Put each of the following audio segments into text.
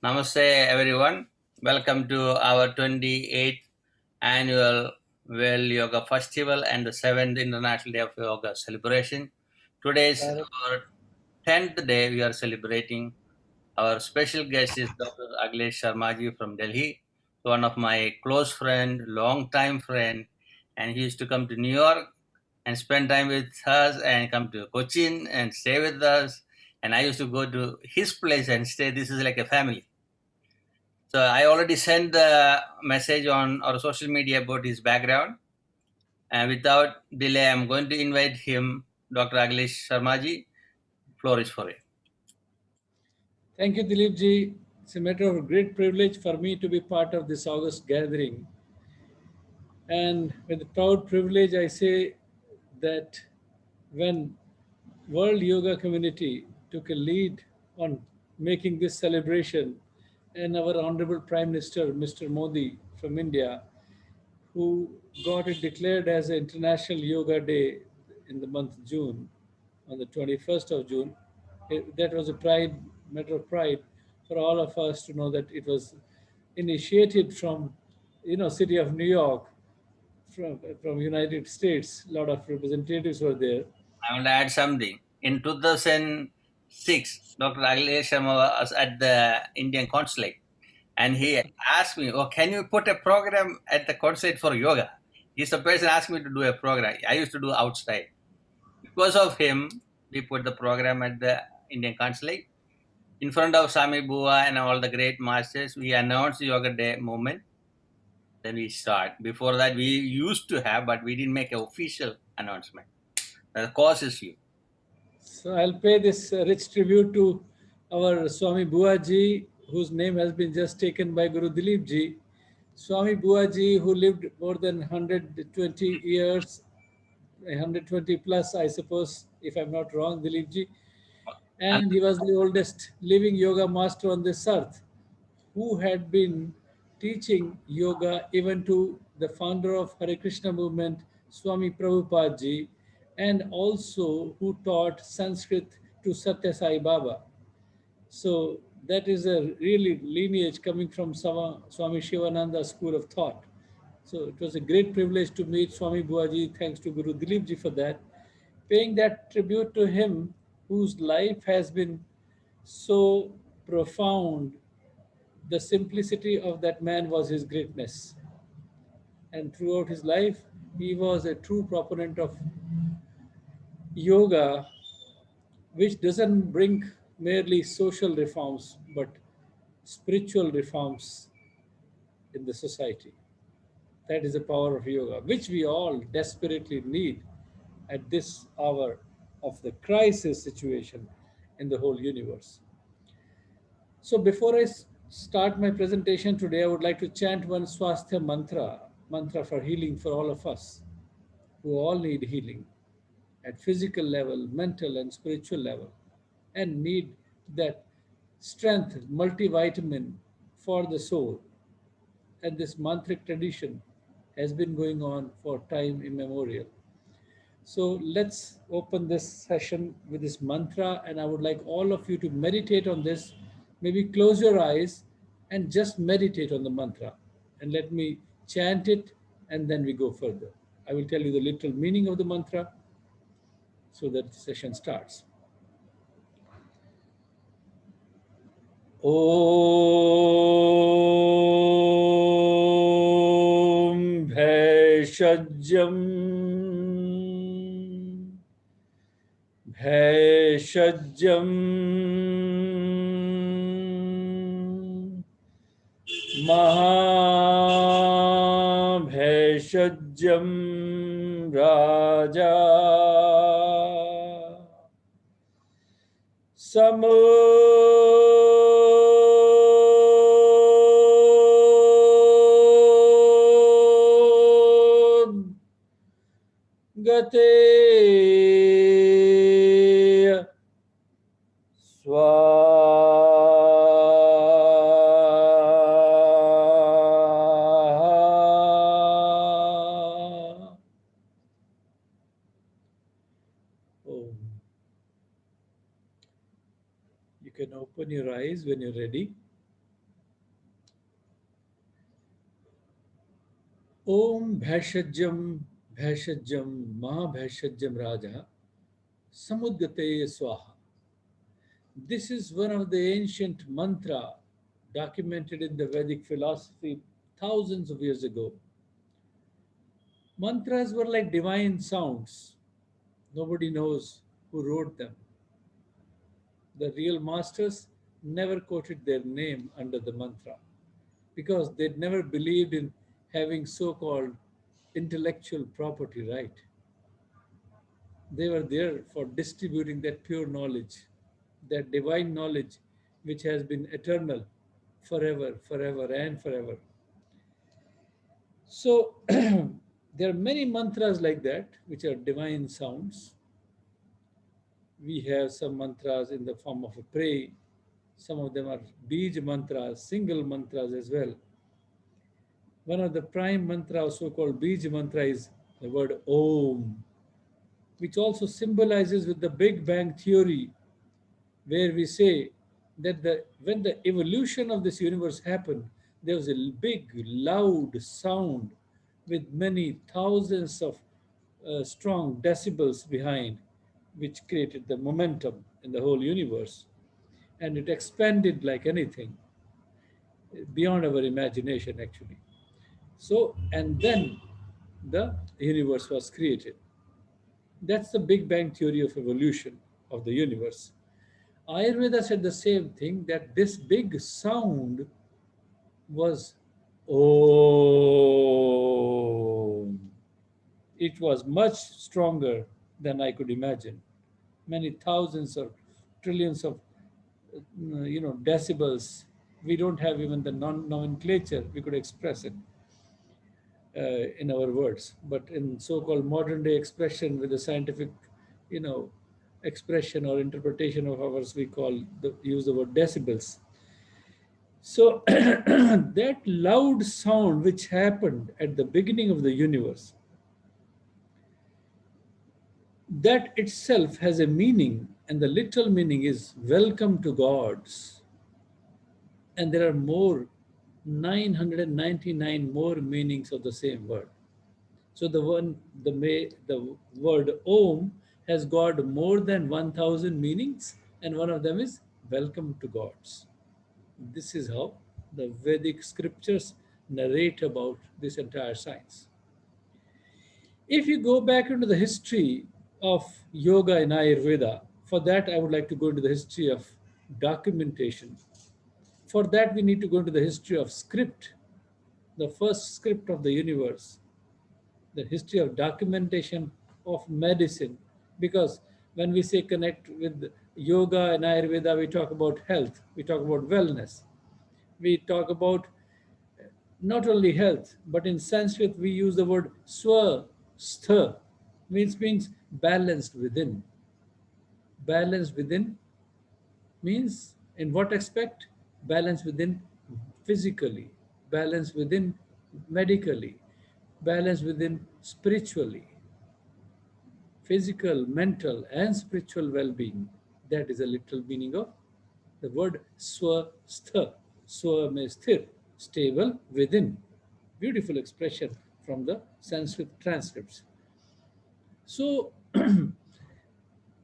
Namaste, everyone. Welcome to our 28th annual World Yoga Festival and the 7th International Day of Yoga celebration. Today is our 10th day we are celebrating. Our special guest is Dr. Aglesh Sharmaji from Delhi, one of my close friend, long time friend, and he used to come to New York and spend time with us and come to Cochin and stay with us. And I used to go to his place and stay. This is like a family. So I already sent the message on our social media about his background. And without delay, I'm going to invite him, Dr. Aglesh Sharmaji. Floor is for you. Thank you, Dileepji. It's a matter of great privilege for me to be part of this August gathering. And with proud privilege, I say that when World Yoga Community took a lead on making this celebration, and our Honorable Prime Minister, Mr. Modi from India, who got it declared as an International Yoga Day in the month of June, on the 21st of June. That was a matter of pride for all of us to know that it was initiated from, city of New York, from United States. A lot of representatives were there. I want to add something. In 2006, Dr. Aglesh Sharma was at the Indian consulate and he asked me, "Oh, can you put a program at the consulate for yoga?" He's the person asked me to do a program. I used to do outside. Because of him, we put the program at the Indian consulate. In front of Sami Bua and all the great masters, we announced Yoga Day movement. Then we start. Before that, we used to have, but we didn't make an official announcement. The cause is you. So I'll pay this rich tribute to our Swami Buaji, whose name has been just taken by Guru Dileepji. Swami Buaji, who lived more than 120 years, 120 plus, I suppose, if I'm not wrong, Dileepji. And And he was the oldest living yoga master on this earth, who had been teaching yoga even to the founder of Hare Krishna movement, Swami Prabhupada ji, and also who taught Sanskrit to Satya Sai Baba. So that is a really lineage coming from Swami Shivananda school of thought. So it was a great privilege to meet Swami Buaji. Thanks to Guru Dileepji for that. Paying that tribute to him, whose life has been so profound. The simplicity of that man was his greatness. And throughout his life, he was a true proponent of yoga, which doesn't bring merely social reforms, but spiritual reforms in the society. That is the power of yoga, which we all desperately need at this hour of the crisis situation in the whole universe. So before start my presentation today, I would like to chant one Swasthya mantra for healing for all of us who all need healing at physical level, mental and spiritual level, and need that strength, multivitamin for the soul. And this mantric tradition has been going on for time immemorial. So let's open this session with this mantra, and I would like all of you to meditate on this. Maybe close your eyes and just meditate on the mantra, and let me chant it, and then we go further. I will tell you the literal meaning of the mantra so that the session starts. Om Bhaishajam Bhaishajam Mahabhaishajam Raja Samud Gate Swaha. Om. You can open your eyes when you're ready. Om Bhashajam Bhashajam Mahabhashajam Raja Samudgate Swaha. This is one of the ancient mantra documented in the Vedic philosophy thousands of years ago. Mantras were like divine sounds. Nobody knows who wrote them. The real masters never quoted their name under the mantra because they'd never believed in having so called intellectual property right. They were there for distributing that pure knowledge, that divine knowledge which has been eternal forever, forever, and forever. So, there are many mantras like that which are divine sounds. We have some mantras in the form of a prayer. Some of them are bij mantras, single mantras as well. One of the prime mantras, so called bij mantra, is the word Om, which also symbolizes with the Big Bang theory, where we say that when the evolution of this universe happened, there was a big, loud sound with many thousands of strong decibels behind, which created the momentum in the whole universe. And it expanded like anything, beyond our imagination, actually. So, and then the universe was created. That's the Big Bang theory of evolution of the universe. Ayurveda said the same thing, that this big sound was Om. It was much stronger than I could imagine. Many thousands or trillions of decibels. We don't have even the nomenclature. We could express it in our words, but in so-called modern day expression with the scientific, you know, expression or interpretation of ours, we call the use the word decibels. So that loud sound which happened at the beginning of the universe, that itself has a meaning, and the literal meaning is welcome to gods. And there are more 999 more meanings of the same word. So the word Om has got more than 1,000 meanings, and one of them is welcome to gods. This is how the Vedic scriptures narrate about this entire science. If you go back into the history of yoga in Ayurveda, for that I would like to go into the history of documentation. For that, we need to go into the history of script, the first script of the universe, the history of documentation of medicine. Because when we say connect with yoga and Ayurveda, we talk about health, we talk about wellness, we talk about not only health, but in Sanskrit we use the word swastha, which means balanced within. Balanced within means in what aspect? Balance within physically, balance within medically, balance within spiritually, physical, mental, and spiritual well being. That is a literal meaning of the word swastha. Swa means sthir, stable within. Beautiful expression from the Sanskrit transcripts. So,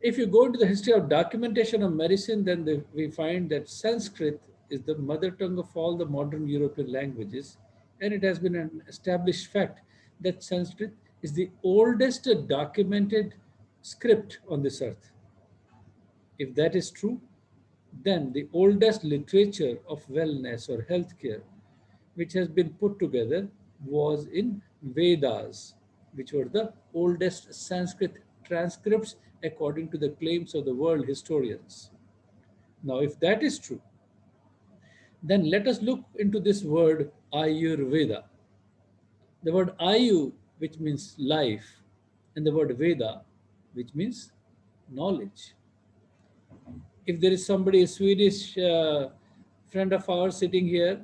if you go into the history of documentation of medicine, then we find that Sanskrit is the mother tongue of all the modern European languages, and it has been an established fact that Sanskrit is the oldest documented script on this earth. If that is true, then the oldest literature of wellness or healthcare which has been put together was in Vedas, which were the oldest Sanskrit transcripts according to the claims of the world historians. Now, if that is true, then let us look into this word Ayurveda. The word Ayu, which means life, and the word Veda, which means knowledge. If there is somebody, a Swedish friend of ours sitting here,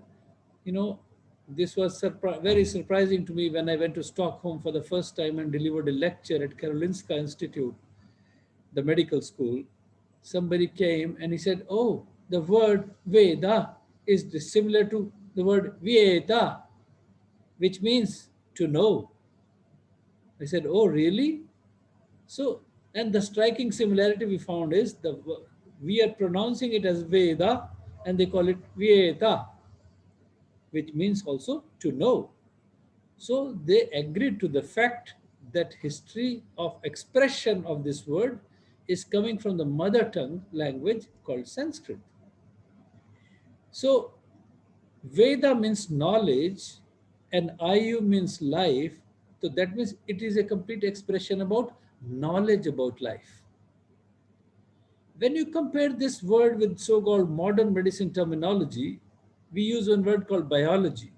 you know, this was very surprising to me when I went to Stockholm for the first time and delivered a lecture at Karolinska Institute, the medical school. Somebody came and he said, "Oh, the word Veda is similar to the word Vieta, which means to know. I said, oh, really? So, and the striking similarity we found is we are pronouncing it as Veda and they call it Veda, which means also to know. So they agreed to the fact that history of expression of this word is coming from the mother tongue language called Sanskrit. So Veda means knowledge and Ayu means life. So that means it is a complete expression about knowledge about life. When you compare this word with so called modern medicine terminology, we use one word called biology.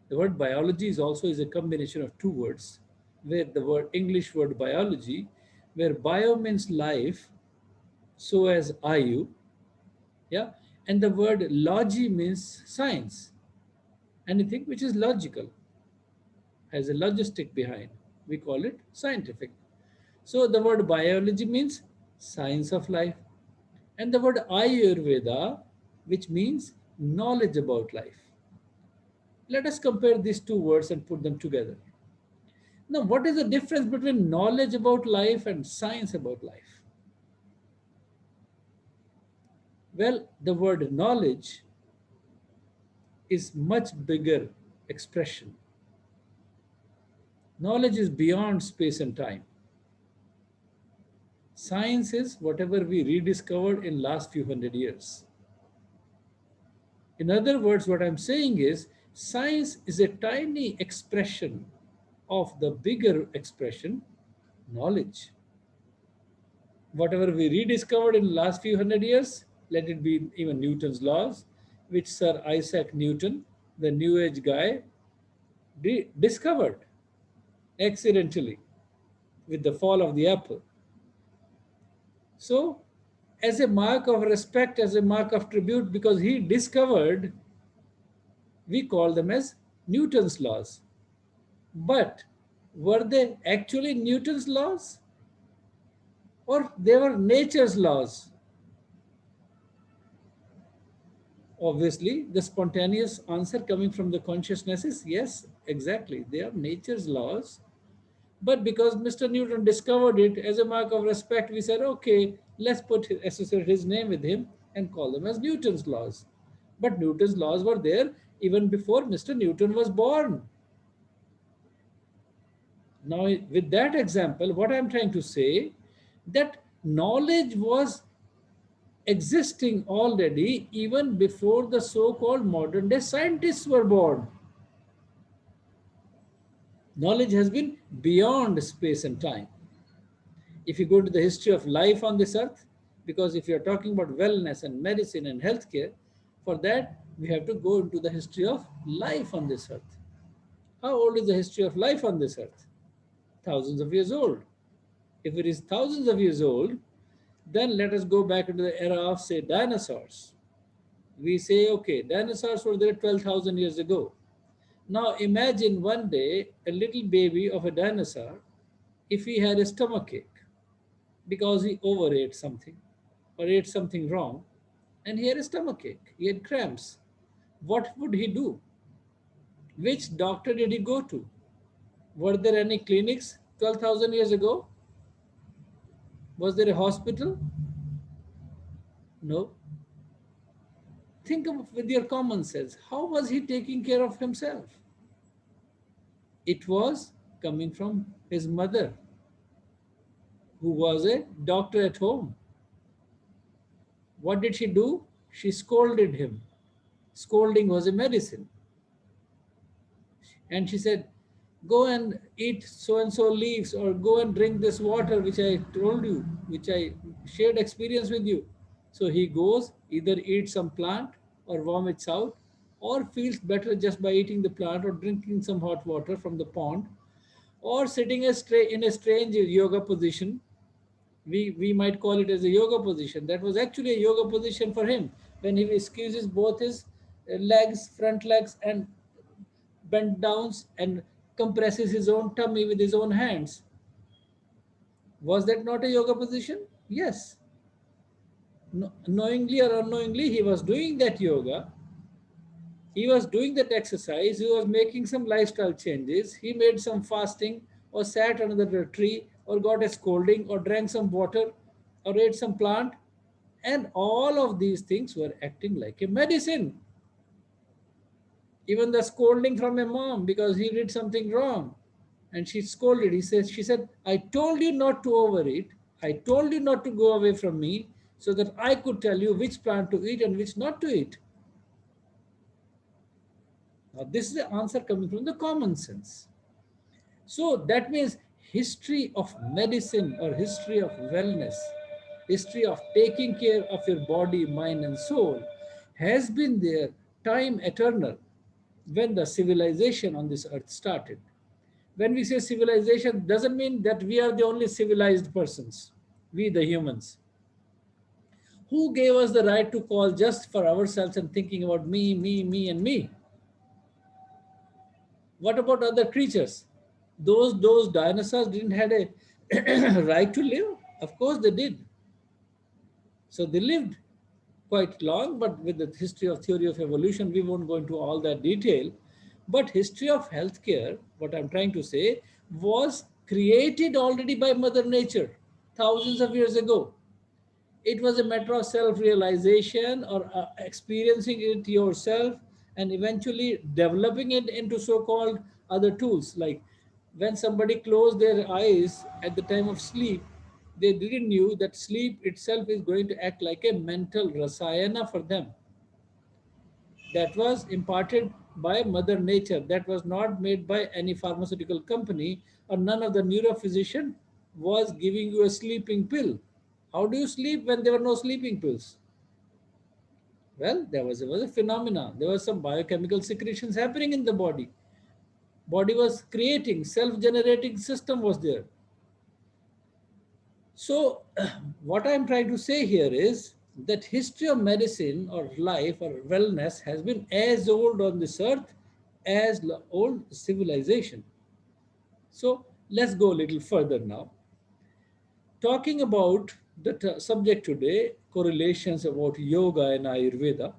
The word biology is also is a combination of two words, where the word English word biology, where bio means life, so as Ayu, yeah, and the word logy means science, anything which is logical, has a logistic behind. We call it scientific. So the word biology means science of life, and the word Ayurveda, which means knowledge about life. Let us compare these two words and put them together. Now, what is the difference between knowledge about life and science about life? Well, the word knowledge is much bigger expression. Knowledge is beyond space and time. Science is whatever we rediscovered in last few hundred years. In other words, what I'm saying is science is a tiny expression of the bigger expression, knowledge. Whatever we rediscovered in the last few hundred years, let it be even Newton's laws, which Sir Isaac Newton, the New Age guy, discovered accidentally with the fall of the apple. So, as a mark of respect, as a mark of tribute, because he discovered, we call them as Newton's laws. But were they actually Newton's laws or they were nature's laws? Obviously, the spontaneous answer coming from the consciousness is yes, exactly. They are nature's laws. But because Mr. Newton discovered it as a mark of respect, we said, okay, let's associate his name with him and call them as Newton's laws. But Newton's laws were there even before Mr. Newton was born. Now, with that example, what I'm trying to say that knowledge was existing already even before the so-called modern day scientists were born. Knowledge has been beyond space and time. If you go to the history of life on this earth, because if you're talking about wellness and medicine and healthcare, for that we have to go into the history of life on this earth. How old is the history of life on this earth? Thousands of years old. If it is thousands of years old, then let us go back into the era of, say, dinosaurs. We say, okay, dinosaurs were there 12,000 years ago. Now imagine one day a little baby of a dinosaur, if he had a stomach ache because he overate something or ate something wrong, and he had a stomach ache, he had cramps. What would he do? Which doctor did he go to? Were there any clinics 12,000 years ago? Was there a hospital? No. Think of with your common sense. How was he taking care of himself? It was coming from his mother, who was a doctor at home. What did she do? She scolded him. Scolding was a medicine. And she said, go and eat so and so leaves, or go and drink this water which I told you, which I shared experience with you. So he goes, either eats some plant or vomits out, or feels better just by eating the plant or drinking some hot water from the pond, or sitting in a strange yoga position. We might call it as a yoga position. That was actually a yoga position for him, when he squeezes both his legs, front legs, and bent down and compresses his own tummy with his own hands. Was that not a yoga position? Yes. Knowingly or unknowingly, he was doing that yoga He was doing that exercise, he was making some lifestyle changes, he made some fasting, or sat under a tree, or got a scolding, or drank some water, or ate some plant, and all of these things were acting like a medicine. Even the scolding from a mom because he did something wrong, and she scolded. She said, I told you not to overeat. I told you not to go away from me so that I could tell you which plant to eat and which not to eat. Now, this is the answer coming from the common sense. So that means history of medicine or history of wellness, history of taking care of your body, mind, and soul has been there time eternal when the civilization on this earth started. When we say civilization, doesn't mean that we are the only civilized persons, we the humans. Who gave us the right to call just for ourselves and thinking about me, and me? What about other creatures? Those dinosaurs didn't had a right to live? Of course they did. So they lived quite long, but with the history of theory of evolution, we won't go into all that detail. But history of healthcare, what I'm trying to say, was created already by Mother Nature thousands of years ago. It was a matter of self-realization or experiencing it yourself and eventually developing it into so-called other tools. Like when somebody closed their eyes at the time of sleep, they didn't knew that sleep itself is going to act like a mental rasayana for them. That was imparted by Mother Nature. That was not made by any pharmaceutical company, or none of the neurophysician was giving you a sleeping pill. How do you sleep when there were no sleeping pills? Well, there was a phenomena. There was some biochemical secretions happening in the body. Body was creating, self-generating system was there. So, what I'm trying to say here is that history of medicine or life or wellness has been as old on this earth as old civilization. So, let's go a little further now. Talking about the subject today, correlations about yoga and Ayurveda,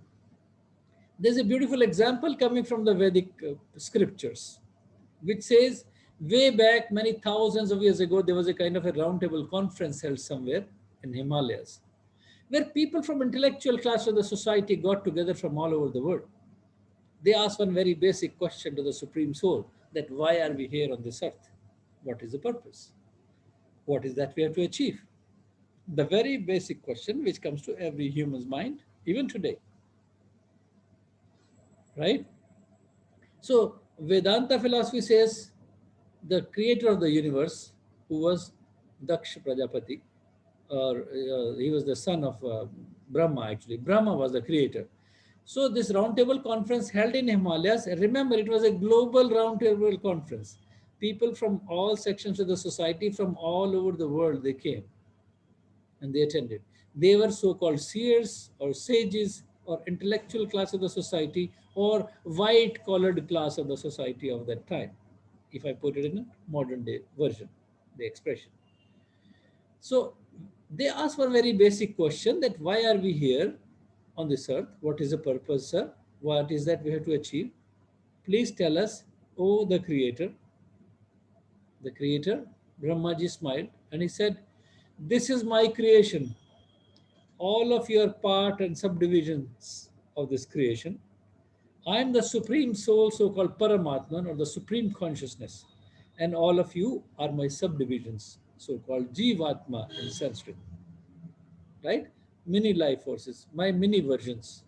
there's a beautiful example coming from the Vedic scriptures, which says way back many thousands of years ago, there was a kind of a roundtable conference held somewhere in Himalayas, where people from intellectual class of the society got together from all over the world. They asked one very basic question to the Supreme Soul, that why are we here on this earth? What is the purpose? What is that we have to achieve? The very basic question which comes to every human's mind, even today, right? So Vedanta philosophy says the creator of the universe, who was Daksha Prajapati, or he was the son of Brahma actually. Brahma was the creator. So this roundtable conference held in Himalayas, and remember it was a global roundtable conference. People from all sections of the society from all over the world, they came and they attended. They were so-called seers or sages or intellectual class of the society or white-collared class of the society of that time, if I put it in a modern day version, the expression. So they ask for a very basic question, that why are we here on this earth? What is the purpose, sir? What is that we have to achieve? Please tell us, oh the creator. The creator, Brahmaji smiled and he said, this is my creation. All of your part and subdivisions of this creation. I am the supreme soul, so-called Paramatman, or the supreme consciousness. And all of you are my subdivisions, so-called Jivatma in Sanskrit, right? Mini life forces, my mini versions.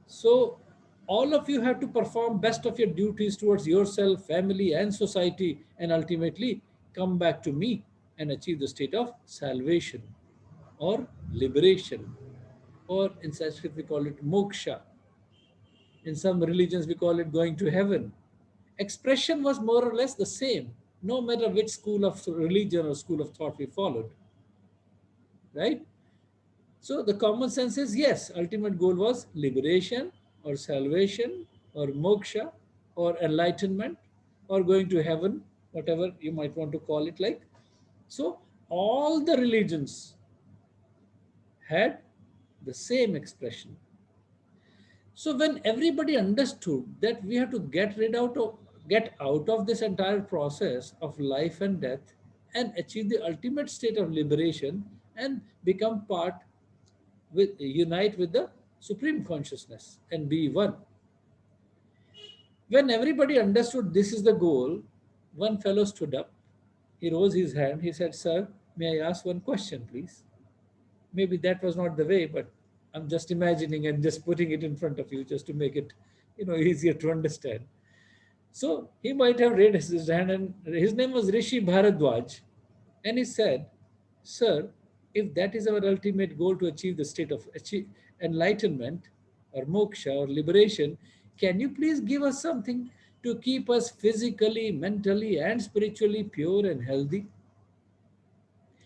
So all of you have to perform best of your duties towards yourself, family, and society, and ultimately come back to me and achieve the state of salvation or liberation, or in Sanskrit we call it moksha. In some religions we call it going to heaven. Expression was more or less the same, no matter which school of religion or school of thought we followed, right? So the common sense is yes, ultimate goal was liberation or salvation or moksha or enlightenment or going to heaven, whatever you might want to call it like. So all the religions had the same expression. So when everybody understood that we have to get out of this entire process of life and death and achieve the ultimate state of liberation and become part with unite with the supreme consciousness and be one. When everybody understood this is the goal, one fellow stood up. He rose his hand. He said, "Sir, may I ask one question, please?" Maybe that was not the way, but I'm just imagining and just putting it in front of you just to make it, easier to understand. So he might have raised his hand, and his name was Rishi Bharadwaj. And he said, "Sir, if that is our ultimate goal to achieve the state of enlightenment or moksha or liberation, can you please give us something to keep us physically, mentally, and spiritually pure and healthy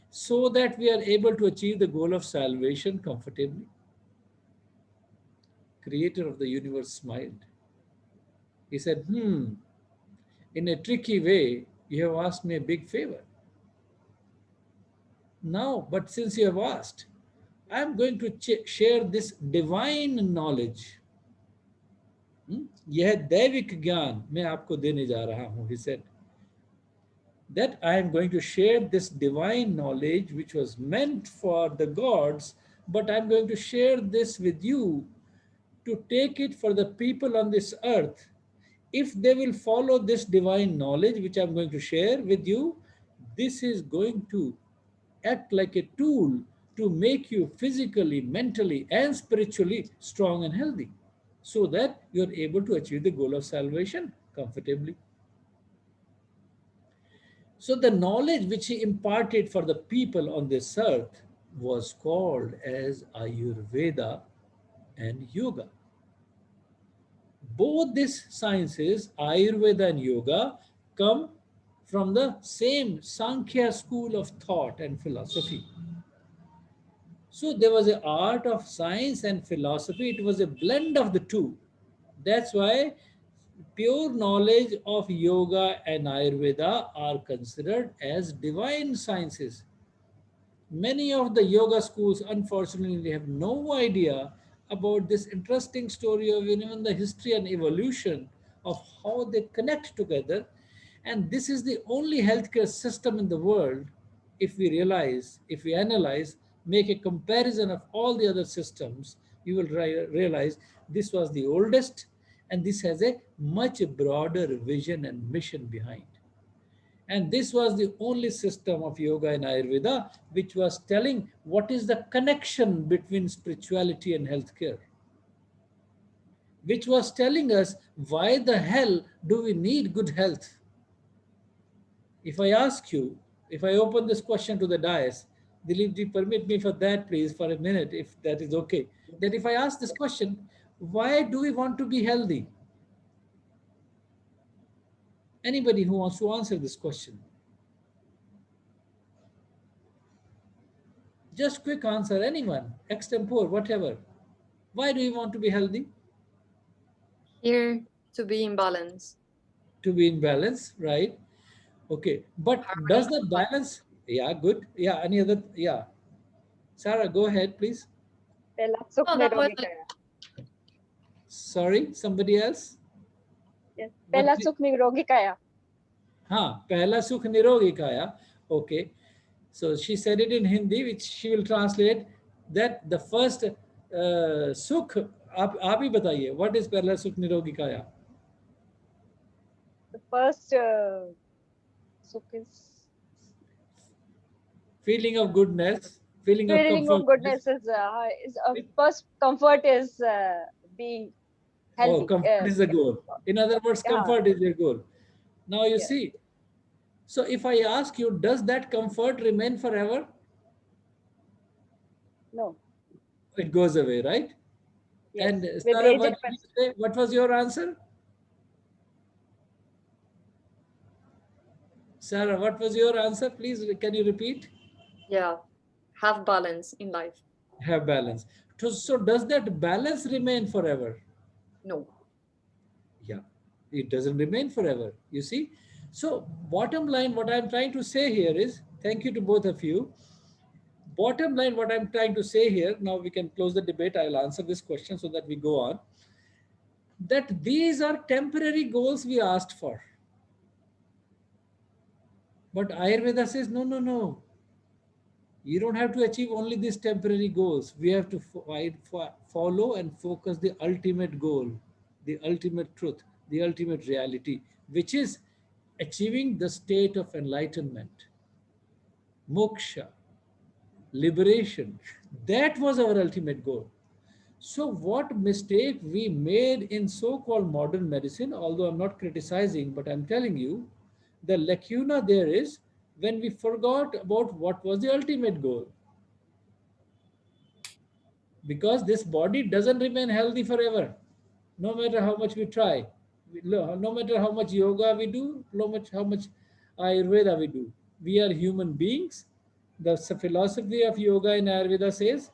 so that we are able to achieve the goal of salvation comfortably?" Creator of the universe smiled. He said, in a tricky way, you have asked me a big favor. Now, but since you have asked, I am going to share this divine knowledge. यह दैविक ज्ञान मैं आपको देने जा रहा हूं. He said that I am going to share this divine knowledge which was meant for the gods, but I'm going to share this with you to take it for the people on this earth. If they will follow this divine knowledge which I'm going to share with you, this is going to act like a tool to make you physically, mentally, and spiritually strong and healthy so that you're able to achieve the goal of salvation comfortably. So, the knowledge which he imparted for the people on this earth was called as Ayurveda and Yoga. Both these sciences, Ayurveda and Yoga, come from the same Sankhya school of thought and philosophy. So there was an art of science and philosophy. It was a blend of the two. That's why pure knowledge of yoga and Ayurveda are considered as divine sciences. Many of the yoga schools, unfortunately, have no idea about this interesting story of even the history and evolution of how they connect together. And this is the only healthcare system in the world, if we realize, if we analyze, make a comparison of all the other systems, you will realize this was the oldest and this has a much broader vision and mission behind. And this was the only system of yoga and Ayurveda which was telling what is the connection between spirituality and healthcare, which was telling us why the hell do we need good health. If I ask you, if I open this question to the dais, Dileepji, permit me for that, please, for a minute, if that is okay. That if I ask this question, why do we want to be healthy? Anybody who wants to answer this question? Just quick answer, anyone, extempore, whatever. Why do you want to be healthy? Here to be in balance. To be in balance, right? Okay, but does Harmony. the balance? Yeah, good. Yeah, any other? Yeah, Sarah, go ahead, please. Pela sukh Oh, that was nirogi like kaya. Sorry, somebody else. Yes. What? Pela sukh nirogi kaya. हाँ, पहला सुख निरोगी काया. Okay, so she said it in Hindi, which she will translate that the first sukh. आप ही बताइए. What is पहला सुख निरोगी काया? The first sukh Feeling of goodness, feeling of feeling of comfort. goodness is first comfort is being Oh, healthy. comfort is the goal. In other words, Yeah. comfort is your goal. Now you Yes. see. So if I ask you, does that comfort remain forever? No. It goes away, right? Yes. And With Sarah, age what it did you say? What was your answer? Sarah, what was your answer? Please, can you repeat? yeah, have balance in life. Have balance. So does that balance remain forever? No. Yeah, it doesn't remain forever. You see? So bottom line, what I'm trying to say here is, thank you to both of you. Bottom line, what I'm trying to say here, now we can close the debate. I'll answer this question so that we go on. that these are temporary goals we asked for. But Ayurveda says, no, no, no. You don't have to achieve only these temporary goals. We have to follow and focus the ultimate goal, the ultimate truth, the ultimate reality, which is achieving the state of enlightenment, moksha, liberation. That was our ultimate goal. So, what mistake we made in so called modern medicine, although I'm not criticizing, but I'm telling you, the lacuna there is when we forgot about what was the ultimate goal. Because this body doesn't remain healthy forever, no matter how much we try, no matter how much yoga we do, how much Ayurveda we do. We are human beings. The philosophy of yoga in Ayurveda says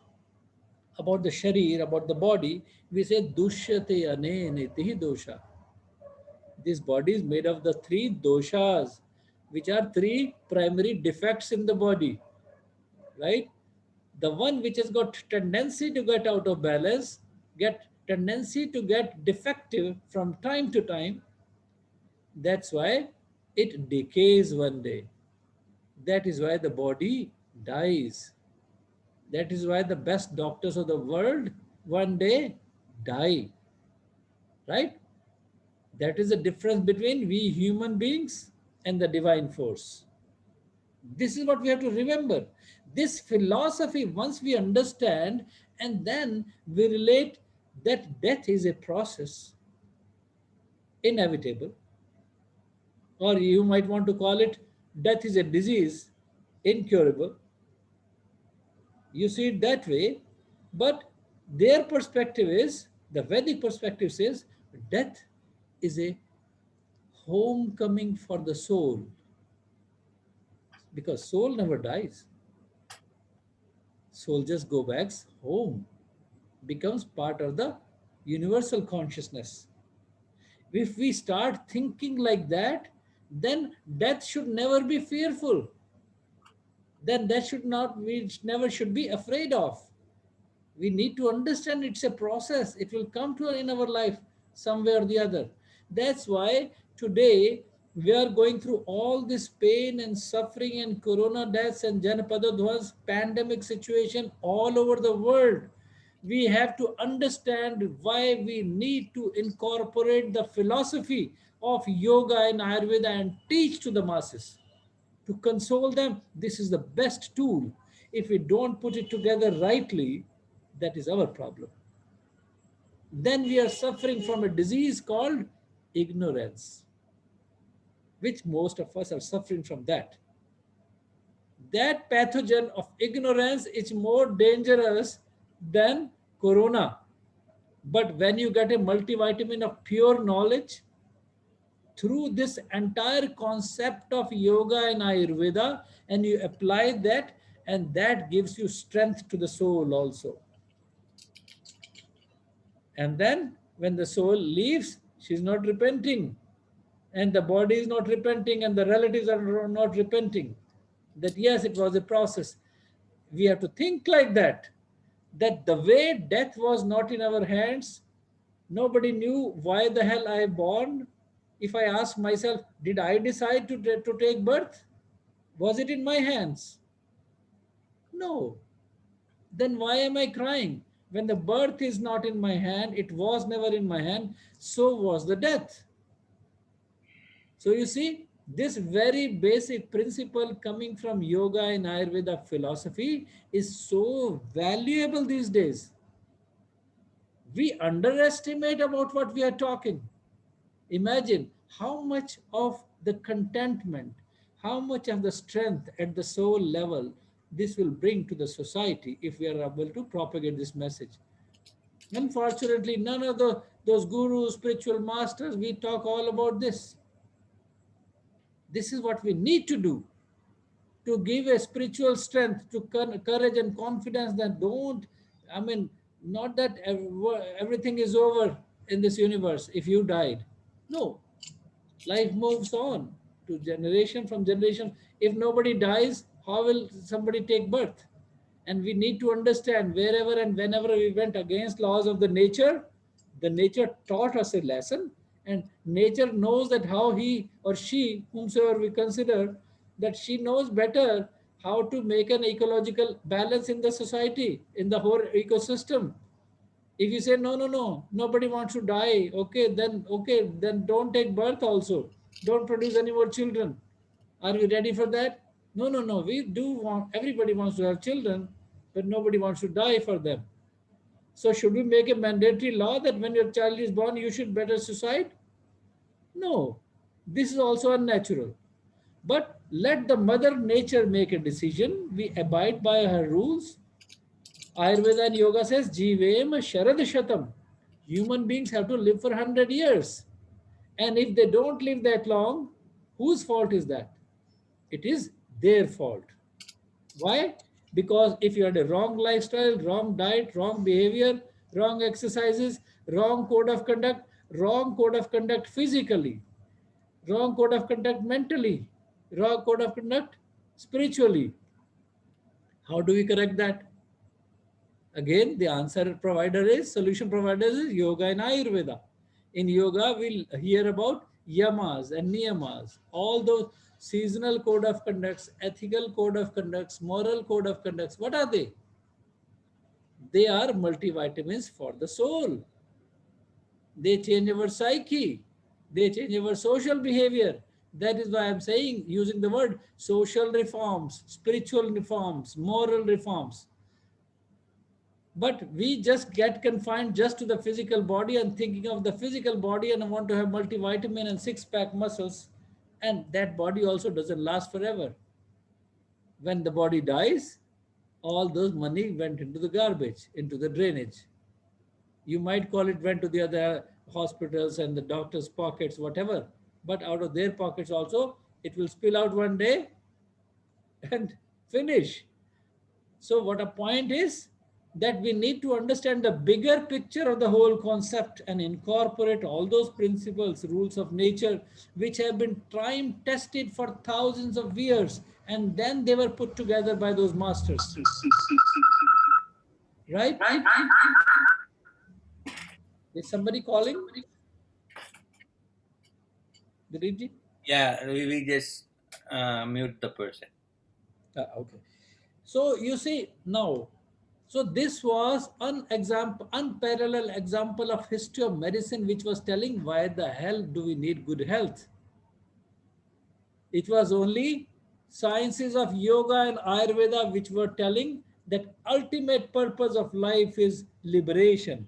about the sharir, about the body, we say dushyate anenetihi dosha. This body is made of the three doshas, which are three primary defects in the body, right? The one which has got tendency to get out of balance, get tendency to get defective from time to time, that's why it decays one day. That is why the body dies. That is why the best doctors of the world one day die, right? That is the difference between we human beings and the divine force. This is what we have to remember. This philosophy, once we understand, and then we relate that death is a process, inevitable, or you might want to call it death is a disease, incurable. You see it that way, but their perspective is, the Vedic perspective says, death is a homecoming for the soul, because soul never dies. Soul just go back home, becomes part of the universal consciousness. If we start thinking like that, then death should never be fearful. Then that should not, we never should be afraid of. We need to understand it's a process. It will come to in our life somewhere or the other. That's why today we are going through all this pain and suffering and corona deaths and Janapadadhwas pandemic situation all over the world. We have to understand why we need to incorporate the philosophy of yoga and Ayurveda and teach to the masses to console them. This is the best tool. If we don't put it together rightly, that is our problem. Then we are suffering from a disease called ignorance, which most of us are suffering from that. That pathogen of ignorance is more dangerous than corona. But when you get a multivitamin of pure knowledge, through this entire concept of yoga and Ayurveda, and you apply that, and that gives you strength to the soul also. And then when the soul leaves, she's not repenting, and the body is not repenting, and the relatives are not repenting. That yes, it was a process. We have to think like that, that the way death was not in our hands, nobody knew why the hell I born. If I ask myself, did I decide to take birth? Was it in my hands? No. Then why am I crying? When the birth is not in my hand, it was never in my hand, so was the death. So you see, this very basic principle coming from yoga and Ayurveda philosophy is so valuable these days. We underestimate about what we are talking. Imagine how much of the contentment, how much of the strength at the soul level this will bring to the society if we are able to propagate this message. Unfortunately, none of those gurus, spiritual masters, we talk all about this. This is what we need to do to give a spiritual strength, to courage and confidence that don't, I mean, not that everything is over in this universe if you died. No, life moves on to generation from generation. If nobody dies, how will somebody take birth? And we need to understand wherever and whenever we went against laws of the nature, The nature taught us a lesson, and nature knows that how he or she, whomsoever we consider, that she knows better how to make an ecological balance in the society, in the whole ecosystem. If you say no, no, no, nobody wants to die, okay, then don't take birth also. Don't produce any more children. Are we ready for that? No, no, no. We do want, everybody wants to have children, but nobody wants to die for them. So should we make a mandatory law that when your child is born, you should better suicide? No. This is also unnatural. But let the mother nature make a decision. We abide by her rules. Ayurveda and yoga says, Jivem Sharad Shatam. Human beings have to live for 100 years. And if they don't live that long, whose fault is that? It is their fault. Why? Because if you had a wrong lifestyle, wrong diet, wrong behavior, wrong exercises, wrong code of conduct, wrong code of conduct physically, wrong code of conduct mentally, wrong code of conduct spiritually, how do we correct that? Again, the answer provider is, solution provider is yoga and Ayurveda. In yoga, we'll hear about yamas and niyamas, all those seasonal code of conducts, ethical code of conducts, moral code of conducts. What are they? They are multivitamins for the soul. They change our psyche. They change our social behavior. That is why I'm saying, using the word social reforms, spiritual reforms, moral reforms. But we just get confined just to the physical body and thinking of the physical body and want to have multivitamin and six-pack muscles. And that body also doesn't last forever. When the body dies, all those money went into the garbage, into the drainage. You might call it went to the other hospitals and the doctor's pockets, whatever. But out of their pockets also, it will spill out one day and finish. So what a point is that we need to understand the bigger picture of the whole concept and incorporate all those principles, rules of nature, which have been time tested for thousands of years, and then they were put together by those masters. Right? Is somebody calling? Dileepji? Yeah, we just mute the person. Okay. So you see now, so this was an example, unparalleled example of history of medicine, which was telling why the hell do we need good health. It was only sciences of yoga and Ayurveda which were telling that ultimate purpose of life is liberation.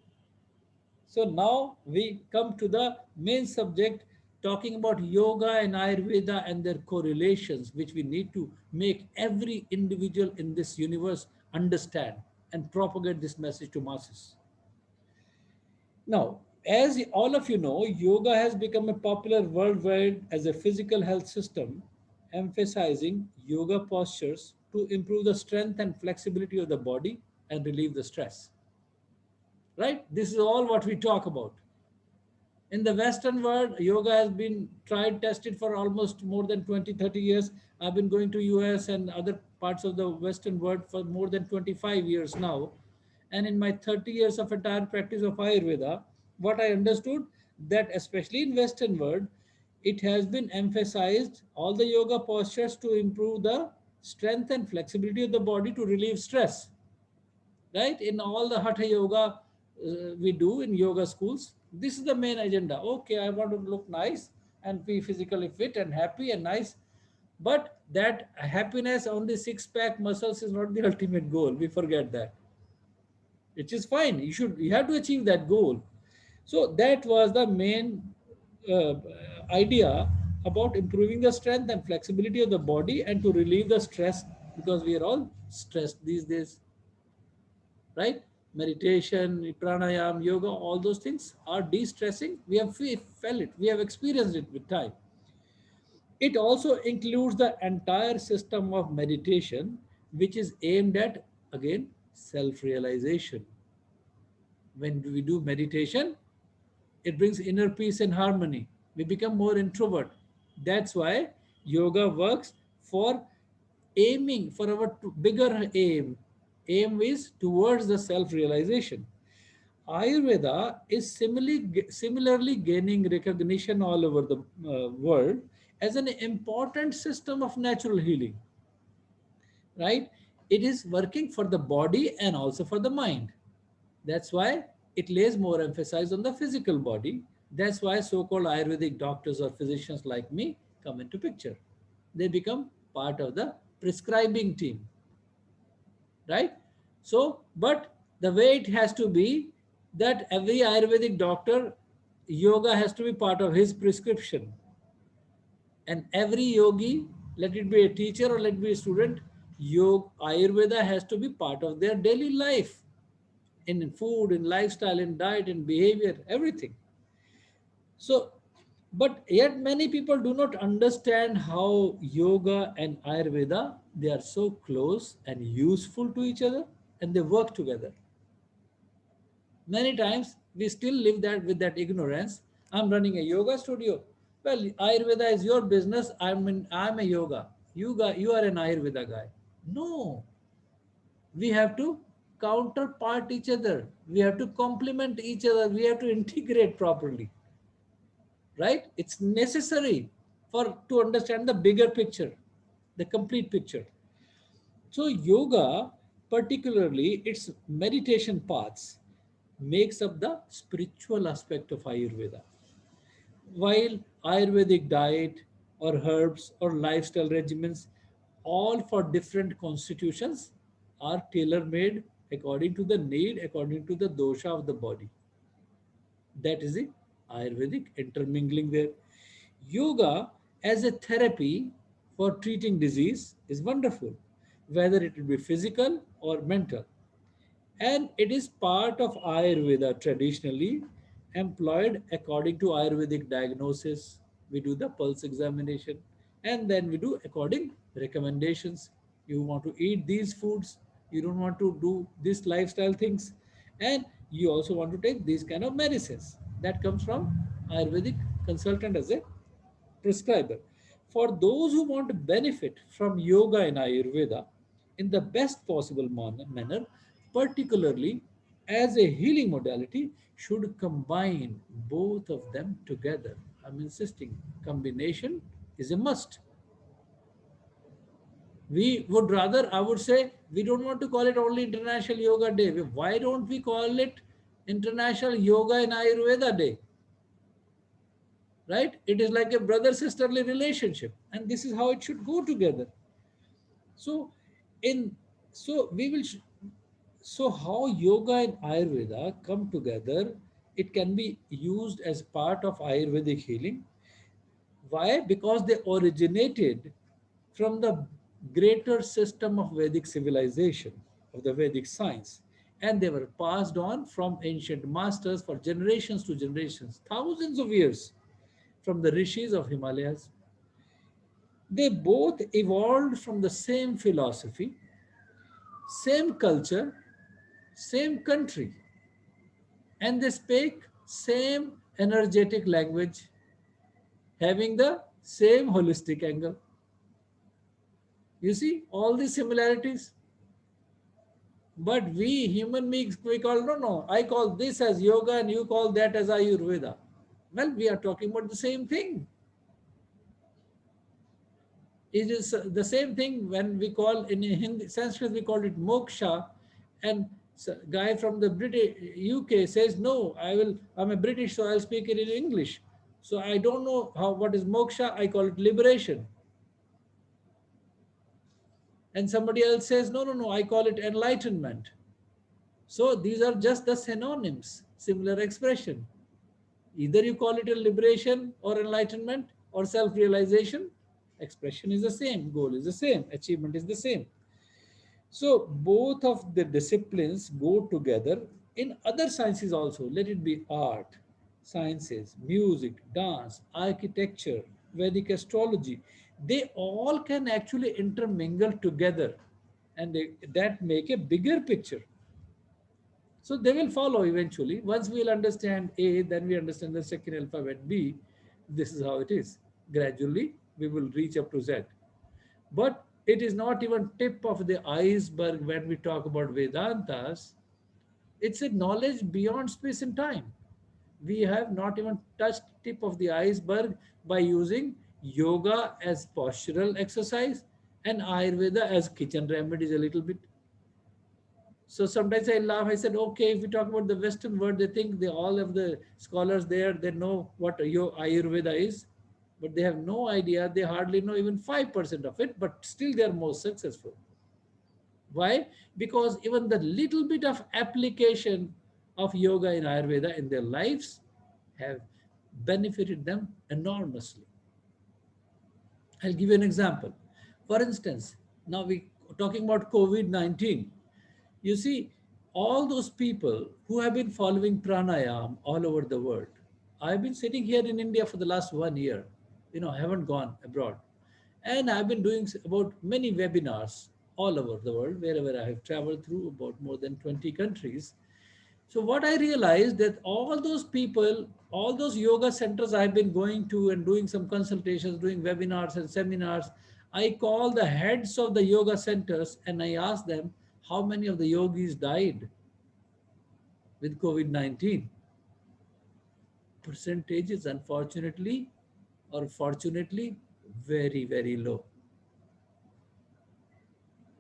So now we come to the main subject, talking about yoga and Ayurveda and their correlations, which we need to make every individual in this universe understand and propagate this message to masses. Now, as all of you know, yoga has become a popular worldwide as a physical health system, emphasizing yoga postures to improve the strength and flexibility of the body and relieve the stress. Right? This is all what we talk about. In the Western world, yoga has been tried, tested for almost more than 20, 30 years. I've been going to US and other parts of the Western world for more than 25 years now. And in my 30 years of entire practice of Ayurveda, what I understood that especially in Western world, it has been emphasized all the yoga postures to improve the strength and flexibility of the body to relieve stress. Right? In all the hatha yoga we do in yoga schools, this is the main agenda. Okay, I want to look nice and be physically fit and happy and nice. But that happiness, only six-pack muscles is not the ultimate goal. We forget that. Which is fine. You have to achieve that goal. So that was the main uh, idea about improving the strength and flexibility of the body and to relieve the stress, because we are all stressed these days. Right? Meditation, pranayam, yoga, all those things are de-stressing. We have felt it, we have experienced it with time. It also includes the entire system of meditation, which is aimed at, again, self-realization. When we do meditation, it brings inner peace and harmony. We become more introvert. That's why yoga works for aiming for our bigger aim. Aim is towards the self-realization. Ayurveda is similarly gaining recognition all over the world as an important system of natural healing, right? It is working for the body and also for the mind. That's why it lays more emphasis on the physical body. That's why so-called Ayurvedic doctors or physicians like me come into picture. They become part of the prescribing team, right? So, but the way it has to be that every Ayurvedic doctor, yoga has to be part of his prescription. And every yogi, let it be a teacher or let it be a student, yoga, Ayurveda has to be part of their daily life in food, in lifestyle, in diet, in behavior, everything. So, but yet many people do not understand how yoga and Ayurveda, they are so close and useful to each other and they work together. Many times we still live that with that ignorance. I'm running a yoga studio. Well, Ayurveda is your business. I'm a yoga. You are an Ayurveda guy. No, we have to counterpart each other. We have to complement each other. We have to integrate properly, right? It's necessary for to understand the bigger picture, the complete picture. So yoga, particularly its meditation paths, makes up the spiritual aspect of Ayurveda. While Ayurvedic diet or herbs or lifestyle regimens, all for different constitutions, are tailor-made according to the need, according to the dosha of the body. That is the Ayurvedic intermingling there. Yoga as a therapy for treating disease is wonderful, whether it will be physical or mental. And it is part of Ayurveda traditionally employed according to Ayurvedic diagnosis. We do the pulse examination and then we do according recommendations. You want to eat these foods, you don't want to do this lifestyle things, and you also want to take these kind of medicines. That comes from Ayurvedic consultant as a prescriber. For those who want to benefit from yoga and Ayurveda in the best possible manner, particularly as a healing modality, should combine both of them together. I'm insisting, combination is a must. We would rather, I would say, we don't want to call it only International Yoga Day. Why don't we call it International Yoga and Ayurveda Day? Right? It is like a brother sisterly relationship, and this is how it should go together. So, in so we will. So how yoga and Ayurveda come together? It can be used as part of Ayurvedic healing. Why? Because they originated from the greater system of Vedic civilization, of the Vedic science, and they were passed on from ancient masters for generations to generations, thousands of years from the rishis of Himalayas. They both evolved from the same philosophy, same culture, same country, and they speak same energetic language, having the same holistic angle. You see all these similarities, but we human beings, we call, no, no, I call this as yoga and you call that as Ayurveda. Well, we are talking about the same thing. It is the same thing when we call in Hindi, Sanskrit, we call it moksha, and guy from the British UK says, "No, I'm a British, so I'll speak it in English." So I don't know what is moksha. I call it liberation. And somebody else says, "No, no, no, I call it enlightenment." So these are just the synonyms, similar expression. Either you call it a liberation or enlightenment or self-realization, expression is the same, goal is the same, achievement is the same. So both of the disciplines go together in other sciences also. Let it be art, sciences, music, dance, architecture, Vedic astrology. They all can actually intermingle together, and that make a bigger picture. So they will follow eventually. Once we'll understand A, then we understand the second alphabet B. This is how it is. Gradually, we will reach up to Z. But it is not even tip of the iceberg when we talk about Vedantas. It's a knowledge beyond space and time. We have not even touched tip of the iceberg by using yoga as postural exercise and Ayurveda as kitchen remedies a little bit. So sometimes I laugh. I said, okay, if we talk about the Western world, they think they all of the scholars there, they know what Ayurveda is, but they have no idea. They hardly know even 5% of it, but still they are most successful. Why? Because even the little bit of application of yoga in Ayurveda in their lives have benefited them enormously. I'll give you an example. For instance, now we talking about COVID-19. You see, all those people who have been following pranayam all over the world. I've been sitting here in India for the last 1 year. I haven't gone abroad. And I've been doing about many webinars all over the world, wherever I have traveled through about more than 20 countries. So what I realized that all those people, all those yoga centers I've been going to and doing some consultations, doing webinars and seminars, I call the heads of the yoga centers and I ask them how many of the yogis died with COVID-19. Percentages, unfortunately or fortunately, very, very low.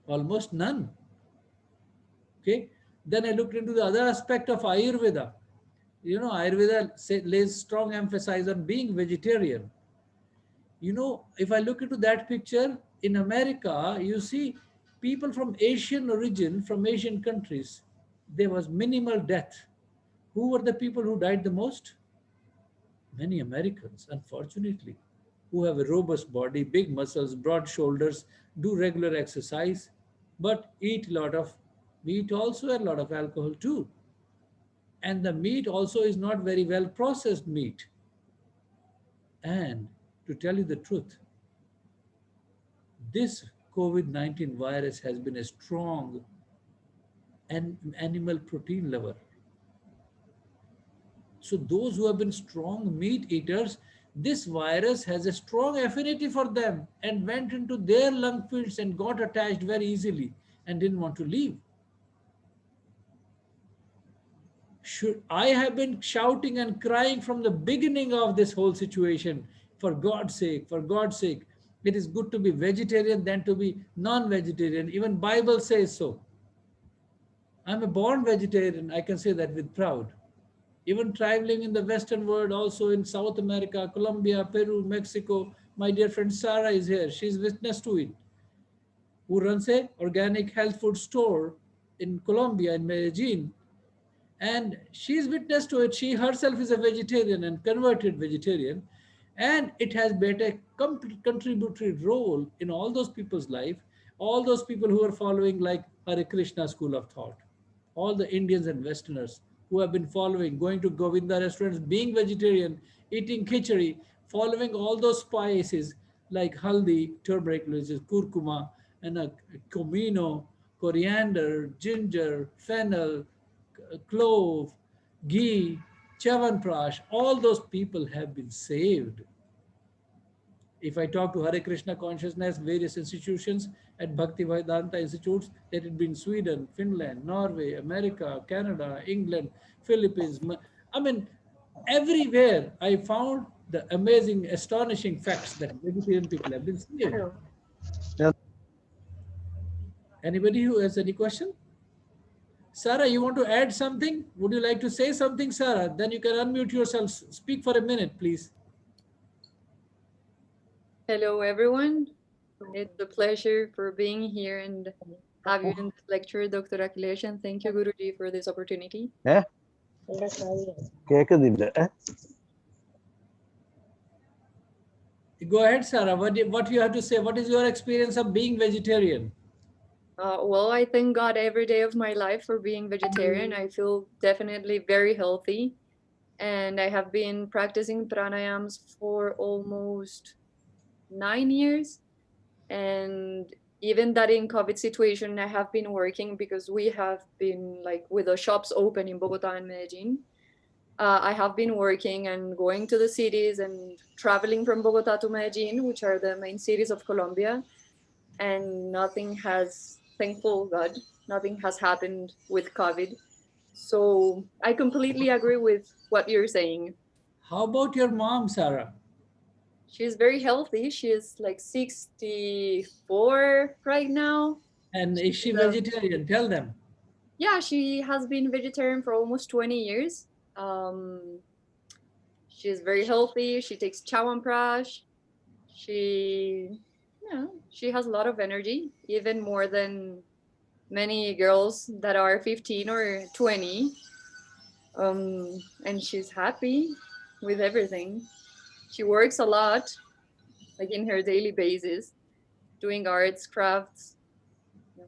Almost none. Okay. Then I looked into the other aspect of Ayurveda. Ayurveda lays strong emphasis on being vegetarian. If I look into that picture in America, you see people from Asian origin, from Asian countries, there was minimal death. Who were the people who died the most? Many Americans, unfortunately, who have a robust body, big muscles, broad shoulders, do regular exercise, but eat a lot of meat also and a lot of alcohol too. And the meat also is not very well processed meat. And to tell you the truth, this COVID-19 virus has been a strong animal protein lover. So those who have been strong meat eaters, this virus has a strong affinity for them and went into their lung fields and got attached very easily and didn't want to leave. I have been shouting and crying from the beginning of this whole situation, for God's sake, for God's sake. It is good to be vegetarian than to be non-vegetarian. Even Bible says so. I'm a born vegetarian. I can say that with pride. Even traveling in the Western world, also in South America, Colombia, Peru, Mexico, my dear friend Sarah is here. She's witness to it. Who runs a organic health food store in Colombia, in Medellin. And she's witness to it. She herself is a vegetarian and converted vegetarian. And it has played a contributory role in all those people's life, all those people who are following like Hare Krishna school of thought, all the Indians and Westerners who have been following, going to Govinda restaurants, being vegetarian, eating khichdi, following all those spices like haldi, turmeric, which is kurkuma, and comino, coriander, ginger, fennel, clove, ghee, chavanprash, all those people have been saved. If I talk to Hare Krishna consciousness, various institutions at Bhakti Vedanta institutes, let it be in Sweden, Finland, Norway, America, Canada, England, Philippines. I mean, everywhere I found the amazing, astonishing facts that vegetarian people have been saved. Yeah. Anybody who has any question? Sarah, you want to add something? Would you like to say something, Sarah? Then you can unmute yourself. Speak for a minute, please. Hello, everyone. It's a pleasure for being here and have you in this lecture, Dr. Akhilesh, and thank you, Guruji, for this opportunity. കേക്കുന്നില്ല Go ahead, Sarah. What you have to say? What is your experience of being vegetarian? Well, I thank God every day of my life for being vegetarian. I feel definitely very healthy. And I have been practicing pranayams for almost 9 years. And even that in COVID situation, I have been working because we have been like with the shops open in Bogota and Medellin. I have been working and going to the cities and traveling from Bogota to Medellin, which are the main cities of Colombia. And nothing has, thankful God, nothing has happened with COVID. So I completely agree with what you're saying. How about your mom, Sarah? She's very healthy. She is like 64 right now. And is she She's vegetarian? Tell them. yeah, she has been vegetarian for almost 20 years. Um, she's very healthy. She takes chyawanprash. She, yeah, she has a lot of energy, even more than many girls that are 15 or 20. And she's happy with everything. She works a lot, like in her daily basis, doing arts, crafts. Yeah.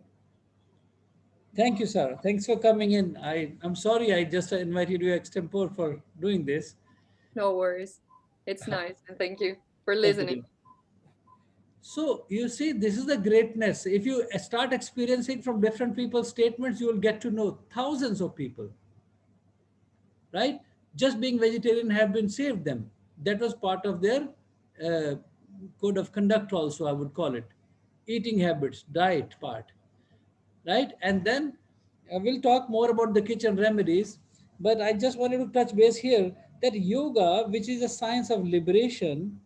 Thank you, Sarah. Thanks for coming in. I'm sorry I just invited you extempore for doing this. No worries. It's nice. And thank you for Thank you, listening. dear. So you see, this is the greatness. If you start experiencing from different people's statements, you will get to know thousands of people, right? Just being vegetarian have been saved them. That was part of their uh, code of conduct also, I would call it. Eating habits, diet part, right? And then we'll talk more about the kitchen remedies. But I just wanted to touch base here that yoga, which is a science of liberation,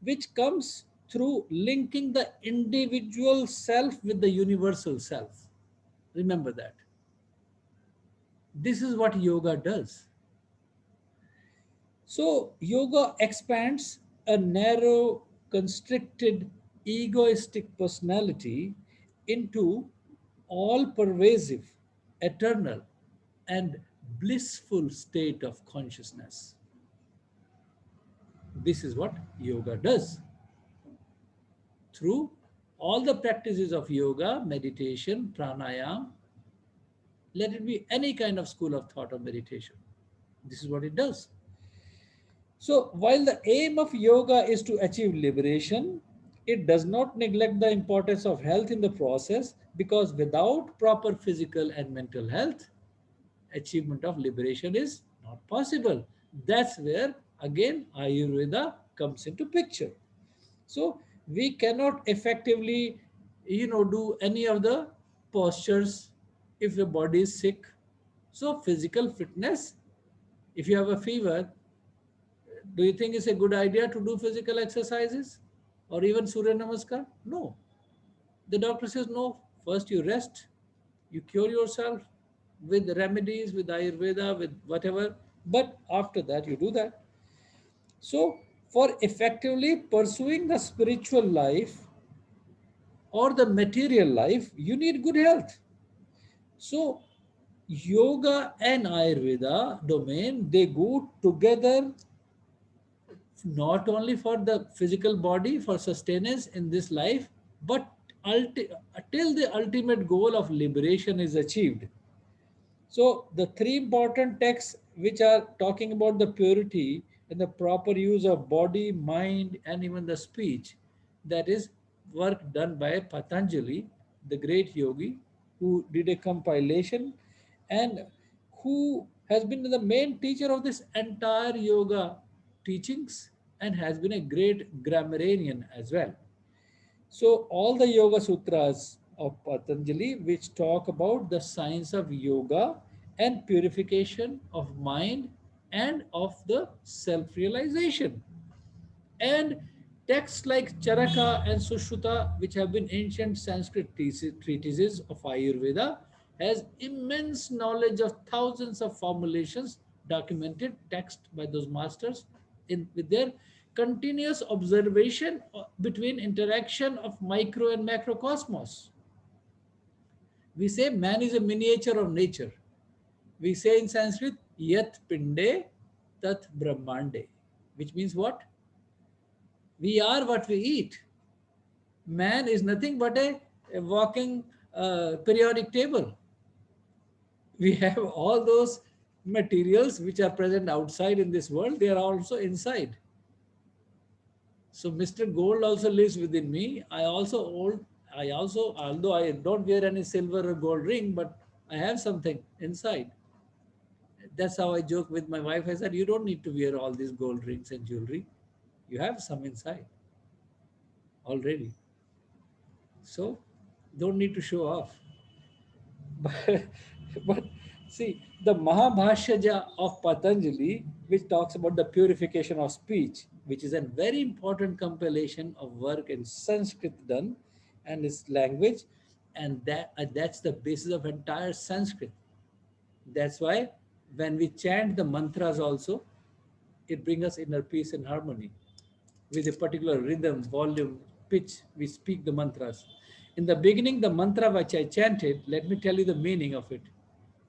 which comes through linking the individual self with the universal self. Remember that. This is what yoga does. So, yoga expands a narrow, constricted, egoistic personality into all pervasive, eternal, and blissful state of consciousness. This is what yoga does. Through all the practices of yoga, meditation, pranayam, let it be any kind of school of thought or meditation. This is what it does. So, while the aim of yoga is to achieve liberation, it does not neglect the importance of health in the process because without proper physical and mental health, achievement of liberation is not possible. That's where again Ayurveda comes into picture. So we cannot effectively, do any of the postures if the body is sick. So physical fitness, if you have a fever, do you think it's a good idea to do physical exercises or even Surya Namaskar? No. The doctor says no. First you rest, you cure yourself with remedies, with Ayurveda, with whatever. But after that, you do that. So, for effectively pursuing the spiritual life or the material life, you need good health. So, yoga and Ayurveda domain, they go together not only for the physical body for sustenance in this life but till the ultimate goal of liberation is achieved. So the three important texts which are talking about the purity and the proper use of body, mind, and even the speech, that is work done by Patanjali, the great yogi, who did a compilation and who has been the main teacher of this entire yoga teachings and has been a great grammarian as well. So all the Yoga Sutras of Patanjali, which talk about the science of yoga and purification of mind and of the self-realization. And texts like Charaka and Sushruta, which have been ancient Sanskrit treatises of Ayurveda, has immense knowledge of thousands of formulations, documented text by those masters with their continuous observation between interaction of micro and macrocosmos. We say man is a miniature of nature. We say in Sanskrit, yat pinde tat brahmande, which means what? We are what we eat. Man is nothing but a walking periodic table. We have all those materials which are present outside in this world, they are also inside. So Mr. Gold also lives within me. I also, although I don't wear any silver or gold ring, but I have something inside. That's how I joke with my wife. I said, you don't need to wear all these gold rings and jewelry. You have some inside already. So don't need to show off. But, but See, the Mahabhashya of Patanjali, which talks about the purification of speech, which is a very important compilation of work in Sanskrit done and its language, and that's the basis of entire Sanskrit. That's why when we chant the mantras also, it brings us inner peace and harmony. With a particular rhythm, volume, pitch, we speak the mantras. In the beginning, the mantra which I chanted, let me tell you the meaning of it.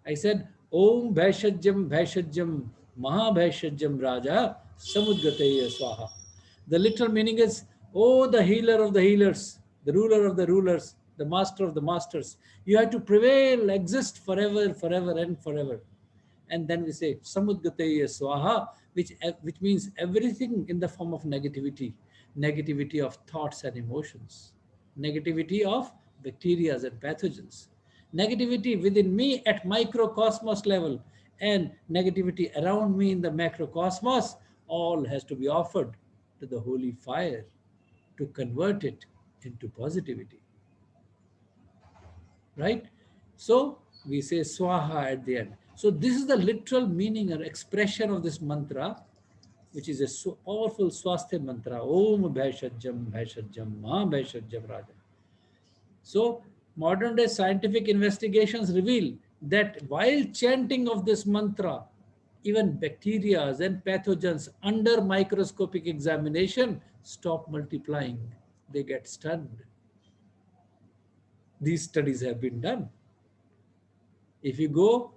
I said, Om Bhaishajam Mahabhaishajam Raja Samudgateya Swaha. The literal meaning is, Oh, the healer of the healers, the ruler of the rulers, the master of the masters. You have to prevail, exist forever, forever, and forever. And then we say samudgataya swaha, which means everything in the form of negativity, negativity of thoughts and emotions, negativity of bacteria and pathogens, negativity within me at microcosmos level, and negativity around me in the macrocosmos, all has to be offered to the holy fire to convert it into positivity, right? So we say swaha at the end. So this is the literal meaning or expression of this mantra, which is a powerful swasthya mantra. Om Bhaishajam Ma Bhaishajam Raja. So modern day scientific investigations reveal that while chanting of this mantra, even bacteria and pathogens under microscopic examination stop multiplying. They get stunned. These studies have been done. If you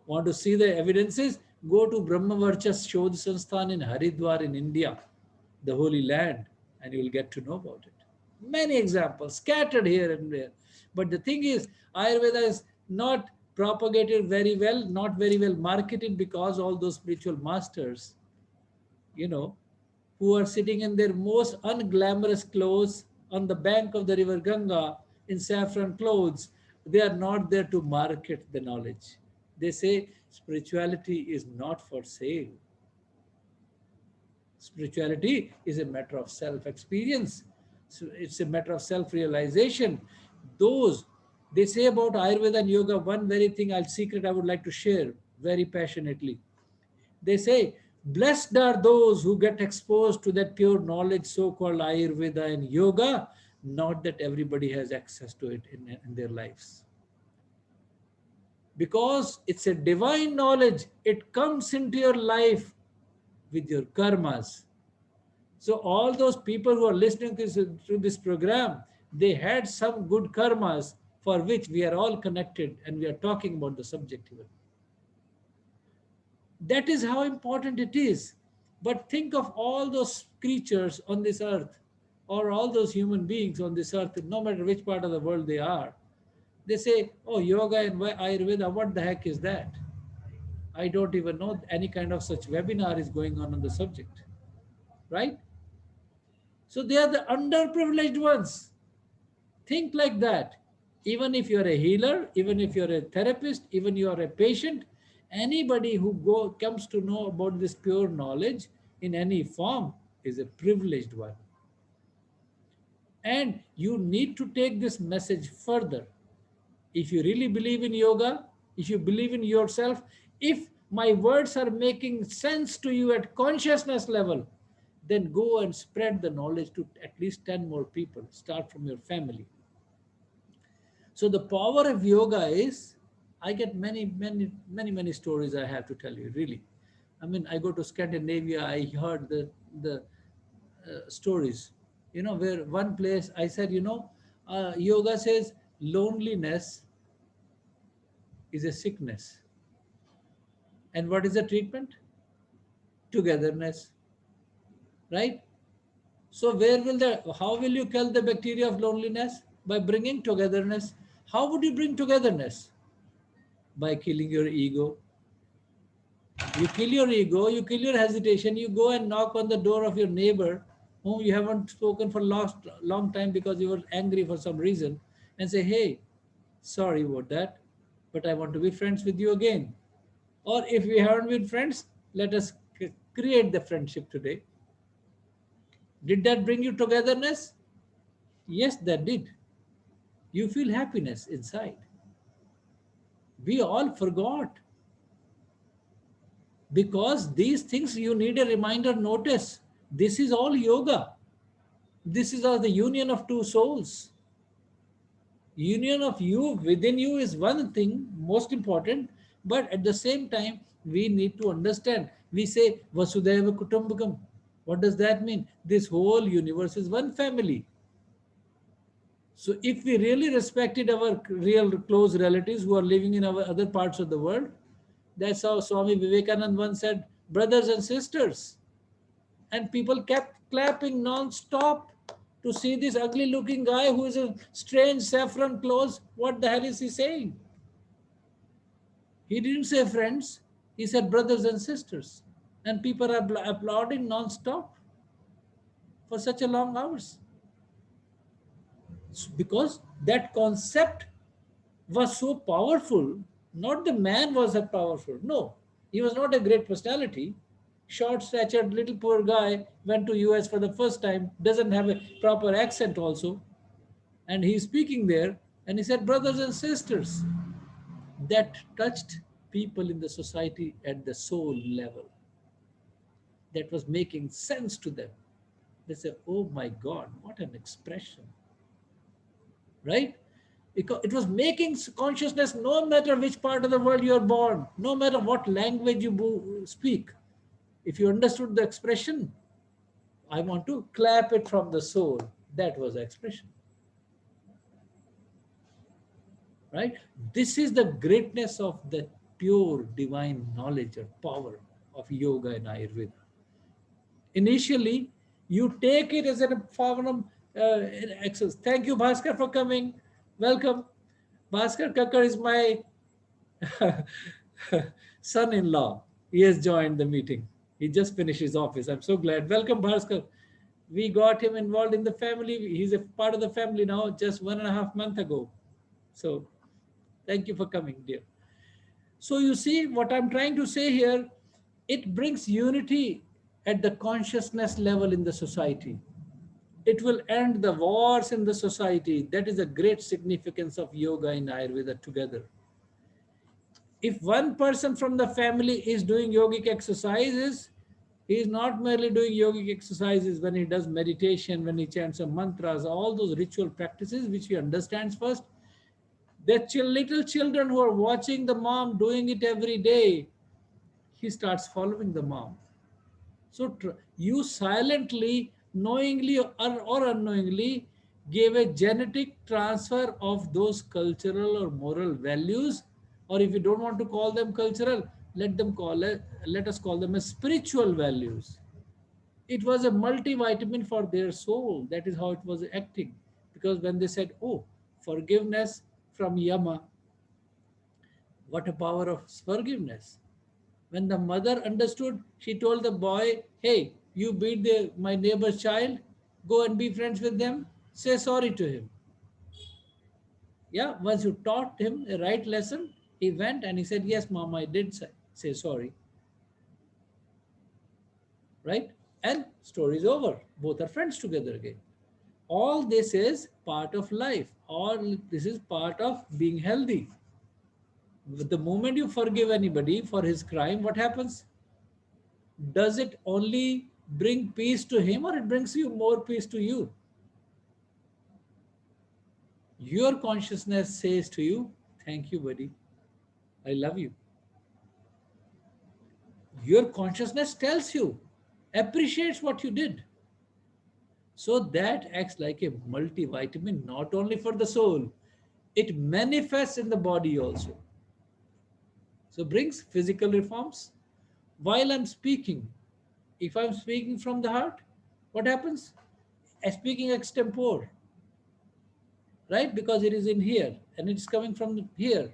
want to see the evidences, go to Brahmavarcha Shodh Sansthan in Haridwar in India, the Holy Land, and you will get to know about it. Many examples scattered here and there. But the thing is, Ayurveda is not propagated very well, not very well marketed, because all those spiritual masters, you know, who are sitting in their most unglamorous clothes on the bank of the river Ganga in saffron clothes, they are not there to market the knowledge. They say spirituality is not for sale. Spirituality is a matter of self experience, so it's a matter of self realization. Those, they say about Ayurveda and yoga, one very thing, I'll secret I would like to share very passionately. They say, blessed are those who get exposed to that pure knowledge, so called Ayurveda and yoga, not that everybody has access to it in their lives. Because it's a divine knowledge, it comes into your life with your karmas. So, all those people who are listening to this program, they had some good karmas for which we are all connected and we are talking about the subject here. That is how important it is. But think of all those creatures on this earth, or all those human beings on this earth, no matter which part of the world they are. They say, oh, yoga and Ayurveda, what the heck is that? I don't even know any kind of such webinar is going on the subject, right? So they are the underprivileged ones. Think like that. Even if you're a healer, even if you're a therapist, even you are a patient, anybody who comes to know about this pure knowledge in any form is a privileged one. And you need to take this message further. If you really believe in yoga, if you believe in yourself, if my words are making sense to you at consciousness level, then go and spread the knowledge to at least 10 more people. Start from your family. So the power of yoga is, I get many stories I have to tell you, really. I mean, I go to Scandinavia, I heard the stories, where one place I said, yoga says loneliness is a sickness. And what is the treatment? Togetherness, right? So how will you kill the bacteria of loneliness? By bringing togetherness. How would you bring togetherness? By killing your ego. You kill your ego, you kill your hesitation, you go and knock on the door of your neighbor whom you haven't spoken for long time because you were angry for some reason, and say, hey, sorry about that, but I want to be friends with you again. Or if we haven't been friends, let us create the friendship today. Did that bring you togetherness? Yes, that did. You feel happiness inside. We all forgot. Because these things you need a reminder notice. This is all yoga. This is all the union of two souls. Union of you within you is one thing, most important, but at the same time, we need to understand. We say Vasudhaiva Kutumbakam. What does that mean? This whole universe is one family. So if we really respected our real close relatives who are living in our other parts of the world, that's how Swami Vivekananda once said, brothers and sisters. And people kept clapping non-stop to see this ugly looking guy who is a strange saffron clothes. What the hell is he saying? He didn't say friends, he said brothers and sisters. And people are applauding non-stop for such a long hours. Because that concept was so powerful. Not the man was that powerful. No, he was not a great personality. Short-statured little poor guy went to US for the first time, doesn't have a proper accent also. And he's speaking there and he said, brothers and sisters, that touched people in the society at the soul level. That was making sense to them. They said, oh my God, what an expression. Right? Because it was making consciousness no matter which part of the world you are born, no matter what language you speak. If you understood the expression, I want to clap it from the soul. That was the expression. Right? This is the greatness of the pure divine knowledge or power of yoga and Ayurveda. Initially, you take it as a form of exercise. Thank you, Bhaskar, for coming. Welcome. Bhaskar Kakkar is my son-in-law. He has joined the meeting. He just finished his office. I'm so glad. Welcome, Bhaskar. We got him involved in the family. He's a part of the family now, just 1.5 months ago. So thank you for coming, dear. So you see what I'm trying to say here, it brings unity at the consciousness level in the society. It will end the wars in the society. That is a great significance of yoga and Ayurveda together. If one person from the family is doing yogic exercises, he is not merely doing yogic exercises when he does meditation, when he chants some mantras, all those ritual practices which he understands first. The little children who are watching the mom doing it every day, he starts following the mom. So you silently, knowingly or unknowingly, gave a genetic transfer of those cultural or moral values, or if you don't want to call them cultural, let us call them as spiritual values. It was a multivitamin for their soul. That is how it was acting. Because when they said, oh, forgiveness from Yama, what a power of forgiveness. When the mother understood, she told the boy, hey, you beat my neighbor's child, go and be friends with them, say sorry to him. Yeah, once you taught him a right lesson, he went and he said, yes, mom, I did say sorry. Right? And story is over. Both are friends together again. All this is part of life. All this is part of being healthy. The moment you forgive anybody for his crime, what happens? Does it only bring peace to him or it brings you more peace to you? Your consciousness says to you, thank you, buddy. I love you. Your consciousness tells you, appreciates what you did. So that acts like a multivitamin, not only for the soul, it manifests in the body also. So brings physical reforms. While I'm speaking, if I'm speaking from the heart, what happens? I'm speaking extempore, right? Because it is in here and it's coming from here.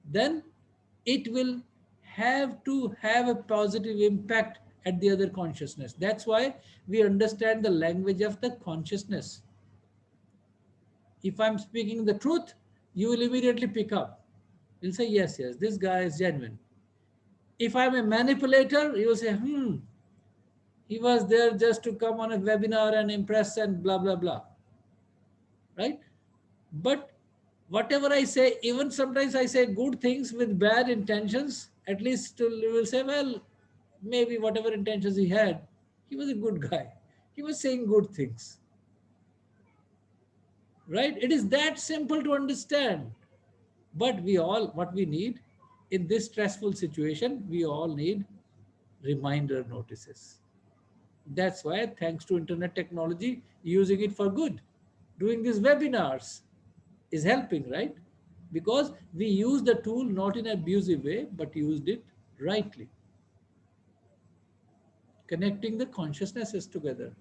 Then it will have to have a positive impact at the other consciousness. That's why we understand the language of the consciousness. If I'm speaking the truth, you will immediately pick up. You'll say, yes, yes, this guy is genuine. If I'm a manipulator, you will say, he was there just to come on a webinar and impress and blah, blah, blah. Right? But whatever I say, even sometimes I say good things with bad intentions, At least you will say, well, maybe whatever intentions he had, he was a good guy. He was saying good things, right? It is that simple to understand. But we all, what we need in this stressful situation, we all need reminder notices. That's why, thanks to internet technology, using it for good, doing these webinars is helping, right? Because we use the tool not in an abusive way, but used it rightly, connecting the consciousnesses together,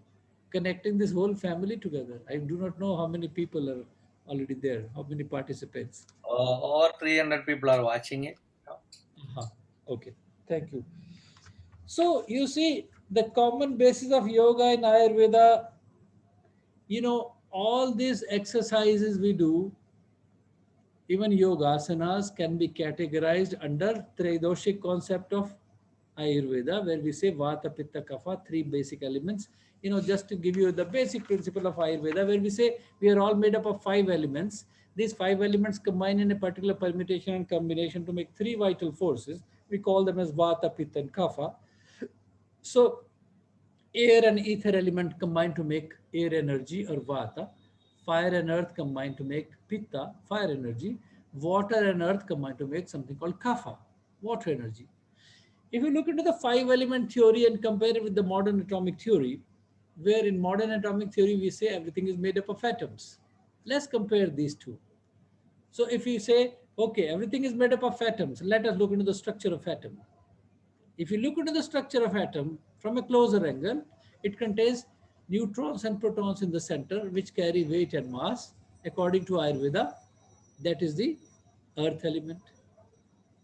connecting this whole family together. I do not know how many people are already there, how many participants. Over 300 people are watching it. Uh-huh. Okay, thank you. So you see, the common basis of yoga in Ayurveda, all these exercises we do, even yogasanas, can be categorized under Tridoshik concept of Ayurveda, where we say Vata, Pitta, Kapha, three basic elements. Just to give you the basic principle of Ayurveda, where we say we are all made up of five elements. These five elements combine in a particular permutation and combination to make three vital forces. We call them as Vata, Pitta, and Kapha. So air and ether element combine to make air energy or vata. Fire and earth combine to make pitta, fire energy. Water and earth combine to make something called kapha, water energy. If you look into the five element theory and compare it with the modern atomic theory, where in modern atomic theory we say everything is made up of atoms. Let's compare these two. So if you say, okay, everything is made up of atoms, let us look into the structure of atom. If you look into the structure of atom from a closer angle, it contains neutrons and protons in the center, which carry weight and mass. According to Ayurveda, that is the earth element,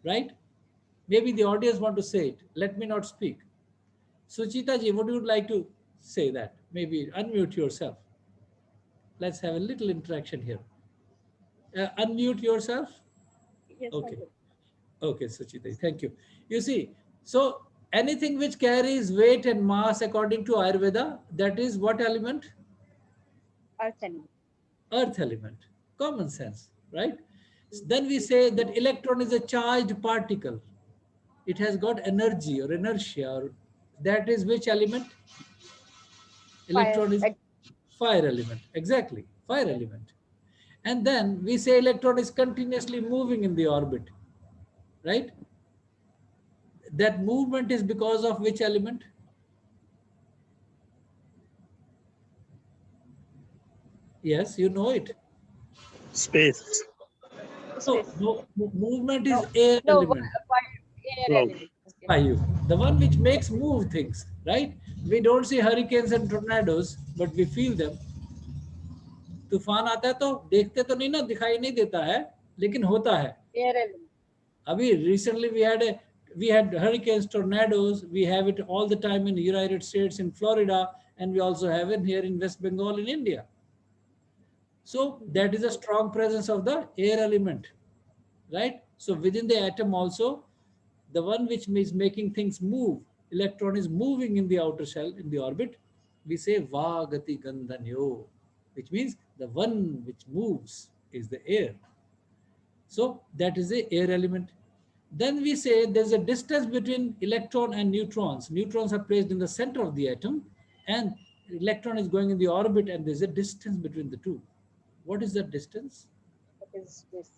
right? Maybe the audience want to say it. Let me not speak. Suchita ji, would you like to say that? Maybe unmute yourself. Let's have a little interaction here. Unmute yourself. Yes, I Okay. will. Okay, Suchita, thank you. You see, so anything which carries weight and mass according to Ayurveda, that is what element? Earth element. Earth element. Common sense, right? Then we say that electron is a charged particle. It has got energy or inertia. Or that is which element? Fire. Electron is fire element. Exactly, fire element. And then we say electron is continuously moving in the orbit, right? That movement is because of which element? Yes, you know it. Space. No, Space. no, movement No, is air no, element. air Cloud. element. Okay. Vayu, the one which makes move things, right? We don't see hurricanes and tornadoes, but we feel them. तूफान आता है तो देखते तो नहीं ना, दिखाई नहीं देता है, लेकिन होता है. Air element. अभी recently we had hurricanes, tornadoes. We have it all the time in the United States, in Florida, and we also have it here in West Bengal in India. So that is a strong presence of the air element, right? So within the atom also, the one which is making things move, electron is moving in the outer shell, in the orbit, we say Vagati Gandhanyo, which means the one which moves is the air. So that is the air element. Then we say there's a distance between electron and neutrons. Neutrons are placed in the center of the atom, and electron is going in the orbit, and there's a distance between the two. What is that distance? That is space.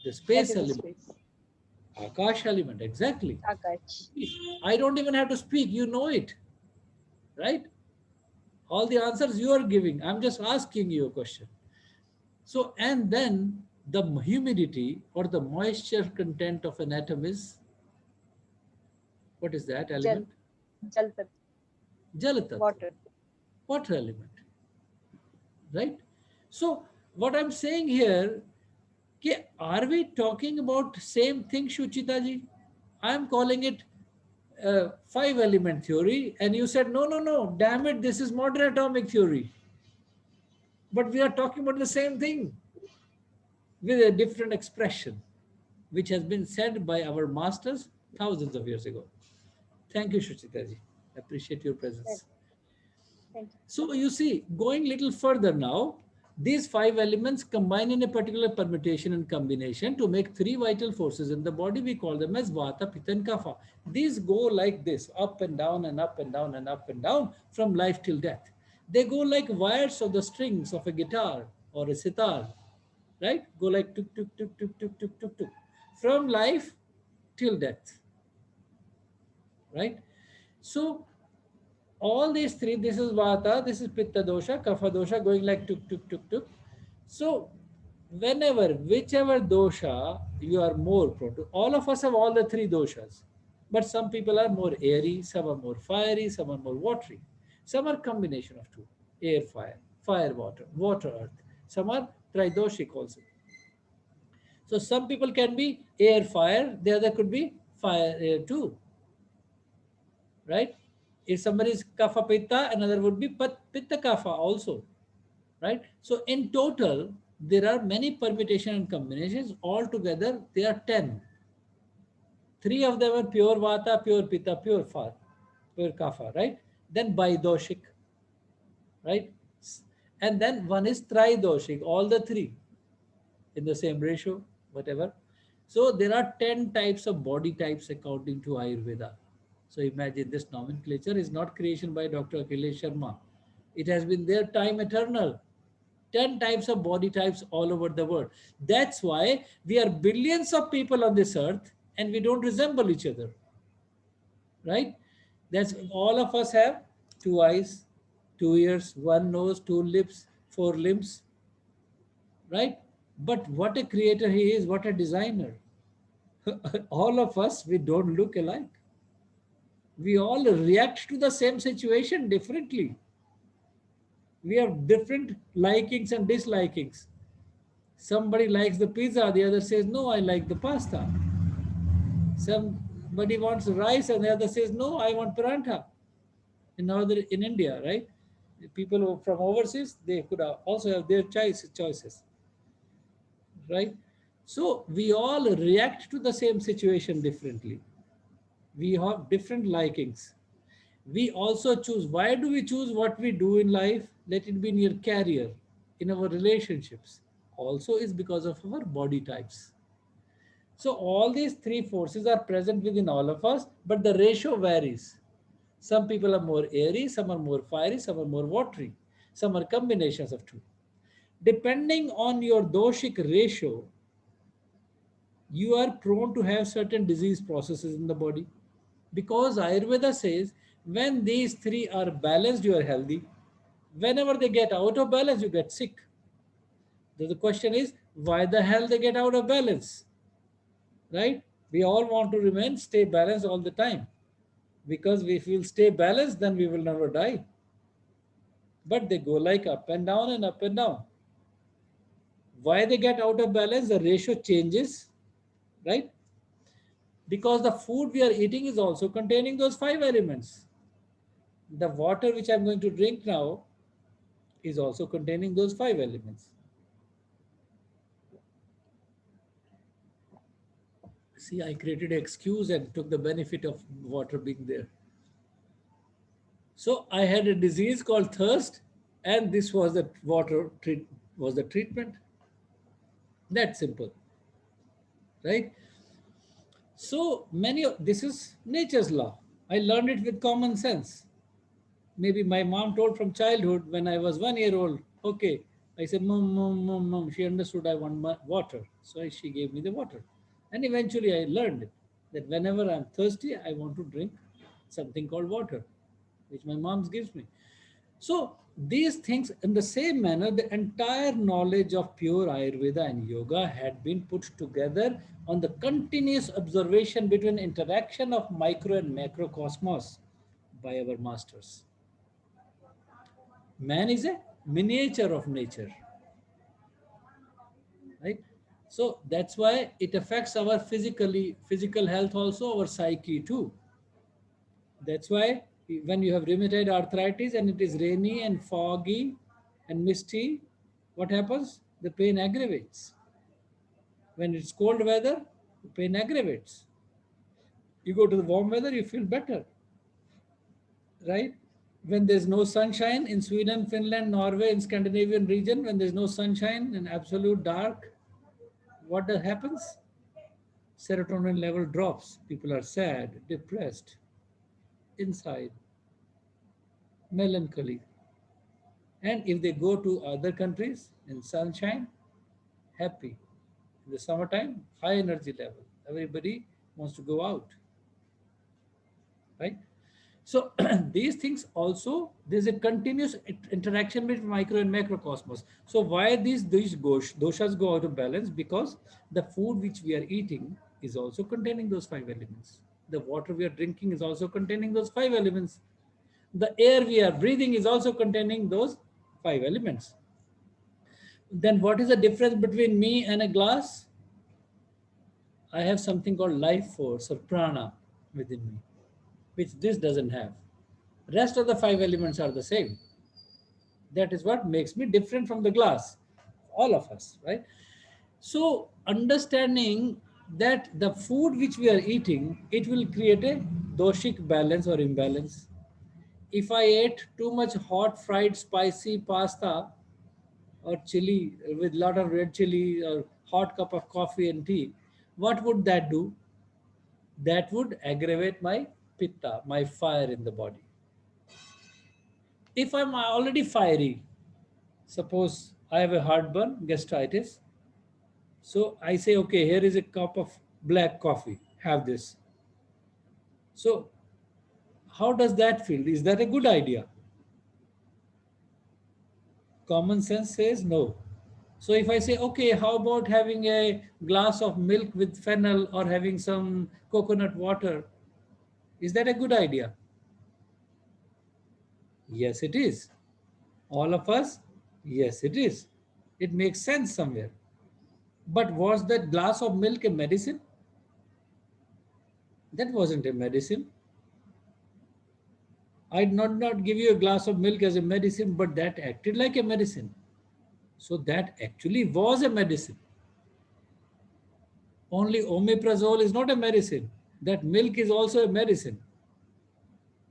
The That space is the element. space. Akash element, exactly. Akash. I don't even have to speak, you know it, right? All the answers you are giving. I'm just asking you a question. So, and then the humidity or the moisture content of an atom is, what is that Jal. element? Jal tat. Jal tattva, Water. water element, right? So, what I'm saying here, are we talking about same thing, Shuchita ji? I'm calling it five element theory, and you said no, no, no, damn it, this is modern atomic theory. But we are talking about the same thing with a different expression, which has been said by our masters thousands of years ago. Thank you, Shuchita ji. Appreciate your Right. presence. Thank you. So you see, going little further now, These five elements combine in a particular permutation and combination to make three vital forces in the body. We call them as Vata, Pitta, and Kapha. These go like this, up and down and up and down and up and down from life till death. They go like wires of the strings of a guitar or a sitar, right? Go like tuk, tuk, tuk, tuk, tuk, tuk, tuk, tuk, from life till death, right? So all these three, this is Vata, this is Pitta dosha, Kapha dosha, going like tuk, tuk, tuk, tuk. So whenever, whichever dosha you are more prone to, all of us have all the three doshas. But some people are more airy, some are more fiery, some are more watery. Some are combination of two, air, fire, water, water, earth. Some are tridoshic also. So some people can be air, fire, the other could be fire, air too, right? If somebody is kapha pitta, another would be pitta kapha also, right? So in total, there are many permutation and combinations. Altogether, there are 10. Three of them are pure vata, pure pitta, pure fire, pure kapha, right? Then bidoshik, right? And then one is tridoshik, all the three in the same ratio, whatever. So there are 10 types of body types according to Ayurveda. So imagine this nomenclature is not creation by Dr. Akhilesh Sharma. It has been there time eternal. 10 types of body types all over the world. That's why we are billions of people on this earth and we don't resemble each other, right? That's all of us have two eyes, two ears, one nose, two lips, four limbs, right? But what a creator he is, what a designer. All of us, we don't look alike. We all react to the same situation differently. We have different likings and dislikings. Somebody likes the pizza, the other says, no, I like the pasta. Somebody wants rice and the other says, no, I want parantha. In India, right? People from overseas, they could also have their choices, right? So we all react to the same situation differently. We have different likings. We also choose. Why do we choose what we do in life? Let it be in your career, in our relationships. Also is because of our body types. So all these three forces are present within all of us, but the ratio varies. Some people are more airy, some are more fiery, some are more watery, some are combinations of two. Depending on your doshic ratio, you are prone to have certain disease processes in the body. Because Ayurveda says when these three are balanced, you are healthy. Whenever they get out of balance, you get sick. So the question is, why the hell they get out of balance? Right? We all want to stay balanced all the time. Because if we will stay balanced, then we will never die. But they go like up and down and up and down. Why they get out of balance? The ratio changes, right? Because the food we are eating is also containing those five elements. The water which I'm going to drink now is also containing those five elements. See, I created an excuse and took the benefit of water being there. So I had a disease called thirst, and this was the was the treatment. That simple, right? So many of this is nature's law. I learned it with common sense. Maybe my mom told from childhood when I was 1 year old. Okay, I said, Mom, Mom, Mom, Mom. She understood I want water. So she gave me the water. And eventually I learned that whenever I'm thirsty, I want to drink something called water, which my mom gives me. So these things, in the same manner, the entire knowledge of pure Ayurveda and yoga had been put together on the continuous observation between interaction of micro and macrocosmos by our masters. Man is a miniature of nature, right? So that's why it affects our physical health also, our psyche too. That's why when you have rheumatoid arthritis and it is rainy and foggy and misty, what happens? The pain aggravates. When it's cold weather, the pain aggravates. You go to the warm weather, you feel better, right? When there's no sunshine in Sweden, Finland, Norway, in Scandinavian region, when there's no sunshine and absolute dark, happens? Serotonin level drops. People are sad, depressed, inside, melancholy. And if they go to other countries in sunshine, happy. In the summertime, high energy level. Everybody wants to go out, right? So these things also, there's a continuous interaction between micro and macrocosmos. So why these doshas go out of balance? Because the food which we are eating is also containing those five elements. The water we are drinking is also containing those five elements. The air we are breathing is also containing those five elements. Then what is the difference between me and a glass? I have something called life force or prana within me, which this doesn't have. Rest of the five elements are the same. That is what makes me different from the glass, all of us, right? So understanding that the food which we are eating, it will create a doshic balance or imbalance. If I ate too much hot, fried, spicy pasta or chili with lot of red chili or hot cup of coffee and tea, what would that do? That would aggravate my pitta, my fire in the body. If I'm already fiery, suppose I have a heartburn, gastritis, so I say, okay, here is a cup of black coffee, have this. So how does that feel? Is that a good idea? Common sense says no. So if I say, okay, how about having a glass of milk with fennel or having some coconut water? Is that a good idea? Yes, it is. All of us? Yes, it is. It makes sense somewhere. But was that glass of milk a medicine? That wasn't a medicine. I'd not give you a glass of milk as a medicine, but that acted like a medicine. So that actually was a medicine. Only omeprazole is not a medicine. That milk is also a medicine.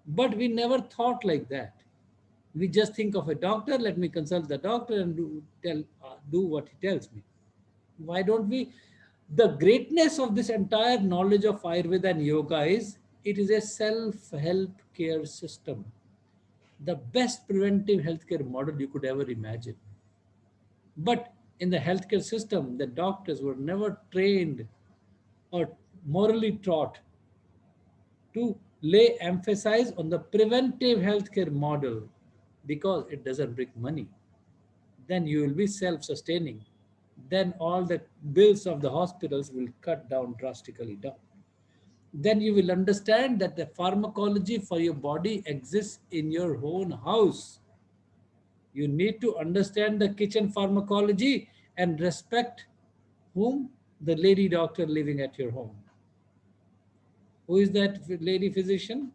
But we never thought like that. We just think of a doctor, let me consult the doctor and do what he tells me. Why don't we? The greatness of this entire knowledge of Ayurveda and yoga is it is a self-help care system. The best preventive healthcare model you could ever imagine. But in the healthcare system, the doctors were never trained or morally taught to lay emphasis on the preventive healthcare model because it doesn't bring money. Then you will be self-sustaining. Then all the bills of the hospitals will cut down drastically down. Then you will understand that the pharmacology for your body exists in your own house. You need to understand the kitchen pharmacology and respect whom? The lady doctor living at your home. Who is that lady physician?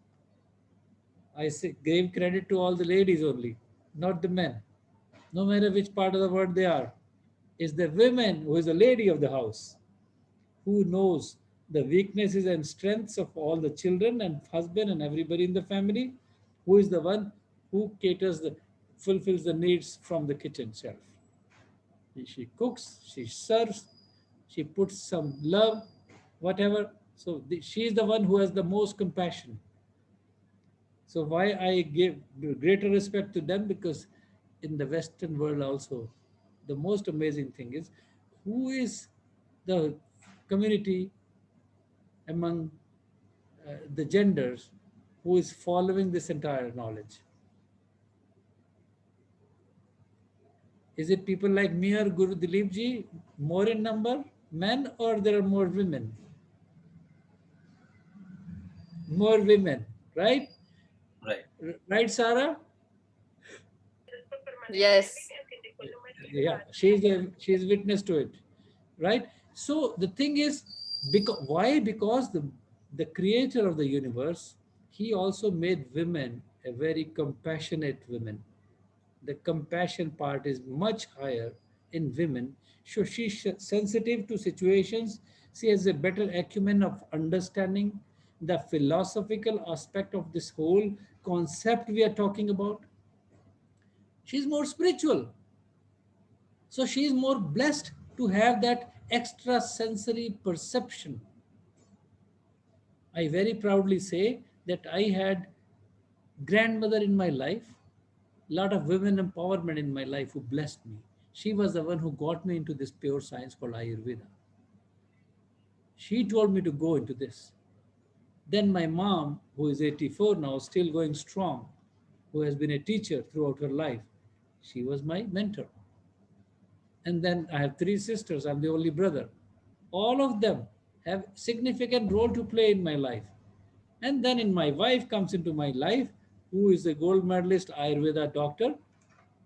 I say, gave credit to all the ladies only, not the men. No matter which part of the world they are. It's the women who is the lady of the house, who knows the weaknesses and strengths of all the children and husband and everybody in the family, who is the one who fulfills the needs from the kitchen shelf. She cooks, she serves, she puts some love, whatever. So she is the one who has the most compassion. So why I give greater respect to them? Because in the Western world also, the most amazing thing is who is the community among the genders who is following this entire knowledge. Is it people like me or Guru Dileepji, more in number, men, or there are more women? More women, right? Right. Right, Sarah? Yes. Yeah, she's witness to it, right? So the thing is, because why? Because the creator of the universe, he also made women a very compassionate women. The compassion part is much higher in women. So she's sensitive to situations. She has a better acumen of understanding the philosophical aspect of this whole concept we are talking about. She's more spiritual. So she is more blessed to have that extra sensory perception. I very proudly say that I had grandmother in my life, lot of women empowerment in my life who blessed me. She was the one who got me into this pure science called Ayurveda. She told me to go into this. Then my mom, who is 84 now, still going strong, who has been a teacher throughout her life, she was my mentor. And then I have three sisters. I'm the only brother. All of them have significant role to play in my life. And then in my wife comes into my life, who is a gold medalist Ayurveda doctor,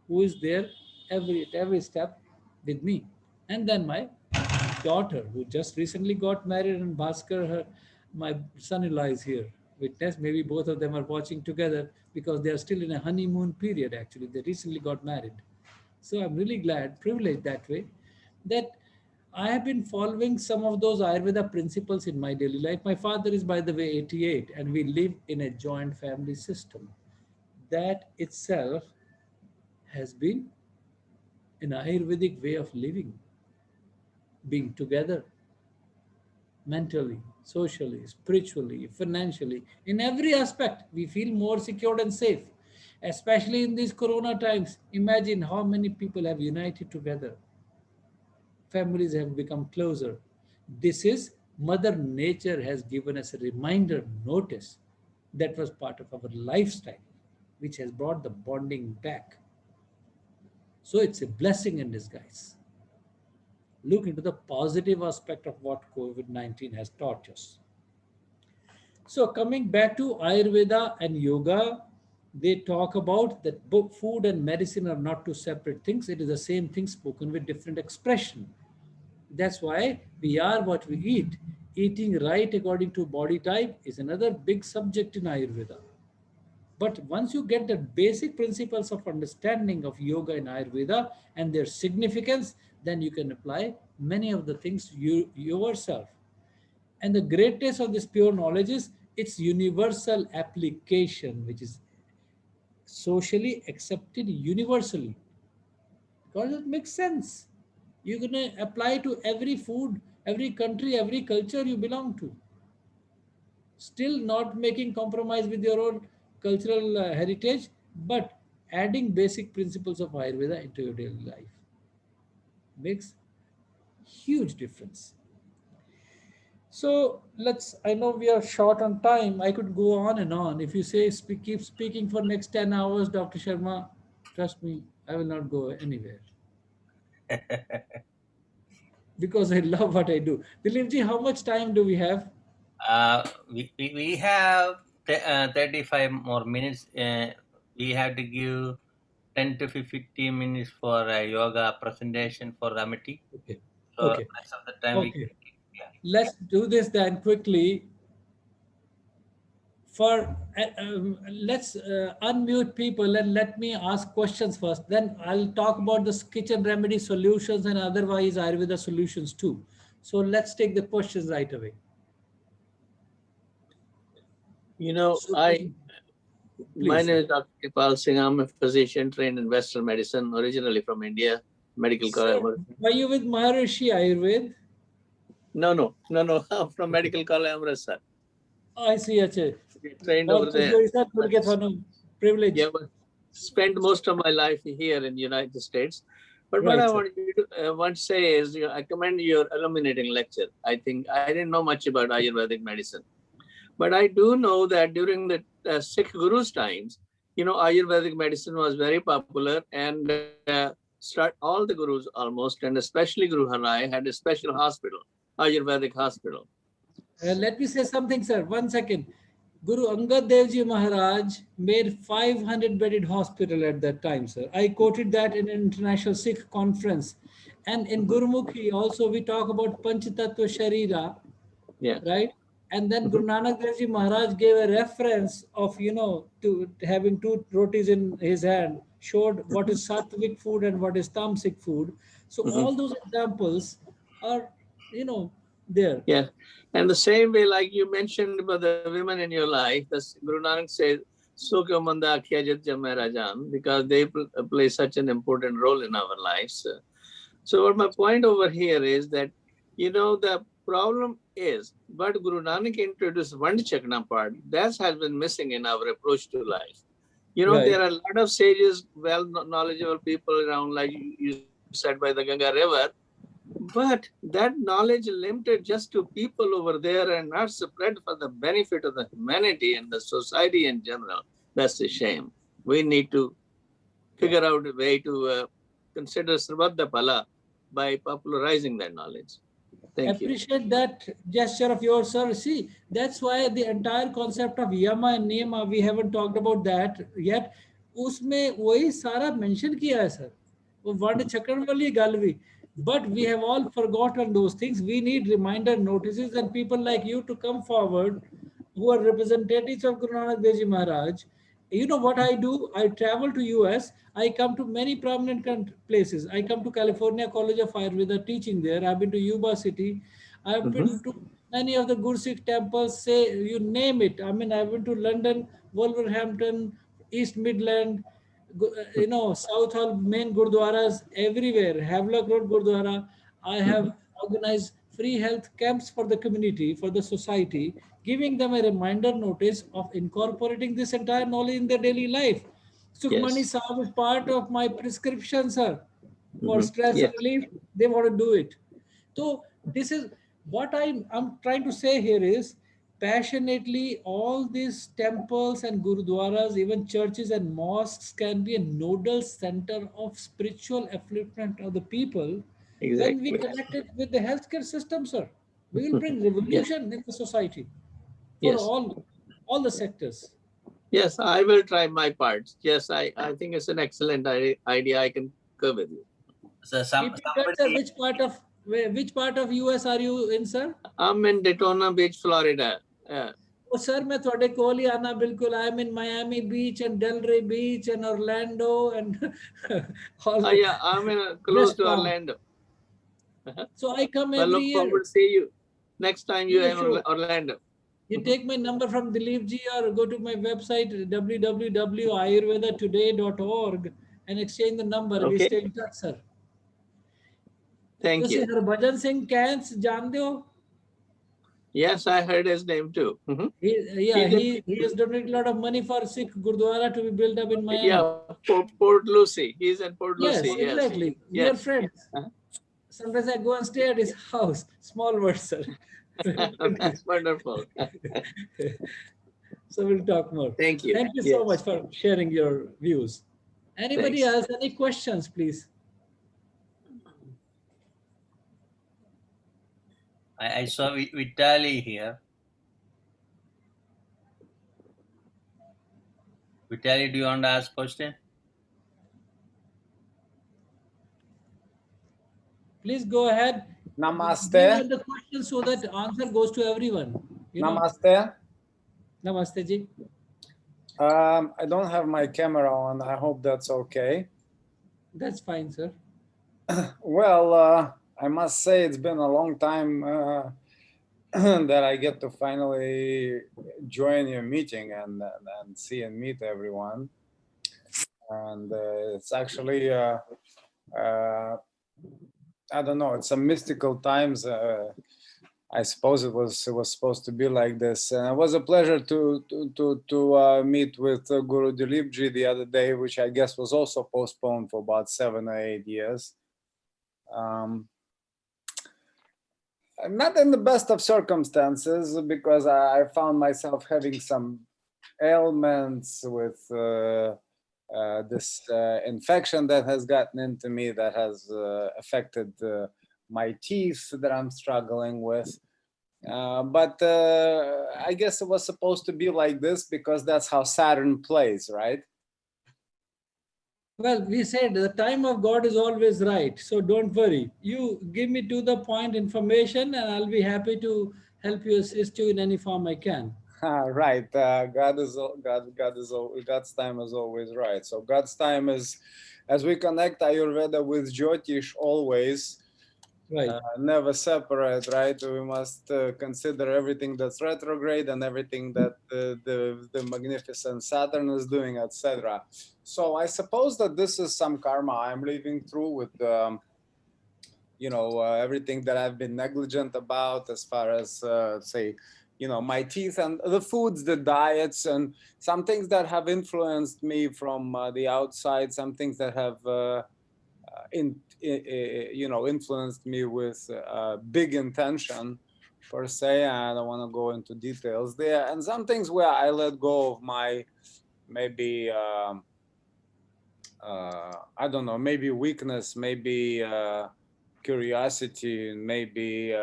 who is there at every step with me. And then my daughter, who just recently got married, and Bhaskar, my son-in-law, is here. Witness, maybe both of them are watching together because they are still in a honeymoon period. Actually, they recently got married. So I'm really glad, privileged that way, that I have been following some of those Ayurveda principles in my daily life. My father is, by the way, 88, and we live in a joint family system. That itself has been an Ayurvedic way of living, being together mentally, socially, spiritually, financially. In every aspect, we feel more secure and safe, especially in these corona times. Imagine how many people have united together. Families have become closer. This is Mother Nature has given us a reminder, notice that was part of our lifestyle, which has brought the bonding back. So it's a blessing in disguise. Look into the positive aspect of what COVID-19 has taught us. So coming back to Ayurveda and yoga, they talk about that both food and medicine are not two separate things. It is the same thing spoken with different expression. That's why we are what we eat. Eating right according to body type is another big subject in Ayurveda. But once you get the basic principles of understanding of yoga and Ayurveda and their significance, then you can apply many of the things you yourself. And the greatness of this pure knowledge is its universal application, which is socially accepted universally. Because it makes sense. You're going to apply to every food, every country, every culture you belong to. Still not making compromise with your own cultural heritage, but adding basic principles of Ayurveda into your daily life makes huge difference. So I know we are short on time. I could go on and on. If you say keep speaking for next 10 hours, Dr. Sharma, trust me, I will not go anywhere because I love what I do. Dileepji, how much time do we have? We have 35 more minutes. We have to give 10 to 15 minutes for a yoga presentation for Ramiti. Okay. So Okay. rest of the time we Okay. yeah. Let's do this then quickly. Let's unmute people and let me ask questions first. Then I'll talk about the kitchen remedy solutions and otherwise Ayurveda solutions too. So let's take the questions right away. You know, So, my please. name is Dr. Kipal Singh. I'm a physician trained in Western medicine, originally from India, medical Sir, college. were you with Maharishi Ayurved? No. I'm from medical college, Amritsar. I see. Achha. Trained over बहुत खुश there. हुई sir मिल के थानू privilege. Yeah, but spent most of my life here in the United States. But what Right, I sir. want to say is, I commend your illuminating lecture. I think I didn't know much about Ayurvedic medicine, but I do know that during the Sikh Guru's times, Ayurvedic medicine was very popular, and all the Gurus almost, and especially Guru Harai, had a special hospital, Ayurvedic hospital. Let me say something, sir. 1 second. Guru Angad Dev Ji Maharaj made 500 bedded hospital at that time, sir. I quoted that in an international Sikh conference. And in Gurumukhi also we talk about Panchatattva Sharira, Yeah. right? And then Guru Nanak Dev Ji Maharaj gave a reference of, to having two rotis in his hand, showed what is sattvic food and what is tamasic food. So all those examples are, there. Yeah. And the same way, like you mentioned about the women in your life, Guru Nanak says, Sukha Manda Akhya Jamai Rajan, because they play such an important role in our lives. So what my point over here is that, the problem is what Guru Nanak introduced one Chakna part, that has been missing in our approach to life. Right. There are a lot of sages, well knowledgeable people around, like you said, by the Ganga River, but that knowledge limited just to people over there and not spread for the benefit of the humanity and the society in general. That's a shame. We need to figure out a way to consider Sarvadha Pala by popularizing that knowledge. Thank you. Appreciate that gesture of yours, sir. See, that's why the entire concept of yama and niyama, we haven't talked about that yet. उसमें वही सारा mention किया है sir. वो वर्ण चक्रण वाली गल भी. But we have all forgotten those things. We need reminder notices and people like you to come forward who are representatives of Guru Nanak Dev Ji Maharaj. You know what I do? I travel to US. I come to many prominent places. I come to California College of Ayurveda teaching there. I've been to Yuba City. I've been to many of the Gursikh temples. Say you name it. I mean, I've been to London, Wolverhampton, East Midland, South Hall main Gurdwaras everywhere. Havelock Road Gurdwara. I have organized free health camps for the community, for the society, giving them a reminder notice of incorporating this entire knowledge in their daily life. Sukhmani Yes. Saab is part of my prescription, sir, for stress Yes. relief. They want to do it. So this is what I'm trying to say here is passionately all these temples and gurudwaras, even churches and mosques can be a nodal center of spiritual upliftment of the people. When we Exactly. connect it with the healthcare system, sir, we will bring Yes. revolution in the society for Yes. all the sectors. Yes, I will try my part. Yes, I think it's an excellent idea. I can go with you. So Repeat that, sir. somebody, Which part of US are you in, sir? I'm in Daytona Beach, Florida. Oh, sir, मैं थोड़े कोल ही आना बिल्कुल. I'm in Miami Beach and Delray Beach and Orlando and all Yeah, I'm in close West to Palm. Orlando. So I come Well, every look year. forward to see you next time you're Sure, in sure. Orlando. You take my number from Dileepji or go to my website www.ayurvedatoday.org and exchange the number. We Okay. stay in touch, sir. Thank ਤੁਸੀਂ you. Harbhajan Singh ਕੈਂਸ ਜਾਣਦੇ ਹੋ? Yes, I heard his name too. He has donated a lot of money for Sikh Gurdwara to be built up in Miami. Yeah, Port Lucie. He's in Port Yes, Lucie. Yes. exactly. We Yes. are friends. Sometimes I go and stay at his house. Small words, sir. That's wonderful. So we'll talk more. Thank you. Thank you so Yes. much for sharing your views. Anybody Thanks. else? Any questions, please? I saw Vitali here. Vitali, do you want to ask question? Please go ahead. Namaste. Give the question so that answer goes to everyone. Namaste. Namaste, ji. I don't have my camera on. I hope that's okay. That's fine, sir. Well, I must say it's been a long time that I get to finally join your meeting and see and meet everyone. And it's actually, I don't know, it's some mystical times. I suppose it was supposed to be like this, and it was a pleasure to meet with Guru Dileepji the other day, which I guess was also postponed for about 7 or 8 years. Not in the best of circumstances, because I found myself having some ailments with this infection that has gotten into me, that has affected my teeth that I'm struggling with. But I guess it was supposed to be like this because that's how Saturn plays, right? Well, we said the time of God is always right. So don't worry. You give me to the point information and I'll be happy to help you, assist you in any form I can. Right. God's time is always right. So God's time is, as we connect Ayurveda with Jyotish always, Right. Never separate, right? We must consider everything that's retrograde and everything that the magnificent Saturn is doing, etc. So I suppose that this is some karma I'm living through with, everything that I've been negligent about, as far as, say, my teeth and the foods, the diets, and some things that have influenced me from the outside, some things that have influenced me with big intention per se. I don't want to go into details there, and some things where I let go of my maybe I don't know, maybe weakness, maybe curiosity, maybe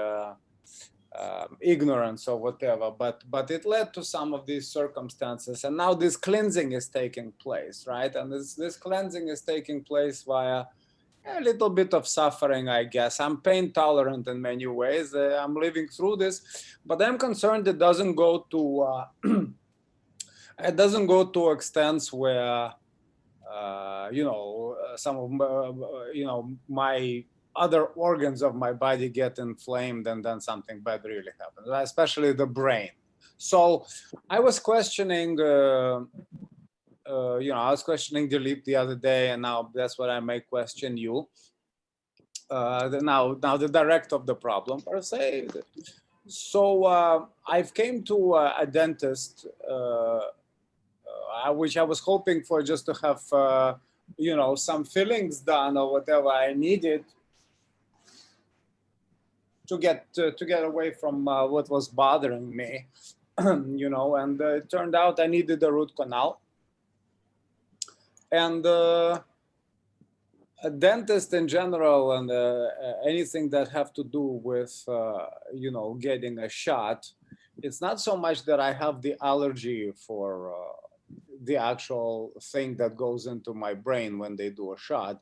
ignorance or whatever, but it led to some of these circumstances, and now this cleansing is taking place, right? And this cleansing is taking place via a little bit of suffering, I guess. I'm pain tolerant in many ways. I'm living through this, but I'm concerned it doesn't go to it doesn't go to extents where some of my other organs of my body get inflamed, and then something bad really happens, especially the brain. So I was questioning. I was questioning Dileep the other day, and now that's what I may question you. Now the direct of the problem per se. So I've came to a dentist, which I was hoping for just to have, some fillings done or whatever I needed to get away from what was bothering me, and it turned out I needed a root canal. And a dentist in general, and anything that have to do with, getting a shot, it's not so much that I have the allergy for the actual thing that goes into my brain when they do a shot,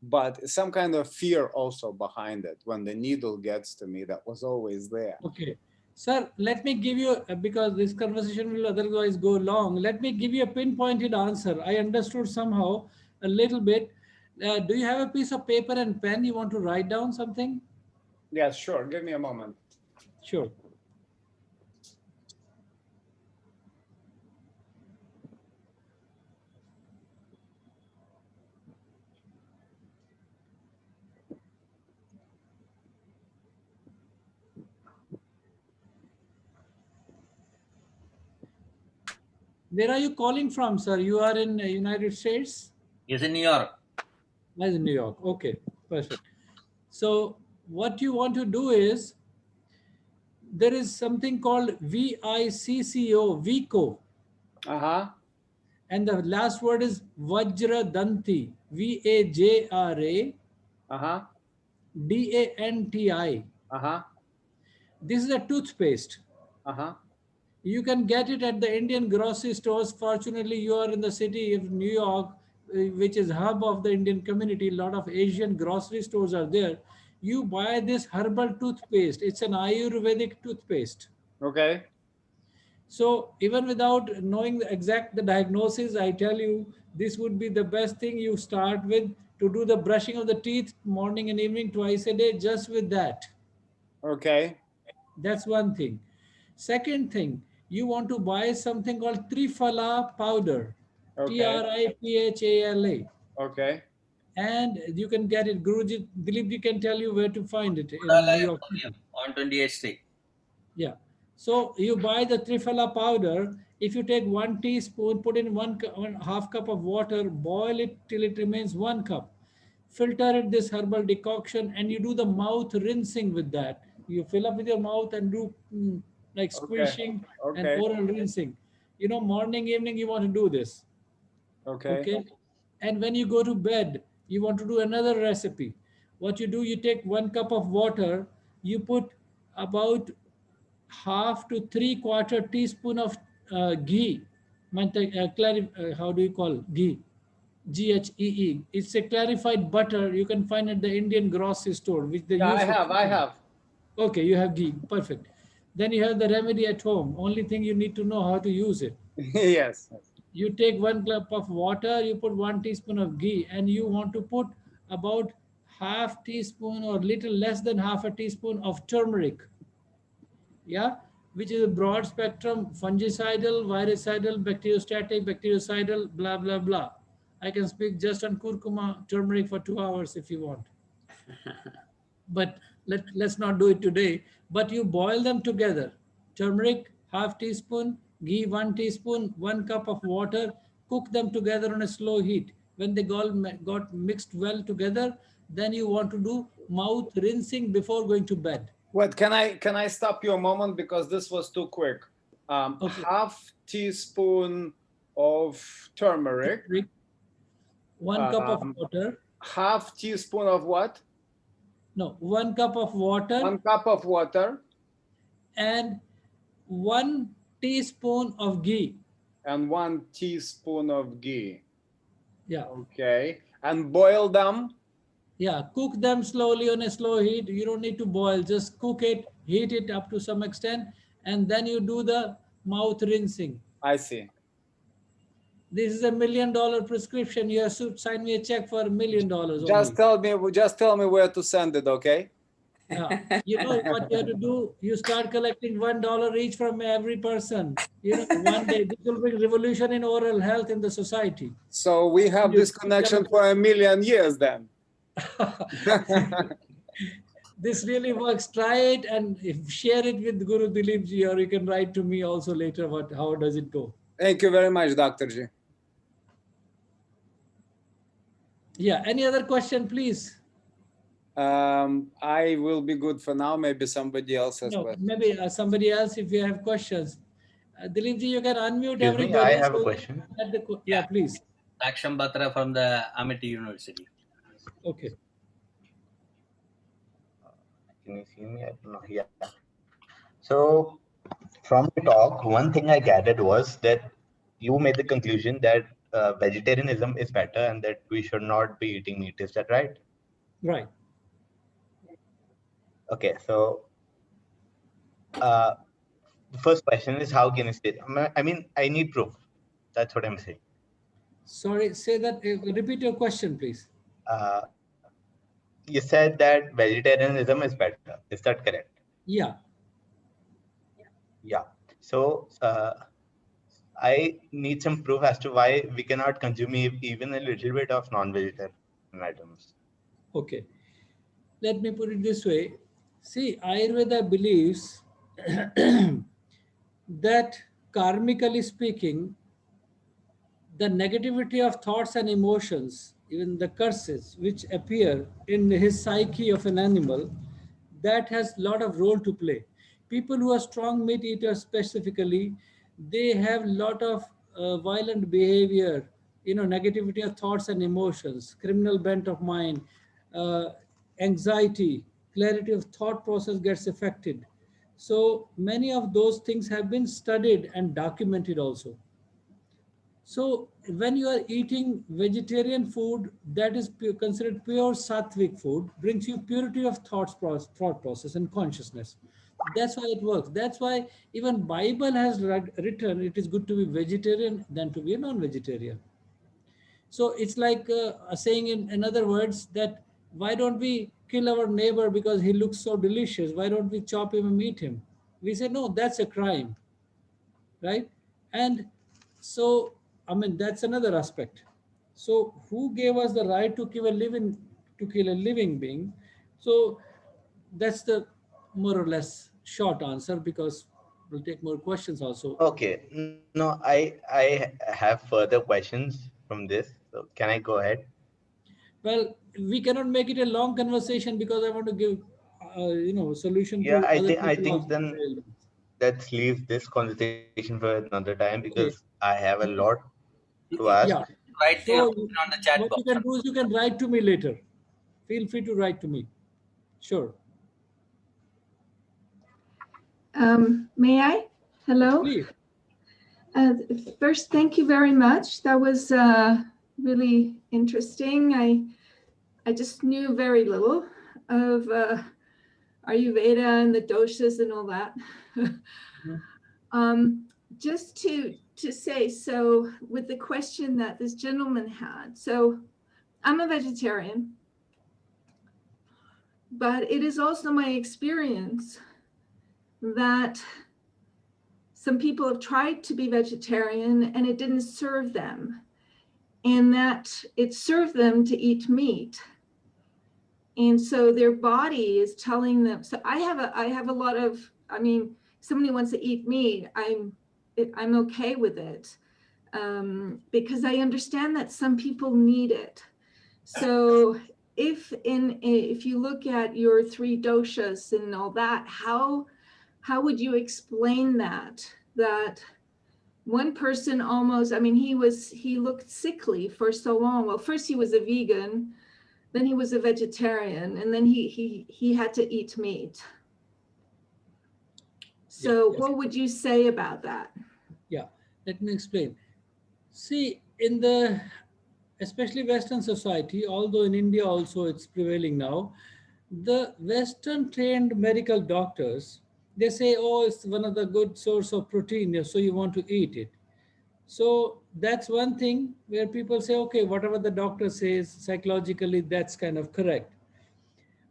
but some kind of fear also behind it when the needle gets to me that was always there. Okay. Sir, let me give you, because this conversation will otherwise go long, let me give you a pinpointed answer. I understood somehow a little bit. Do you have a piece of paper and pen? You want to write down something? Yes, sure. Give me a moment. Sure. Where are you calling from, sir? You are in United States? He's in New York. As in New York. Okay, perfect. So what you want to do is, there is something called VICCO, Uh-huh. and the last word is Vajra Danti, VAJRA Uh-huh. DANTI. Uh-huh. This is a toothpaste. Uh-huh. You can get it at the Indian grocery stores. Fortunately, you are in the city of New York, which is hub of the Indian community. A lot of Asian grocery stores are there. You buy this herbal toothpaste. It's an Ayurvedic toothpaste. Okay. So even without knowing the diagnosis, I tell you, this would be the best thing you start with, to do the brushing of the teeth morning and evening twice a day, just with that. Okay. That's one thing. Second thing, you want to buy something called Triphala powder, Okay. Triphala. Okay. And you can get it. Guruji, Dileepji can tell you where to find it in New Kodalaya York Podium City. on 28th Street. Yeah. So you buy the Triphala powder. If you take 1 teaspoon, put in one half cup of water, boil it till it remains 1 cup. Filter it, this herbal decoction, and you do the mouth rinsing with that. You fill up with your mouth and do like Okay. squishing and Okay. oral rinsing. Morning, evening, you want to do this. Okay. Okay. And when you go to bed, you want to do another recipe. What you do, you take 1 cup of water, you put about half to 3/4 teaspoon of ghee. How do you call ghee? GHEE. It's a clarified butter you can find at the Indian grocery store, which they Yeah, use I for have. I cooking. have. Okay, you have ghee. Perfect. Then you have the remedy at home. Only thing you need to know how to use it. Yes. You take 1 cup of water, you put 1 teaspoon of ghee, and you want to put about half teaspoon or little less than half a teaspoon of turmeric, yeah, which is a broad spectrum fungicidal, virucidal, bacteriostatic, bactericidal, blah, blah, blah. I can speak just on curcuma, turmeric for 2 hours if you want. But let's not do it today. But you boil them together. Turmeric, half teaspoon, ghee, 1 teaspoon, 1 cup of water, cook them together on a slow heat. When they got mixed well together, then you want to do mouth rinsing before going to bed. Wait, can I stop you a moment because this was too quick? Okay. Half teaspoon of turmeric. 1 cup of water. Half teaspoon of what? No, 1 cup of water. 1 cup of water. And 1 teaspoon of ghee. And 1 teaspoon of ghee. Yeah. Okay. And boil them. Yeah, cook them slowly on a slow heat. You don't need to boil, just cook it, heat it up to some extent, and then you do the mouth rinsing. I see. This is $1 million prescription. You have to sign me a check for $1 million. Just tell me where to send it, okay? Yeah. You know what you have to do? You start collecting $1 each from every person. You know, one day this will bring revolution in oral health in the society. So we have this connection for 1 million years then. This really works. Try it and share it with Guru Dileepji, or you can write to me also later how does it go. Thank you very much, Dr. G. Yeah, any other question, please? I will be good for now. Maybe somebody else has questions. Maybe somebody else if you have questions. Dileepji, you can unmute Excuse everybody. me, I have a question. Yeah, please. Aksham Batra from the Amity University. Okay. Can you see me? I don't know. Yeah. So from the talk, one thing I gathered was that you made the conclusion that vegetarianism is better and that we should not be eating meat. Is that right? Right. Okay. So the first question is, how can you say? I mean, I need proof. That's what I'm saying. Sorry, say that. Repeat your question, please. You said that vegetarianism is better. Is that correct? Yeah. Yeah. So I need some proof as to why we cannot consume even a little bit of non-vegetarian items. Okay. Let me put it this way. See, Ayurveda believes that karmically speaking, the negativity of thoughts and emotions, even the curses which appear in his psyche of an animal, that has a lot of role to play. People who are strong meat eaters specifically, they have a lot of violent behavior, negativity of thoughts and emotions, criminal bent of mind, anxiety, clarity of thought process gets affected. So many of those things have been studied and documented also. So when you are eating vegetarian food that is considered pure sattvic food, brings you purity of thought process and consciousness. That's why it works. That's why even Bible has written it is good to be vegetarian than to be a non-vegetarian. So it's like saying in other words that why don't we kill our neighbor because he looks so delicious? Why don't we chop him and eat him? We say, no, that's a crime, right? And so, I mean, that's another aspect. So who gave us the right to kill a living being? So that's the more or less short answer, because we'll take more questions also. Okay. No, I have further questions from this. So can I go ahead? Well, we cannot make it a long conversation because I want to give, solution Yeah, to other people. I think Also. then let's leave this conversation for another time because Okay. I have a lot to ask. Yeah. Write So on the chat what box. you can do is you can write to me later. Feel free to write to me. Sure. May I? Hello. Please. First, thank you very much. That was really interesting. I just knew very little of Ayurveda and the doshas and all that. Just to say, so with the question that this gentleman had, so I'm a vegetarian. but it is also my experience that some people have tried to be vegetarian and it didn't serve them, and that it served them to eat meat. And so their body is telling them. So I have a lot of, I mean, somebody wants to eat meat, I'm okay with it, because I understand that some people need it. So if you look at your 3 doshas and all that, how would you explain that one person almost, I mean, he looked sickly for so long. Well, first he was a vegan, then he was a vegetarian, and then he had to eat meat. So Yes. what would you say about that? Yeah, let me explain. See, especially Western society, although in India also it's prevailing now, the Western trained medical doctors, they say, oh, it's one of the good source of protein, so you want to eat it. So that's one thing where people say, okay, whatever the doctor says, psychologically, that's kind of correct.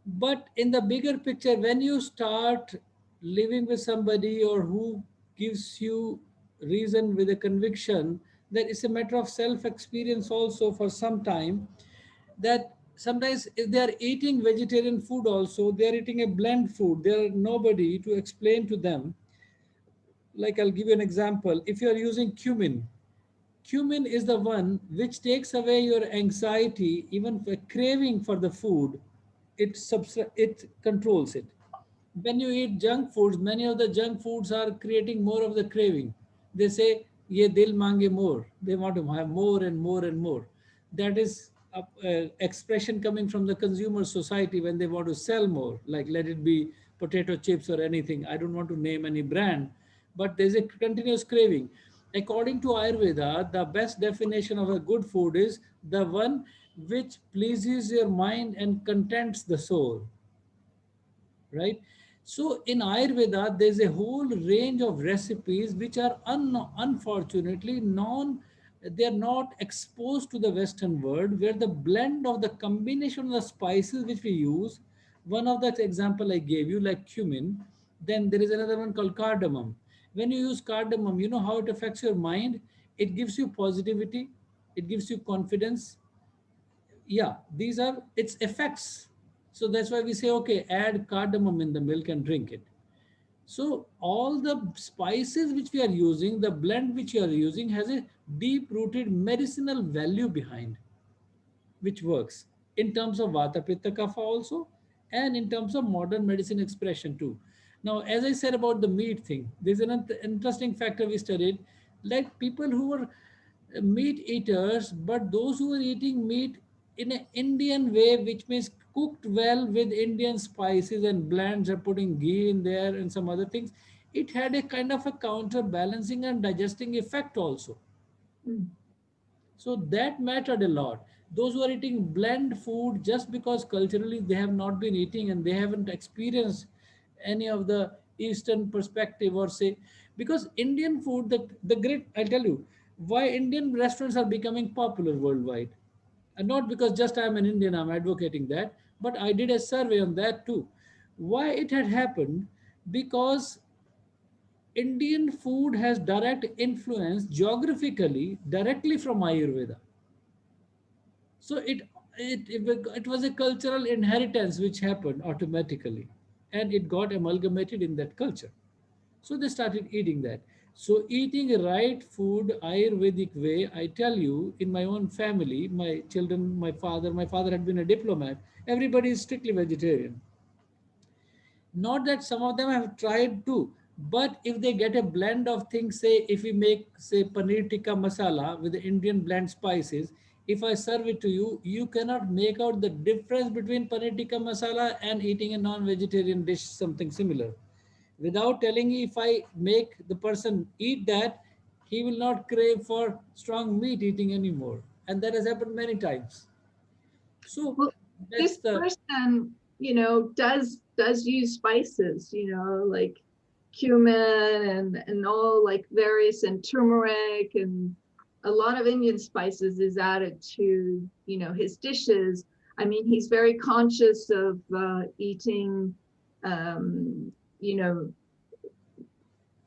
But in the bigger picture, when you start living with somebody or who gives you reason with a conviction, that it's a matter of self experience also for some time, that sometimes if they are eating vegetarian food also, they are eating a blend food. There are nobody to explain to them. Like I'll give you an example. If you are using cumin is the one which takes away your anxiety, even for craving for the food. It controls it. When you eat junk foods, many of the junk foods are creating more of the craving. They say, ye dil mange more. They want to have more and more and more. That is a expression coming from the consumer society when they want to sell more, like let it be potato chips or anything. I don't want to name any brand, but there's a continuous craving. According to Ayurveda, the best definition of a good food is the one which pleases your mind and contents the soul, right? So in Ayurveda, there's a whole range of recipes which are unfortunately they're not exposed to the Western world, where the blend of the combination of the spices which we use, one of that example I gave you, like cumin, then there is another one called cardamom. When you use cardamom, you know how it affects your mind? It gives you positivity, it gives you confidence. Yeah, these are its effects. So that's why we say, okay, add cardamom in the milk and drink it. So all the spices which we are using, the blend which you are using, has a deep rooted medicinal value behind, which works in terms of vata pitta kapha also, and in terms of modern medicine expression too. Now, as I said about the meat thing, there's an interesting factor we studied, like people who were meat eaters, but those who were eating meat in an Indian way, which means cooked well with Indian spices and blends, and putting ghee in there and some other things, it had a kind of a counterbalancing and digesting effect also. Mm. So that mattered a lot. Those who are eating blend food just because culturally they have not been eating and they haven't experienced any of the Eastern perspective, or say, because Indian food, the great, I'll tell you why Indian restaurants are becoming popular worldwide. And not because just I'm an Indian, I'm advocating that, but I did a survey on that too. Why it had happened? Because Indian food has direct influence geographically directly from Ayurveda. So it was a cultural inheritance which happened automatically, and it got amalgamated in that culture. So they started eating that. So eating right food Ayurvedic way, I tell you, in my own family, my children, my father had been a diplomat. Everybody is strictly vegetarian. Not that some of them have tried to, but if they get a blend of things, say if we make, say, paneer tikka masala with the Indian blend spices, if I serve it to you, you cannot make out the difference between paneer tikka masala and eating a non-vegetarian dish, something similar. Without telling you, if I make the person eat that, he will not crave for strong meat eating anymore. And that has happened many times. So Well, that's this the person, does use spices, like cumin and all, like various, and turmeric, and a lot of Indian spices is added to, his dishes. I mean, he's very conscious of eating, you know,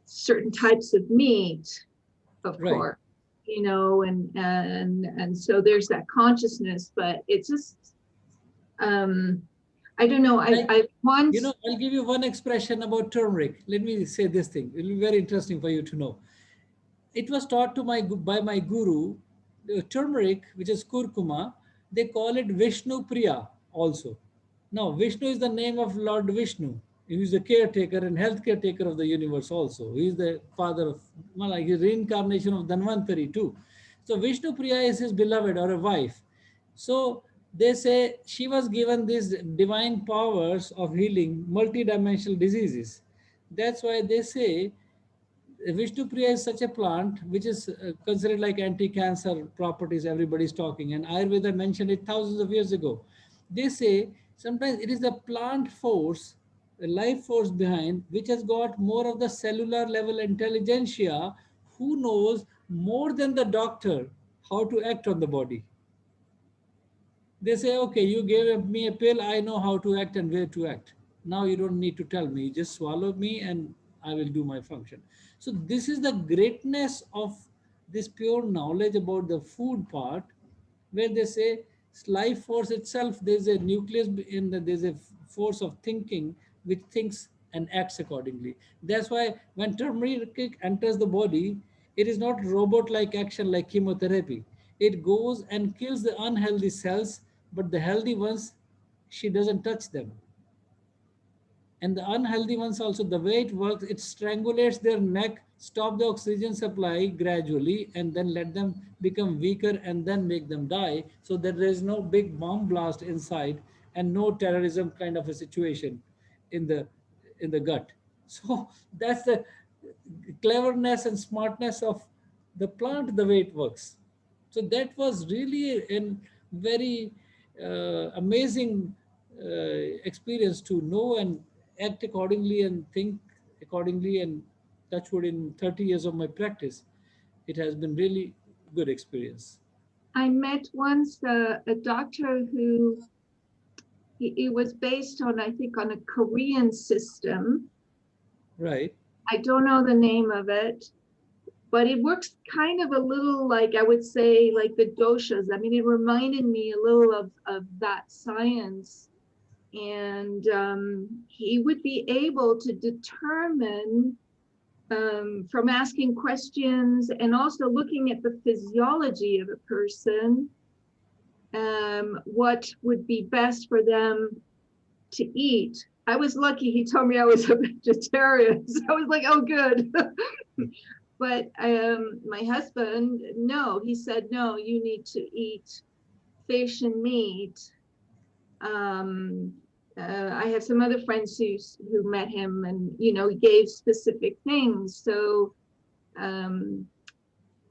certain types of meat, of Right. course, you know, and so there's that consciousness, but it's just, I don't know. I once, You know, I'll give you one expression about turmeric. Let me say this thing. It will be very interesting for you to know. It was taught to by my guru, turmeric, which is kurkuma. They call it Vishnu Priya also. Now, Vishnu is the name of Lord Vishnu. He is the caretaker and health caretaker of the universe also. He is the father of, well, like his reincarnation of Dhanvantari too. So Vishnu Priya is his beloved or a wife. So they say she was given these divine powers of healing multidimensional diseases. That's why they say Vishnu Priya is such a plant which is considered like anti-cancer properties everybody's talking, and Ayurveda mentioned it thousands of years ago. They say sometimes it is the plant force, the life force behind, which has got more of the cellular level intelligentsia, who knows more than the doctor how to act on the body. They say, okay, you gave me a pill, I know how to act and where to act. Now you don't need to tell me, you just swallow me and I will do my function. So this is the greatness of this pure knowledge about the food part, where they say life force itself, there's a nucleus in the, there's a force of thinking which thinks and acts accordingly. That's why when turmeric enters the body, it is not robot like action like chemotherapy. It goes and kills the unhealthy cells, but the healthy ones, she doesn't touch them. And the unhealthy ones also, the way it works, it strangulates their neck, stop the oxygen supply gradually, and then let them become weaker and then make them die, so that there is no big bomb blast inside and no terrorism kind of a situation in the gut. So that's the cleverness and smartness of the plant, the way it works. So that was really a very amazing experience to know and act accordingly and think accordingly. And touch wood, in 30 years of my practice, it has been really good experience. I met once a doctor who, it was based on, I think, on a Korean system. Right. I don't know the name of it, but it works kind of a little like, I would say, like the doshas. I mean, it reminded me a little of that science. And he would be able to determine from asking questions and also looking at the physiology of a person, what would be best for them to eat. I was lucky he told me I was a vegetarian, so I was like, oh, good. But my husband, no, he said, no, you need to eat fish and meat. I have some other friends who met him, and gave specific things. So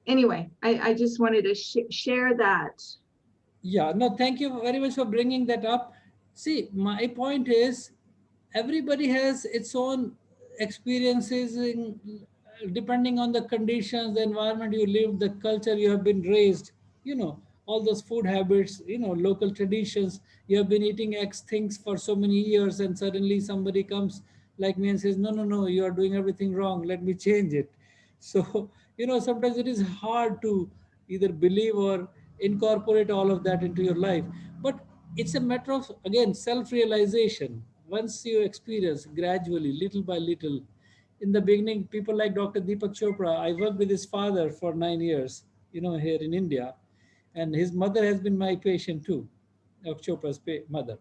anyway, I just wanted to share that. Yeah, no, thank you very much for bringing that up. See, my point is everybody has its own experiences depending on the conditions, the environment you live, the culture you have been raised, all those food habits, local traditions. You have been eating X things for so many years, and suddenly somebody comes like me and says, no, no, no, you are doing everything wrong. Let me change it. So, sometimes it is hard to either believe or incorporate all of that into your life. But it's a matter of, again, self-realization. Once you experience gradually, little by little. In the beginning, people like Dr. Deepak Chopra, I worked with his father for 9 years, here in India. And his mother has been my patient too, of Chopra's mother.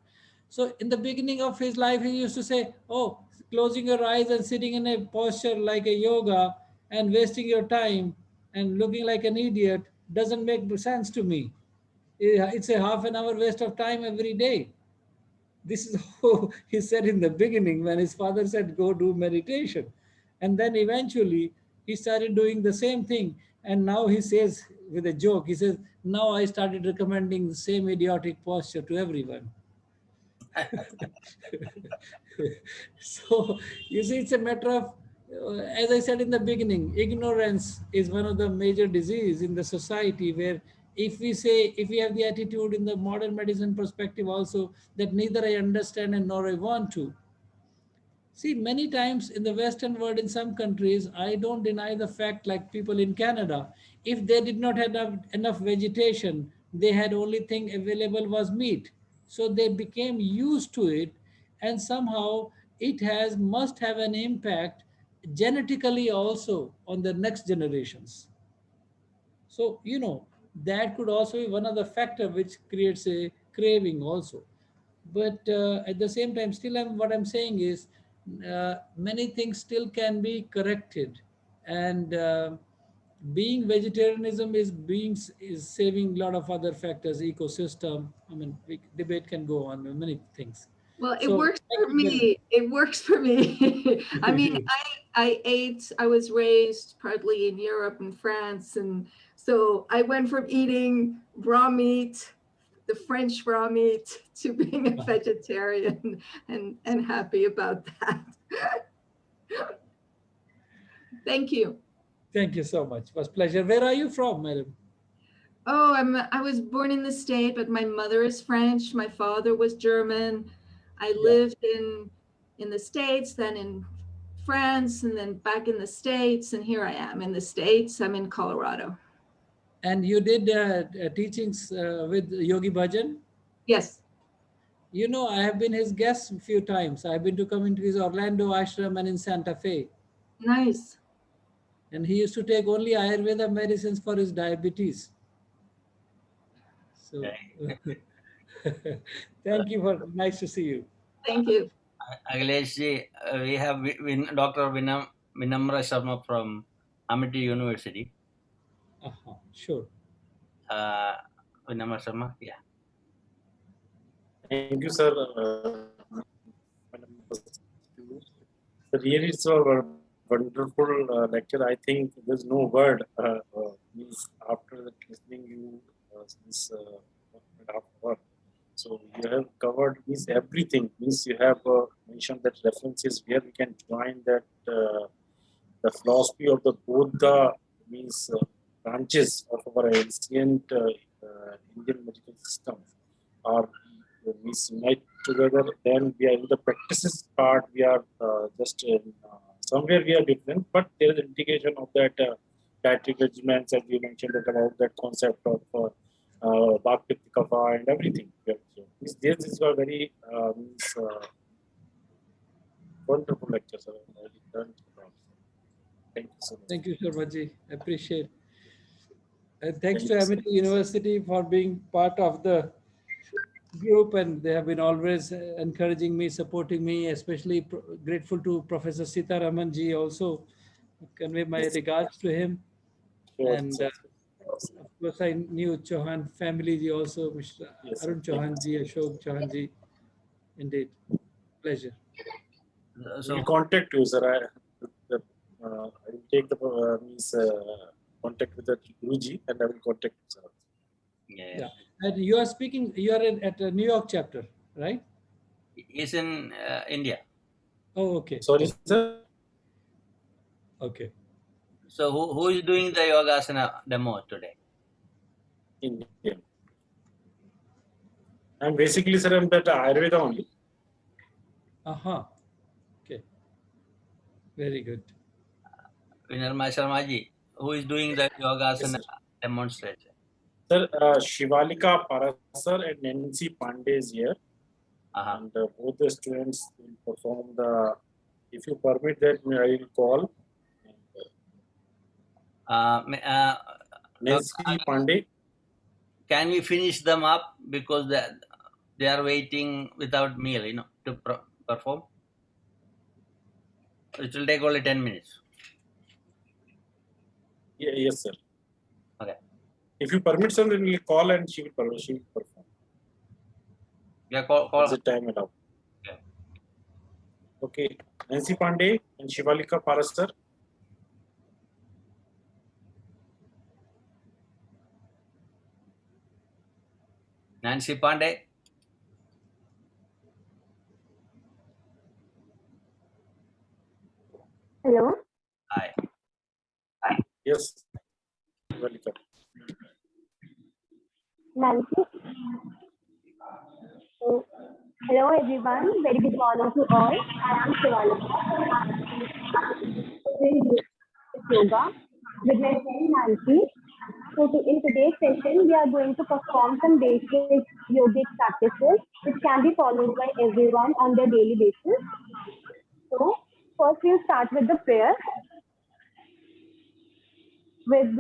So in the beginning of his life, he used to say, oh, closing your eyes and sitting in a posture like a yoga and wasting your time and looking like an idiot doesn't make sense to me. It's a half an hour waste of time every day. This is how he said in the beginning when his father said, go do meditation. And then eventually he started doing the same thing. And now he says with a joke, he says, now I started recommending the same idiotic posture to everyone. So you see, it's a matter of, as I said in the beginning, ignorance is one of the major diseases in the society, where If we have the attitude in the modern medicine perspective also that neither I understand and nor I want to. See, many times in the Western world, in some countries, I don't deny the fact, like people in Canada, if they did not have enough vegetation, they had only thing available was meat. So they became used to it, and somehow it must have an impact genetically also on the next generations. So, that could also be one of the factor which creates a craving also. But at the same time, still what I'm saying is many things still can be corrected. And being vegetarianism is saving a lot of other factors, ecosystem. I mean, debate can go on with many things. Well, it So works thank for you very me. It works for me. I mean, much. I was raised partly in Europe and France. And so I went from eating raw meat, the French raw meat, to being a vegetarian and happy about that. Thank you. Thank you so much. It was a pleasure. Where are you from, madam? Oh, I was born in the state, but my mother is French. My father was German. I Yeah. lived in the States, then in France, and then back in the States. And here I am in the States. I'm in Colorado. And you did teachings with Yogi Bhajan? Yes. I have been his guest a few times. I've been to come into his Orlando ashram and in Santa Fe. Nice. And he used to take only Ayurveda medicines for his diabetes. So thank you for nice to see you. Thank you. Agleshji, we have Dr. Vinamra Sharma from Amity University. Sure. Vinamra Sharma, yeah. Thank you, sir. Really, it's a wonderful lecture. I think there's no word means after listening you since 1.5 hours. So you have covered means everything. Means you have mentioned that references where we can join that the philosophy of the Buddha means branches of our ancient Indian medical system are we unite together. Then we are in the practices part. We are just somewhere we are different, but there is integration of that dietary regimens, as you mentioned about that concept of Bhakti Kava and everything. This is a very wonderful lecture, sir. I learned a lot. Thank you so much. Thank you, Sharmaji. Appreciate. And thanks to Amity University for being part of the group, and they have been always encouraging me, supporting me, especially grateful to Professor Sita Ramanji also. Convey my regards to him. Sure, And sir. of course, I knew Chauhan family ji also, Mr. Yes, Arun Chauhan ji, Ashok Chauhan ji. Indeed, pleasure. So, we'll contact you, sir. I will take the contact with the Guruji and I will contact you, sir. Yeah. And you are speaking, you are at a New York chapter, right? He's in India. Oh, okay. Sorry, sir. Okay. So who is doing the yogasana demo today? India. I'm basically, sir, I'm that Ayurveda only. Okay. Very good. Vinamra Sharma ji, who is doing the yogasana demonstration? Sir, Shivalika Parasar and Nancy Pandey is here. And both the students will perform the, if you permit that, I will call. Nancy Pandey. Can we finish them up because they are waiting without meal, to perform? It will take only 10 minutes. Yeah, yes, sir. Okay. If you permit, sir, then we'll call and she will perform. Yeah, call. What's the time allowed? Okay. Okay. Nancy Pandey and Shivalika Parasar. Nancy Pandey. Hello. Hi. Yes. Welcome. Nancy. So, hello everyone, very good morning to all. I am Shivalika. Doing yoga with my friend Nancy. So in today's session, we are going to perform some basic yogic practices which can be followed by everyone on their daily basis. So first we'll start with the prayer with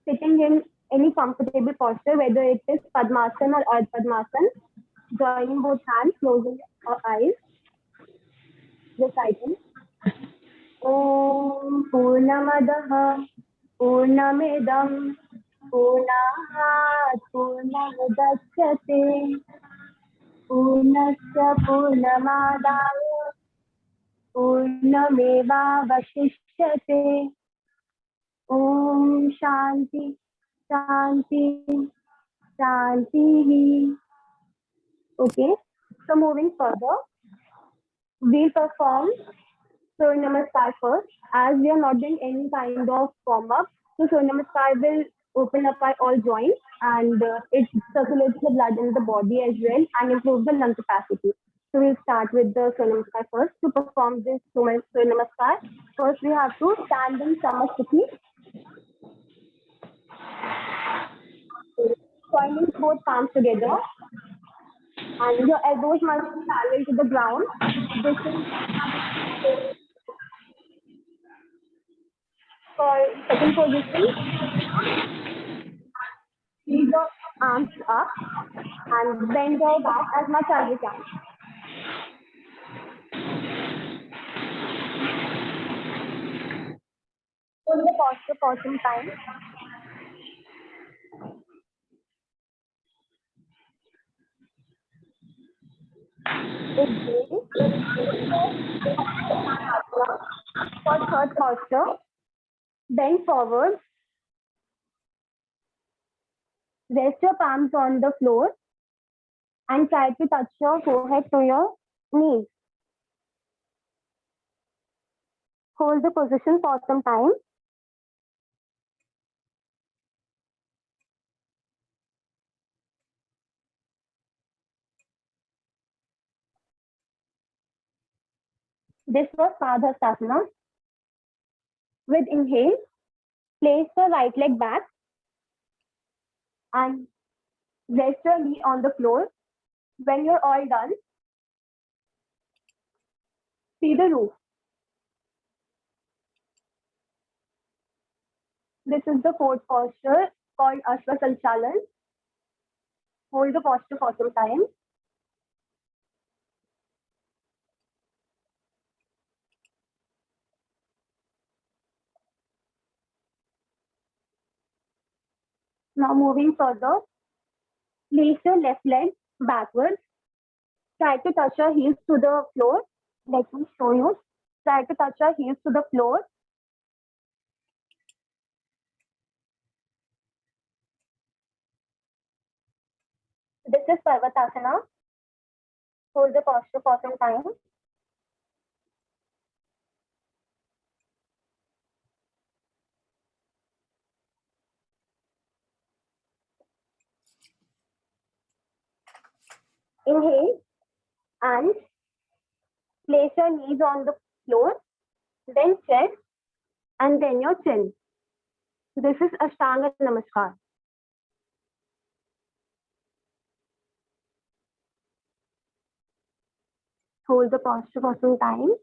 sitting in any comfortable posture, whether it is Padmasana or Ardha Padmasana, joining both hands, closing our eyes, reciting Om Purnamadaha Purnamidam Purnat Purnamudachyate Purnasya Purnamadaya Purnamevavashishyate Om Shanti Shanti Shanti. Okay, so moving further, we'll perform Surya Namaskar first. As we are not doing any kind of warm up, so Surya Namaskar will open up our all joints and it circulates the blood in the body as well and improves the lung capacity. So we'll start with the Surya Namaskar first. To perform this Surya Namaskar, first we have to stand in Samasthiti, joining both palms together, and your elbows must be parallel to the ground. This is for second position. Leave the arms up and bend your back as much as you can. Hold the posture for some time. Exhale. For third posture, bend forward. Rest your palms on the floor and try to touch your forehead to your knees. Hold the position for some time. This was Padhastasana. With inhale, place the right leg back and rest your knee on the floor. When you're all done, see the roof. This is the fourth posture called Ashwa Sanchalan. Hold the posture for some time. Now moving further, place your left leg backwards. Try to touch your heels to the floor. Let me show you. Try to touch your heels to the floor. This is Parvatasana. Hold the posture for some time. Inhale and place your knees on the floor, then chest, and then your chin. This is Ashtanga Namaskar. Hold the posture for some time.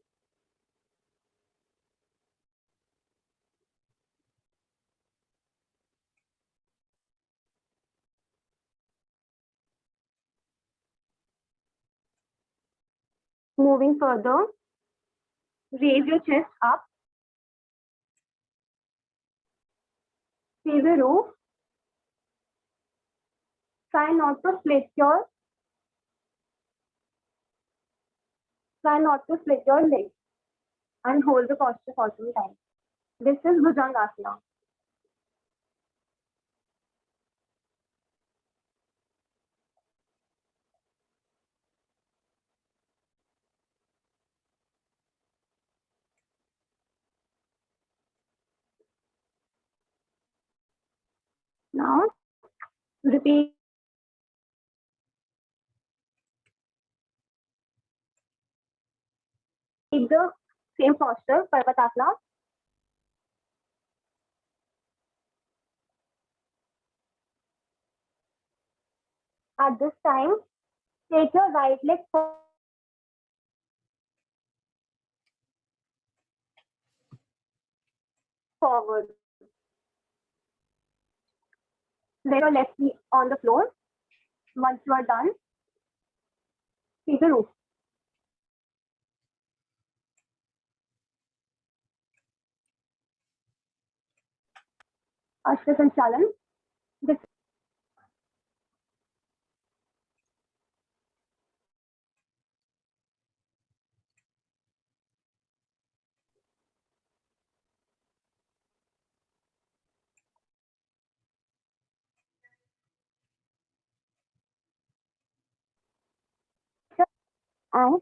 Moving further, raise your chest up. See the roof. Try not to split your legs and hold the posture for some time. This is Bhujangasana. Now repeat the same posture, Parvatasana. At this time, take your right leg forward. Lay your left knee on the floor. Once you are done, take a roof. Ashta Sanchalan. This and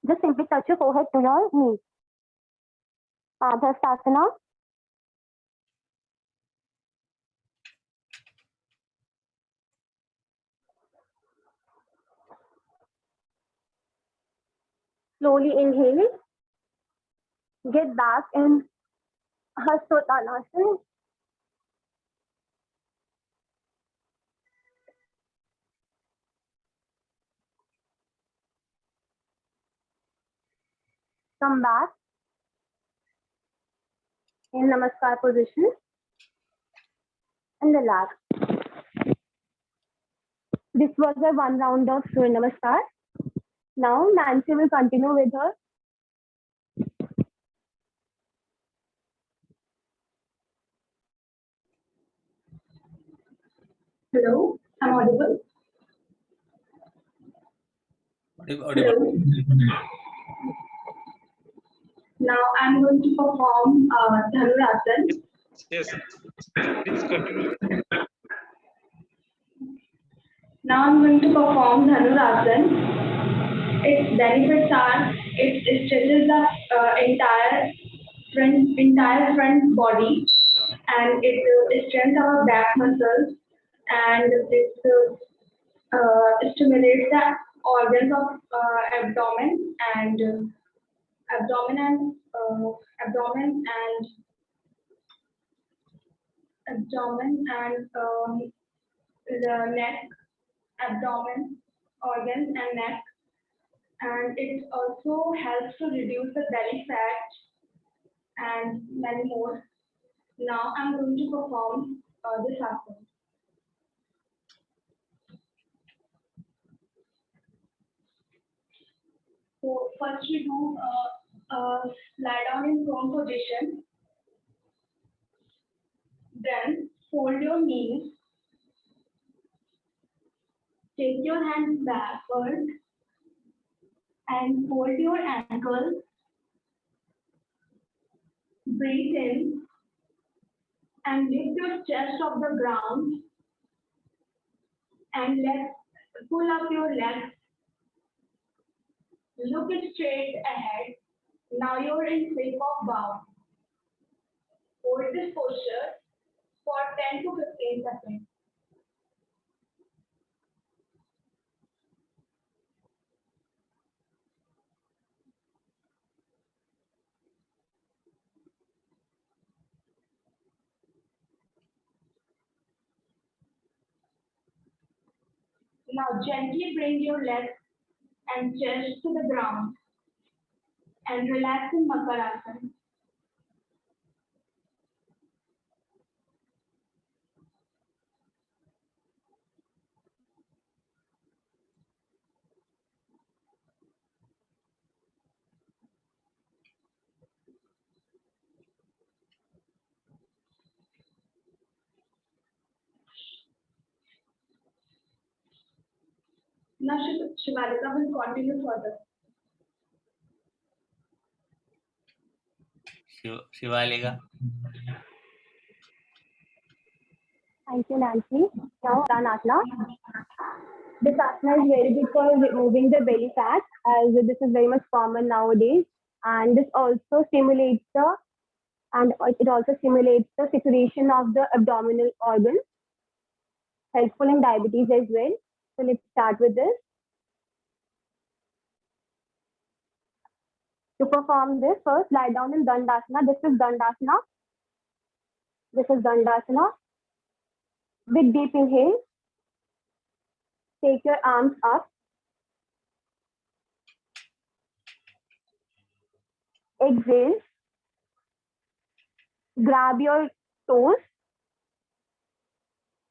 just simply touch your forehead to your knee. Adhastasana. Slowly inhale. Get back in Hastottanasana. Come back in Namaskar position and relax. This was a one round of Surya Namaskar. Now Nancy will continue with her. Hello, I'm audible. Hello. Now I'm going to perform Dhanurasana. Yes, please continue. Now I'm going to perform Dhanurasana. Its benefits are it stretches the entire front body, and it strengthens our back muscles, and it stimulates the organs of abdomen and the neck, abdomen, organs and neck, and it also helps to reduce the belly fat and many more. Now I'm going to perform this asana. So first we do lie down in prone position. Then fold your knees. Take your hands backward and fold your ankles. Breathe in and lift your chest off the ground and pull up your legs. Look straight ahead. Now you're in shape of bow. Hold this posture for 10 to 15 seconds. Now gently bring your legs and chest to the ground and relax in Makarasana. Now Shivalika will continue further. Shivalika. Thank you, Nancy. Now Pranasana. This asana is very good for removing the belly fat, as this is very much common nowadays, and this also stimulates the secretion of the abdominal organs, helpful in diabetes as well. So let's start with this. To perform this, first lie down in Dandasana. This is Dandasana. This is Dandasana. Big deep inhale. Take your arms up. Exhale. Grab your toes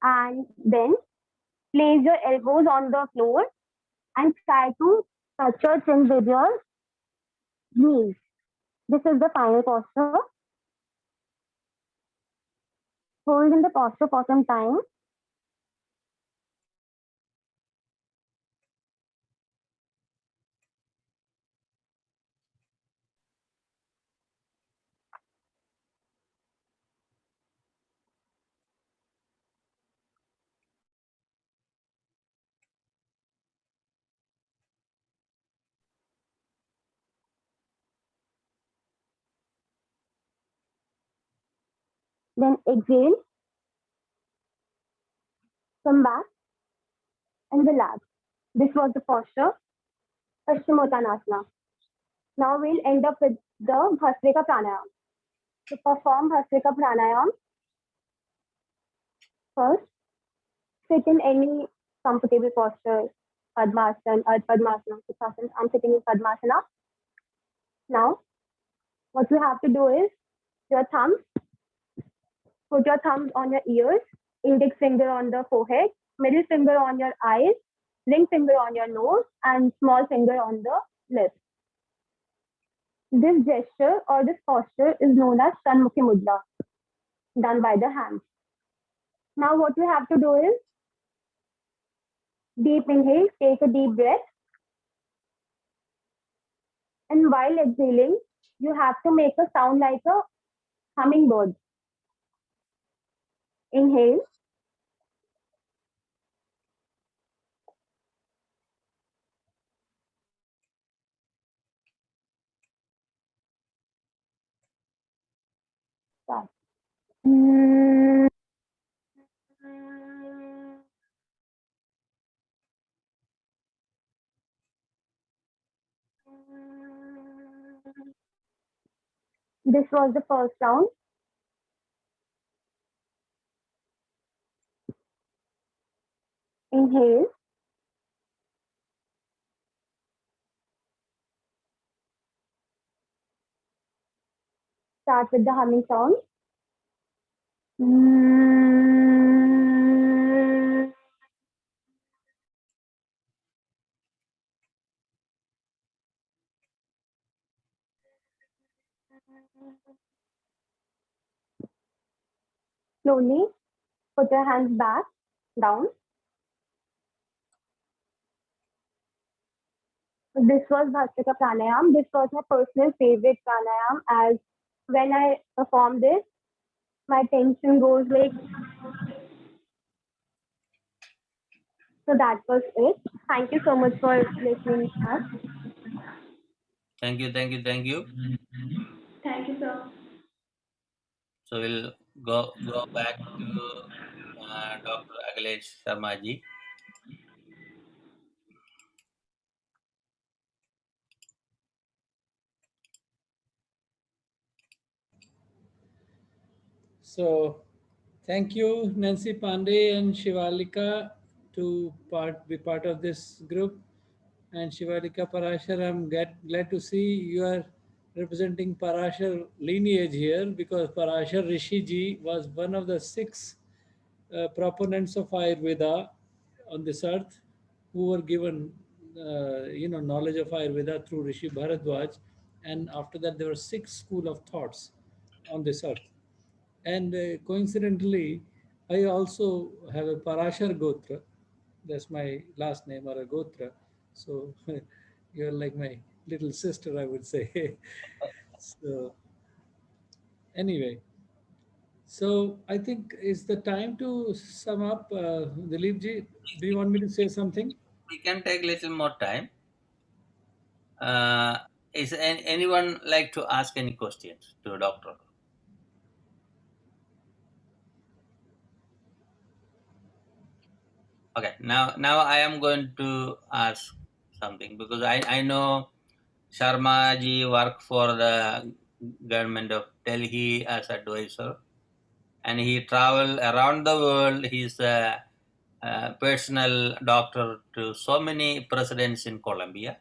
and then place your elbows on the floor and try to touch your chin with your knees. This is the final posture. Hold in the posture for some time. Then exhale. Come back and relax. This was the posture, Paschimottanasana. Now we'll end up with the Bhastrika Pranayam. To perform Bhastrika Pranayam, first sit in any comfortable posture, Padmasana, Padmasana, Sukhasana. I'm sitting in Padmasana. Now, what you have to do is your thumbs, put your thumbs on your ears, index finger on the forehead, middle finger on your eyes, ring finger on your nose, and small finger on the lips. This gesture or this posture is known as Shanmukhi Mudra, done by the hands. Now what you have to do is deep inhale, take a deep breath. And while exhaling, you have to make a sound like a hummingbird. Inhale. Start. This was the first round. Inhale. Start with the humming sound. Slowly put your hands back, down. This was Bhastrika Pranayam. This was my personal favorite pranayam, as when I perform this, my tension goes like. So that was it. Thank you so much for listening to us. Thank you. Thank you, sir. So we'll go back to Dr. Akhilesh Sharma ji. So, thank you, Nancy Pandey and Shivalika, to be part of this group. And Shivalika Parashar, I'm glad to see you are representing Parashar lineage here, because Parashar Rishi ji was one of the 6 proponents of Ayurveda on this earth, who were given knowledge of Ayurveda through Rishi Bharadwaj, and after that there were 6 school of thoughts on this earth. And coincidentally, I also have a Parashar Gotra. That's my last name, or a Gotra. So you're like my little sister, I would say. So anyway, so I think it's the time to sum up. Dileepji, do you want me to say something? We can take little more time. Is anyone like to ask any questions to doctor? Okay, now I am going to ask something, because I know Sharma ji worked for the government of Delhi as advisor, and he traveled around the world. He's a personal doctor to so many presidents in Colombia,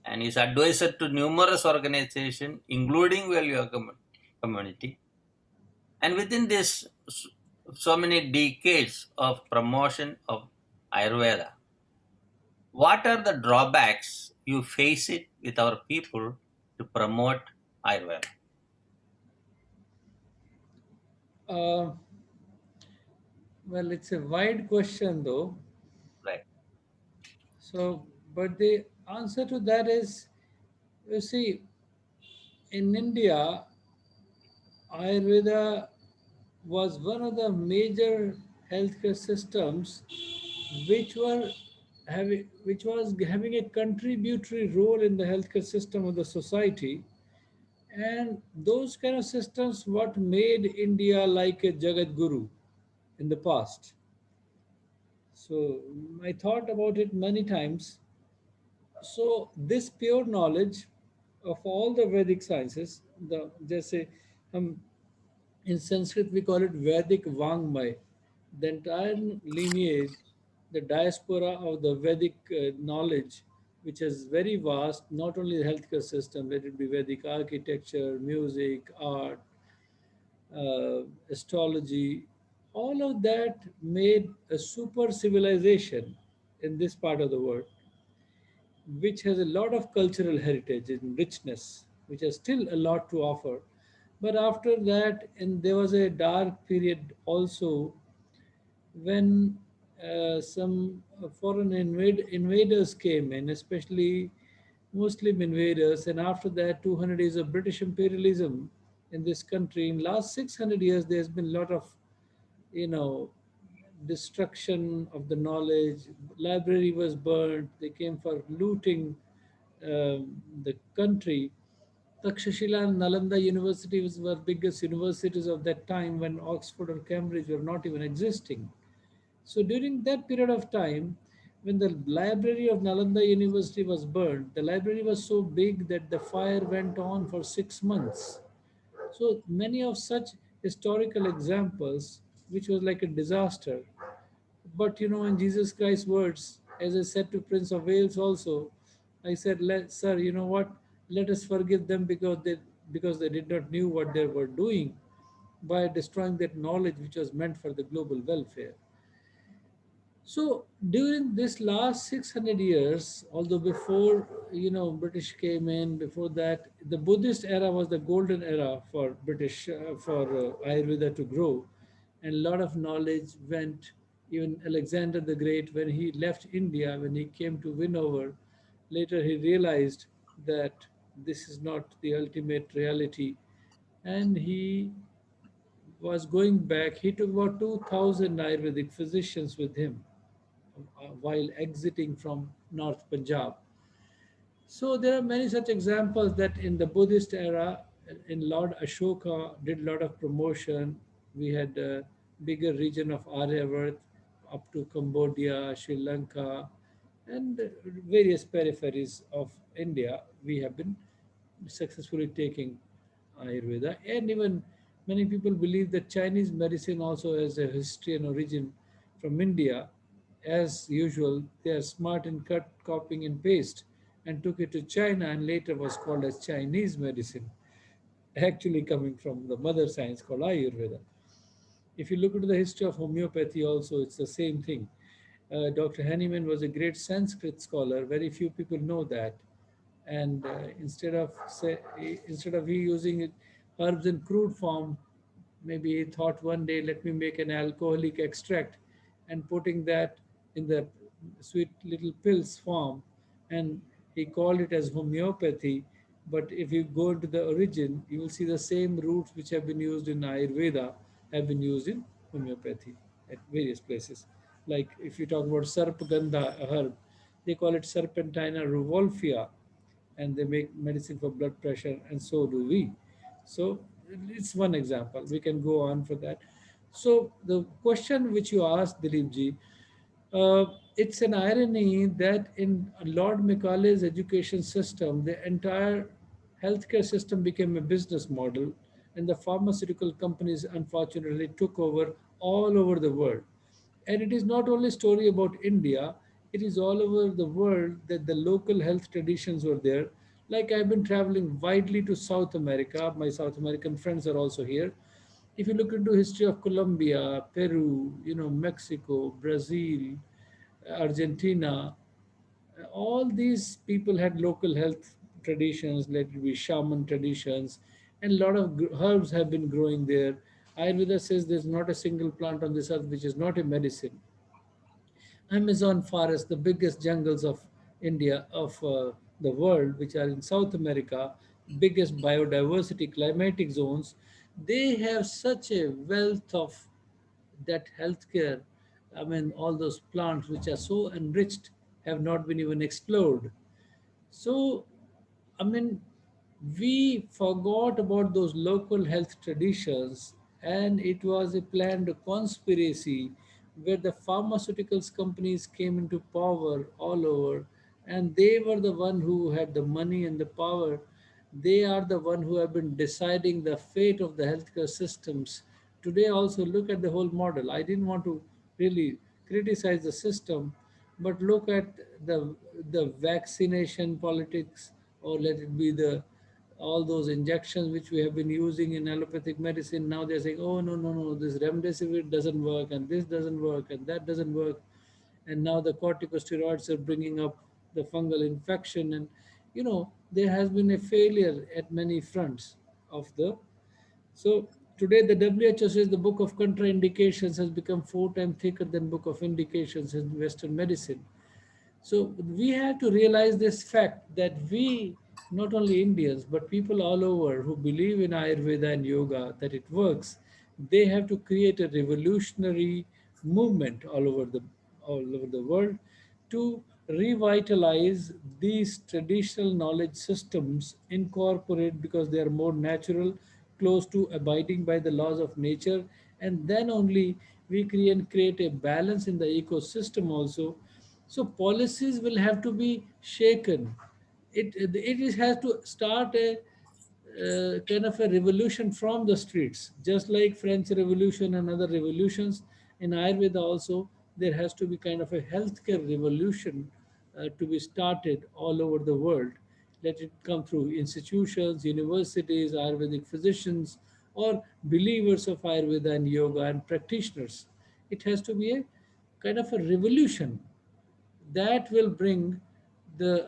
and he's advisor to numerous organizations, including Value Community. And within this, so many decades of promotion of Ayurveda, what are the drawbacks you face it with our people to promote Ayurveda? Uh, well, it's a wide question though. Right. So, but the answer to that is, you see, in India, Ayurveda was one of the major healthcare systems which were which was having a contributory role in the healthcare system of the society. And those kind of systems what made India like a Jagat Guru in the past. So I thought about it many times. So this pure knowledge of all the Vedic sciences, the just say in Sanskrit we call it Vedic Vangmay, the entire lineage, the diaspora of the Vedic knowledge, which is very vast, not only the healthcare system, let it be Vedic architecture, music, art, astrology, all of that made a super civilization in this part of the world, which has a lot of cultural heritage and richness, which has still a lot to offer. But after that, and there was a dark period also when some foreign invaders came in, especially Muslim invaders, and after that, 200 years of British imperialism in this country. In last 600 years, there's been a lot of, you know, destruction of the knowledge. Library was burned. They came for looting the country. Takshashila and Nalanda universities were biggest universities of that time when Oxford or Cambridge were not even existing. So during that period of time, when the library of Nalanda University was burned, the library was so big that the fire went on for 6 months. So many of such historical examples, which was like a disaster. But you know, in Jesus Christ's words, as I said to Prince of Wales also, I said, Sir, you know what? Let us forgive them because they did not knew what they were doing by destroying that knowledge which was meant for the global welfare. So during this last 600 years, although before, you know, British came in, before that, the Buddhist era was the golden era for British, for Ayurveda to grow. And a lot of knowledge went, even Alexander the Great, when he left India, when he came to win over, later he realized that this is not the ultimate reality. And he was going back, he took about 2,000 Ayurvedic physicians with him while exiting from North Punjab. So there are many such examples that in the Buddhist era, in Lord Ashoka did a lot of promotion. We had a bigger region of Aryavart up to Cambodia, Sri Lanka, and various peripheries of India. We have been successfully taking Ayurveda. And even many people believe that Chinese medicine also has a history and origin from India. As usual, they are smart in cut, copying, and paste and took it to China and later was called as Chinese medicine, actually coming from the mother science called Ayurveda. If you look into the history of homeopathy also, it's the same thing. Dr. Hahnemann was a great Sanskrit scholar. Very few people know that. And instead of he using it, herbs in crude form, maybe he thought one day, let me make an alcoholic extract and putting that in the sweet little pills form. And he called it as homeopathy. But if you go into the origin, you will see the same roots which have been used in Ayurveda have been used in homeopathy at various places. Like if you talk about Sarpagandha, a herb, they call it Serpentina revolvia, and they make medicine for blood pressure, and so do we. So it's one example. We can go on for that. So the question which you asked, Dileepji, It's an irony that in Lord Macaulay's education system, the entire healthcare system became a business model, and the pharmaceutical companies unfortunately took over all over the world. And it is not only a story about India, it is all over the world that the local health traditions were there. Like I've been traveling widely to South America. My South American friends are also here. If you look into history of Colombia, Peru, Mexico, Brazil, Argentina, all these people had local health traditions, let it be shaman traditions, and a lot of herbs have been growing there. Ayurveda says there's not a single plant on this earth which is not a medicine. Amazon forest, the biggest jungles of India, of the world, which are in South America, biggest biodiversity climatic zones, they have such a wealth of that healthcare. I mean, all those plants which are so enriched have not been even explored. So, I mean, we forgot about those local health traditions, and it was a planned conspiracy where the pharmaceuticals companies came into power all over, and they were the one who had the money and the power. They are the one who have been deciding the fate of the healthcare systems. Today, also look at the whole model. I didn't want to really criticize the system, but look at the vaccination politics, or let it be the all those injections which we have been using in allopathic medicine. Now they're saying, oh, no, no, no, this remdesivir doesn't work, and this doesn't work, and that doesn't work. And now the corticosteroids are bringing up the fungal infection. And, there has been a failure at many fronts of the. So today the WHO says the book of contraindications has become 4 times thicker than book of indications in Western medicine. So we have to realize this fact that we, not only Indians, but people all over who believe in Ayurveda and yoga, that it works, they have to create a revolutionary movement all over the world to revitalize these traditional knowledge systems, incorporate because they are more natural, close to abiding by the laws of nature, and then only we create a balance in the ecosystem also. So policies will have to be shaken. Has to start a kind of a revolution from the streets, just like French Revolution and other revolutions. In Ayurveda also, there has to be kind of a healthcare revolution to be started all over the world. Let it come through institutions, universities, Ayurvedic physicians, or believers of Ayurveda and yoga and practitioners. It has to be a kind of a revolution that will bring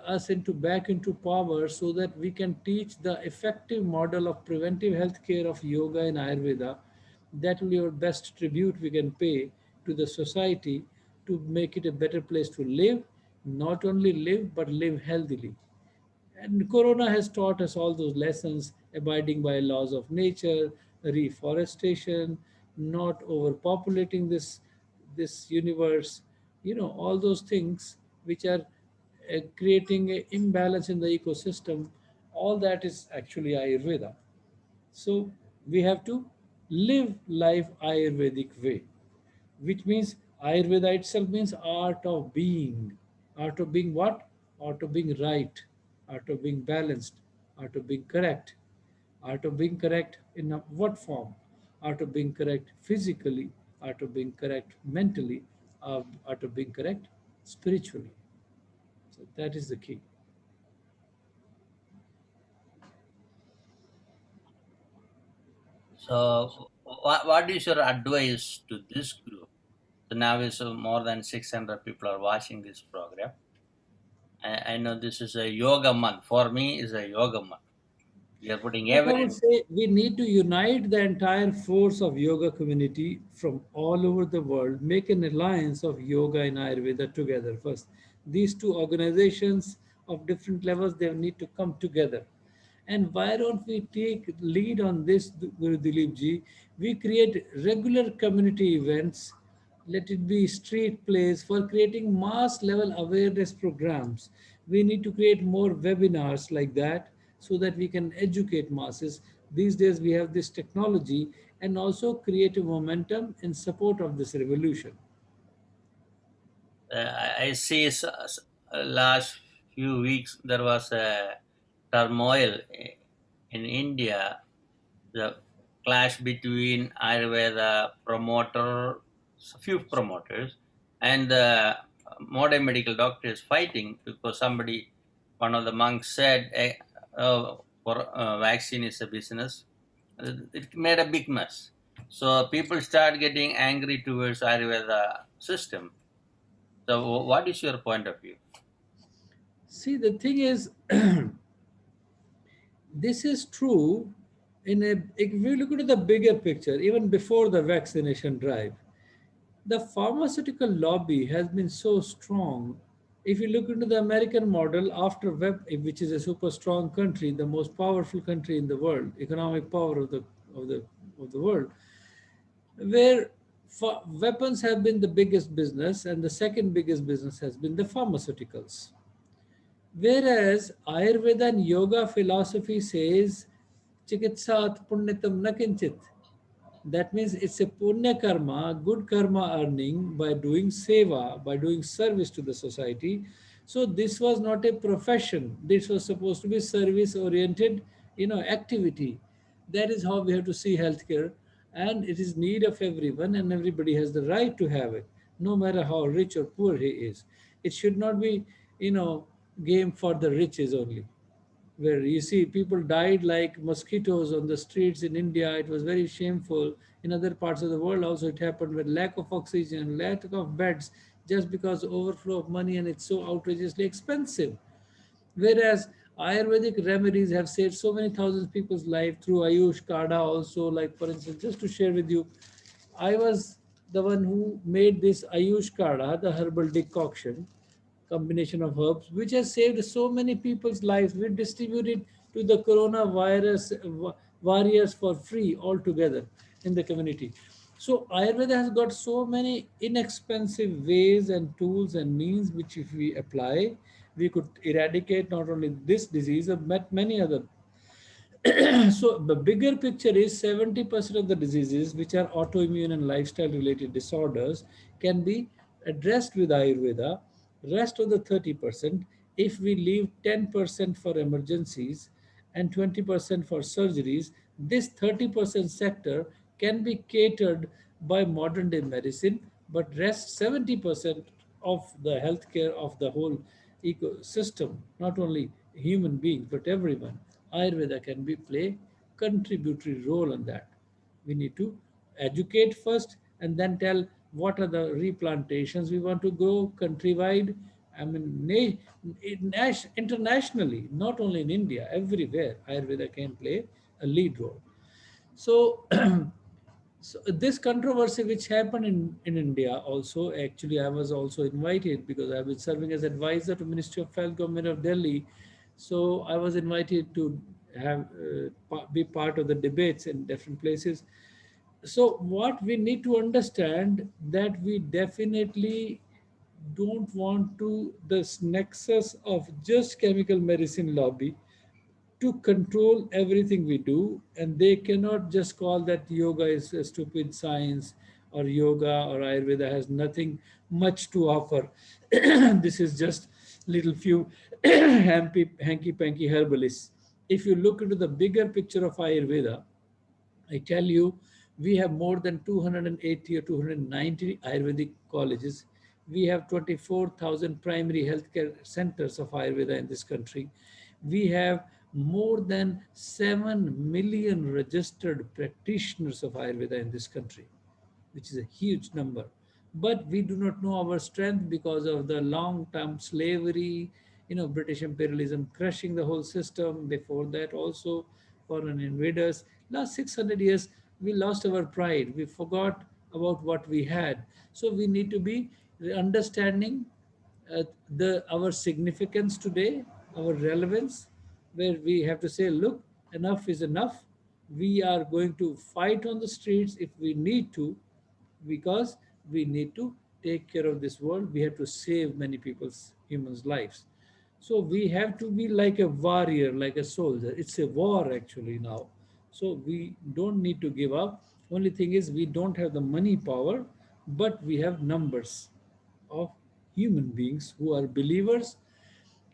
us into back into power, so that we can teach the effective model of preventive health care of yoga and Ayurveda. That will be our best tribute we can pay to the society, to make it a better place to live, not only live but live healthily. And Corona has taught us all those lessons: abiding by laws of nature, reforestation, not overpopulating this universe, all those things which are creating an imbalance in the ecosystem. All that is actually Ayurveda. So we have to live life Ayurvedic way, which means Ayurveda itself means art of being. Art of being what? Art of being right, art of being balanced, art of being correct. Art of being correct in what form? Art of being correct physically, art of being correct mentally, art of being correct spiritually. So that is the key. So, what is your advice to this group? So now is more than 600 people are watching this program. I know this is a yoga month. For me, is a yoga month. We are putting Like I would every. say, we need to unite the entire force of yoga community from all over the world, make an alliance of yoga and Ayurveda together first. These two organizations of different levels, they need to come together. And why don't we take lead on this, Guru Dileepji? We create regular community events, let it be street plays, for creating mass level awareness programs. We need to create more webinars like that, so that we can educate masses. These days we have this technology, and also create a momentum in support of this revolution. I see last few weeks there was a turmoil in India, the clash between Ayurveda promoter, few promoters, and the modern medical doctors fighting because somebody, one of the monks said, vaccine is a business. It made a big mess. So people start getting angry towards Ayurveda system. So what is your point of view? See, the thing is, this is true if we look at the bigger picture, even before the vaccination drive, the pharmaceutical lobby has been so strong. If you look into the American model after which is a super strong country, the most powerful country in the world, economic power of the of the world, where weapons have been the biggest business, and the second biggest business has been the pharmaceuticals. Whereas Ayurveda and yoga philosophy says, Chikitsat punyatam nakinchit. That means it's a punya karma, good karma earning by doing seva, by doing service to the society. So this was not a profession. This was supposed to be service oriented, activity. That is how we have to see healthcare. And it is need of everyone, and everybody has the right to have it, no matter how rich or poor he is. It should not be, game for the riches only, where you see people died like mosquitoes on the streets in India. It was very shameful. In other parts of the world also it happened, with lack of oxygen, lack of beds, just because overflow of money, and it's so outrageously expensive. Whereas Ayurvedic remedies have saved so many thousands of people's life through Ayush Kada also. Like for instance, just to share with you, I was the one who made this Ayush Kada, the herbal decoction, combination of herbs, which has saved so many people's lives. We distributed to the coronavirus warriors for free altogether in the community. So Ayurveda has got so many inexpensive ways and tools and means which if we apply, we could eradicate not only this disease but many other. So the bigger picture is 70% of the diseases which are autoimmune and lifestyle related disorders can be addressed with Ayurveda. Rest of the 30%, if we leave 10% for emergencies and 20% for surgeries, this 30% sector can be catered by modern day medicine, but rest 70% of the healthcare of the whole ecosystem, not only human beings but everyone, Ayurveda can be play contributory role in that. We need to educate first and then tell what are the replantations we want to grow countrywide. I mean, internationally, not only in India, everywhere, Ayurveda can play a lead role. So, so this controversy which happened in India also, actually I was also invited because I've been serving as advisor to Ministry of Health, Government of Delhi. So I was invited to have be part of the debates in different places. So what we need to understand that we definitely don't want to this nexus of just chemical medicine lobby to control everything we do, and they cannot just call that yoga is a stupid science, or yoga or Ayurveda has nothing much to offer. This is just little few hanky panky herbalists. If you look into the bigger picture of Ayurveda, I tell you, we have more than 280 or 290 Ayurvedic colleges. We have 24,000 primary healthcare centers of Ayurveda in this country. We have more than 7 million registered practitioners of Ayurveda in this country, which is a huge number. But we do not know our strength because of the long-term slavery, British imperialism crushing the whole system. Before that, also foreign invaders. Last 600 years, we lost our pride. We forgot about what we had. So we need to be understanding our significance today, our relevance, where we have to say, look, enough is enough. We are going to fight on the streets if we need to, because we need to take care of this world. We have to save many people's humans' lives. So we have to be like a warrior, like a soldier. It's a war actually now. So we don't need to give up. Only thing is we don't have the money power, but we have numbers of human beings who are believers.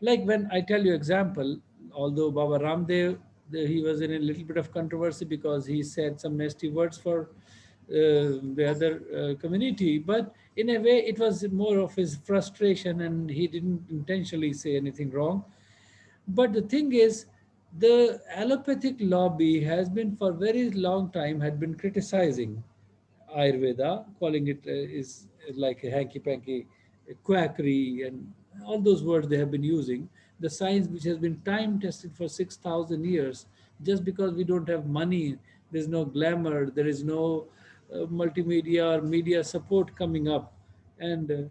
Like when I tell you example, although Baba Ramdev, he was in a little bit of controversy because he said some nasty words for the other community, but in a way it was more of his frustration and he didn't intentionally say anything wrong. But the thing is, the allopathic lobby has been for very long time had been criticizing Ayurveda, calling it is like a hanky-panky quackery and all those words they have been using. The science which has been time tested for 6,000 years, just because we don't have money, there's no glamour, there is no multimedia or media support coming up. And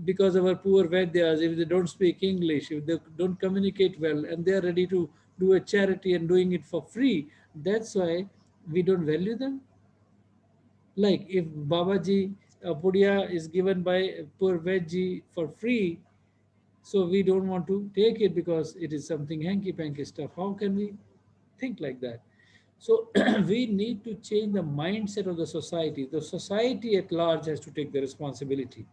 because of our poor Vaidyas, if they don't speak English, if they don't communicate well, and they are ready to do a charity and doing it for free, that's why we don't value them. Like if Babaji Pudia is given by poor Veggie for free, so we don't want to take it because it is something hanky-panky stuff. How can we think like that? So we need to change the mindset of the society. The society at large has to take the responsibility.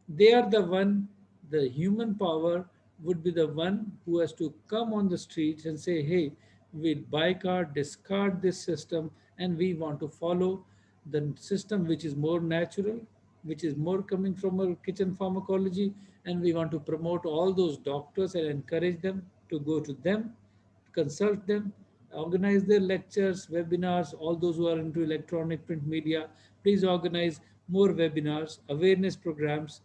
They are the one, the human power would be the one who has to come on the streets and say, hey, we'll boycott, discard this system, and we want to follow the system which is more natural, which is more coming from our kitchen pharmacology, and we want to promote all those doctors and encourage them to go to them, consult them, organize their lectures, webinars. All those who are into electronic print media, please organize more webinars, awareness programs.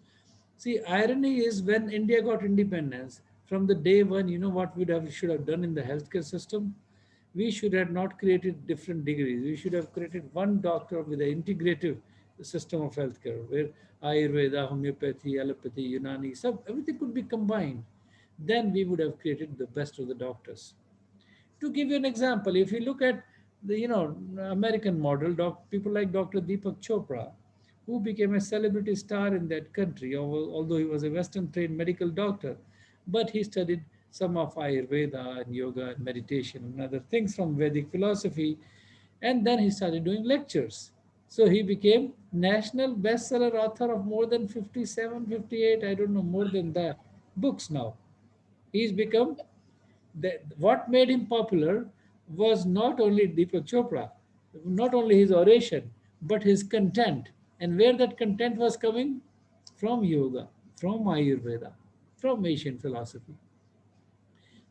See, irony is when India got independence, from the day one, you know what should have done in the healthcare system? We should have not created different degrees. We should have created one doctor with an integrative system of healthcare where Ayurveda, homeopathy, allopathy, Unani, everything could be combined. Then we would have created the best of the doctors. To give you an example, if you look at the American model, people like Dr. Deepak Chopra, who became a celebrity star in that country, although he was a Western trained medical doctor, but he studied some of Ayurveda and yoga and meditation and other things from Vedic philosophy, and then he started doing lectures. So he became national bestseller author of more than 57, 58, I don't know, more than that books now. He's become what made him popular was not only Deepak Chopra, not only his oration, but his content. And where that content was coming? From yoga, from Ayurveda, from Asian philosophy.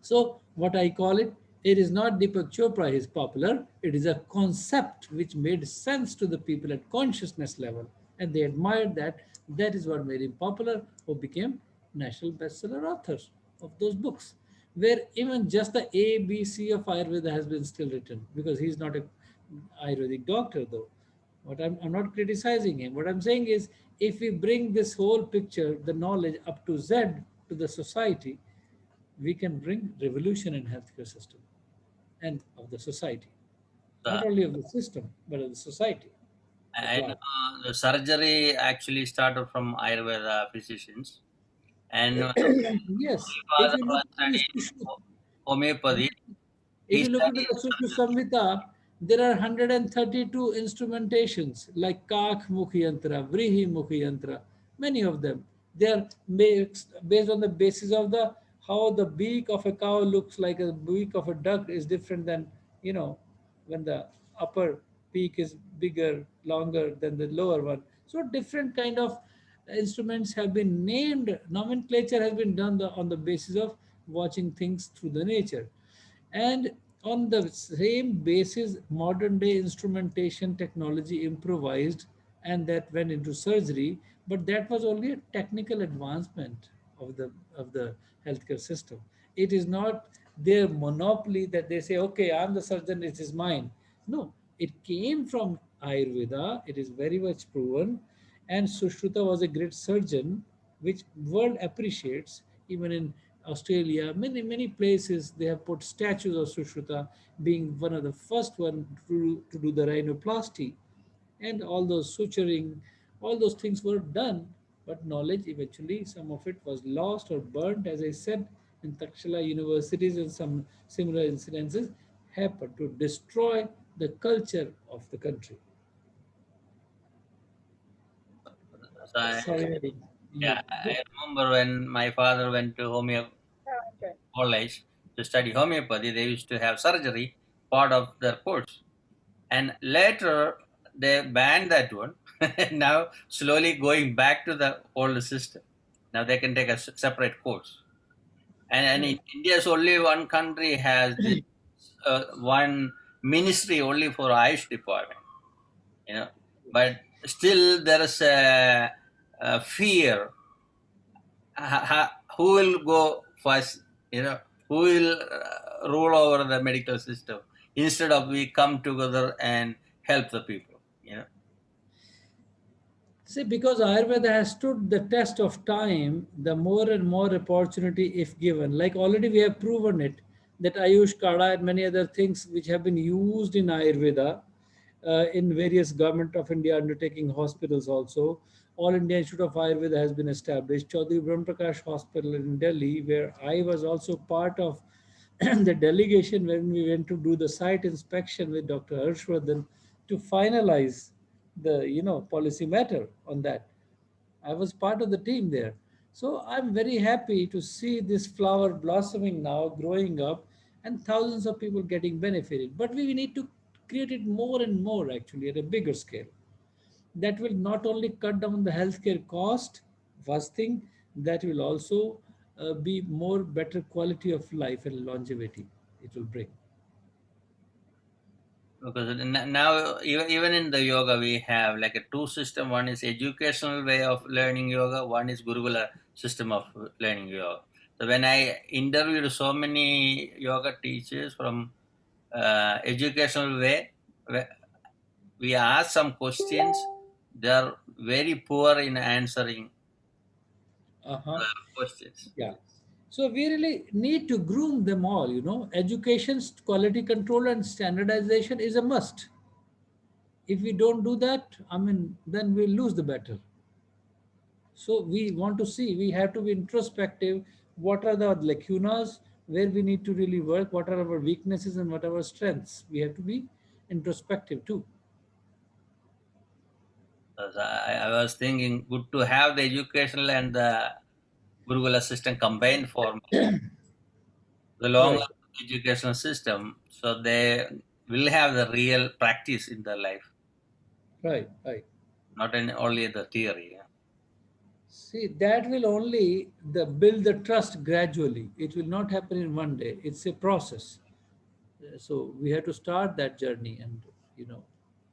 So what I call it, it is not Deepak Chopra is popular. It is a concept which made sense to the people at consciousness level. And they admired that. That is what made him popular, who became national bestseller authors of those books. Where even just the A, B, C of Ayurveda has been still written because he's not an Ayurvedic doctor though. I'm not criticizing him. What I'm saying is if we bring this whole picture, the knowledge up to Z to the society, we can bring revolution in healthcare system and of the society, not only of the system but of the society at I know large. the surgery actually started from Ayurveda physicians, and Yes, my if father you look was at the studying homeopathy. if He you look into studied. the Sushru Samhita, there are 132 instrumentations like Kakh Mukhi Yantra, Vrihi Mukhi Yantra, many of them. They are based on the basis of the how the beak of a cow looks like a beak of a duck is different than, when the upper peak is bigger, longer than the lower one. So different kind of instruments have been named, nomenclature has been done on the basis of watching things through the nature. And on the same basis, modern day instrumentation technology improvised and that went into surgery, but that was only a technical advancement of the healthcare system. It is not their monopoly that they say, okay, I'm the surgeon, it is mine. No, it came from Ayurveda, it is very much proven, and Sushruta was a great surgeon, which world appreciates. Even in Australia, many places they have put statues of Sushruta, being one of the first one to do the rhinoplasty, and all those suturing, all those things were done. But knowledge eventually, some of it was lost or burnt, as I said, in Takshala universities, and some similar incidences happened to destroy the culture of the country. So Sorry, Eddie. Yeah, I remember when my father went to homeo Okay. college to study homeopathy, they used to have surgery part of their course. And later they banned that one. Now slowly going back to the old system. Now they can take a separate course. And in India's only one country has this one ministry only for Ayush department, you know. But still there is a fear. Who will go first? You know, who will rule over the medical system instead of we come together and help the people. You know. See, because Ayurveda has stood the test of time, the more and more opportunity if given. Like already we have proven it, that Ayush Kada and many other things which have been used in Ayurveda in various government of India undertaking hospitals also. All India Institute of Ayurveda has been established. Chaudhary Brahm Prakash Hospital in Delhi, where I was also part of the delegation when we went to do the site inspection with Dr. Harshvardhan to finalize the policy matter on that. I was part of the team there. So I'm very happy to see this flower blossoming now, growing up, and thousands of people getting benefited. But we need to create it more and more actually at a bigger scale. That will not only cut down the healthcare cost, first thing, that will also be more better quality of life and longevity it will bring. Because now even in the yoga we have like a two system. One is educational way of learning yoga. One is Gurukula system of learning yoga. So when I interviewed so many yoga teachers from educational way, we ask some questions. They are very poor in answering Uh-huh. questions. Yeah. So we really need to groom them all, Education's quality control and standardization is a must. If we don't do that, then we'll lose the battle. So we want to see, we have to be introspective. What are the lacunas where we need to really work? What are our weaknesses and what are our strengths? We have to be introspective too. So I was thinking good to have the educational and the Gurukula system combined for the long Right, educational system, so they will have the real practice in their life, right, right. not only the theory. Yeah. See, that will only build the trust gradually. It will not happen in one day. It's a process. So we have to start that journey and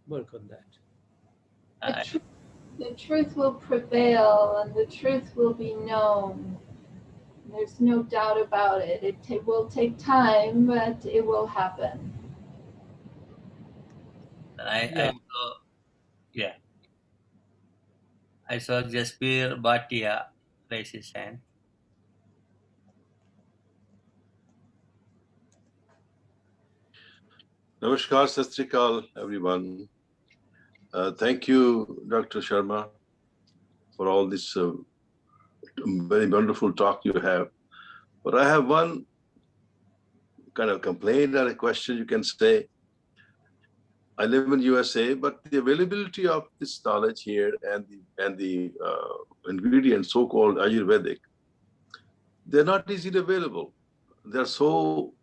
work on that. The, I, tr- the truth will prevail and the truth will be known. There's no doubt about it. It will take time, but it will happen. I Yeah. saw, yeah, I saw Jaspir Bhatia raise his hand. Namaskar, Sat Sri Akal, everyone. Thank you, Dr. Sharma, for all this very wonderful talk you have. But I have one kind of complaint or a question, you can say. I live in USA, but the availability of this knowledge here and the ingredients, so-called Ayurvedic, they're not easily available. They're so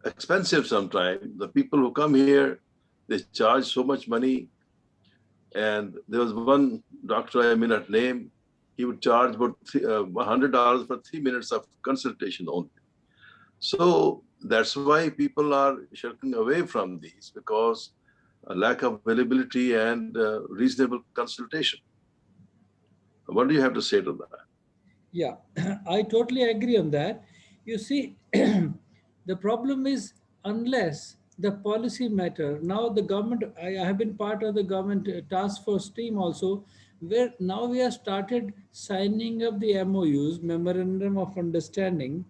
expensive sometimes. The people who come here, they charge so much money. And there was one doctor, I may not name, he would charge about $100 for 3 minutes of consultation only. So that's why people are shirking away from these, because a lack of availability and reasonable consultation. What do you have to say to that? Yeah, I totally agree on that. You see, the problem is unless the policy matter, now the government, I have been part of the government task force team also, where now we have started signing up the MOUs, Memorandum of Understanding,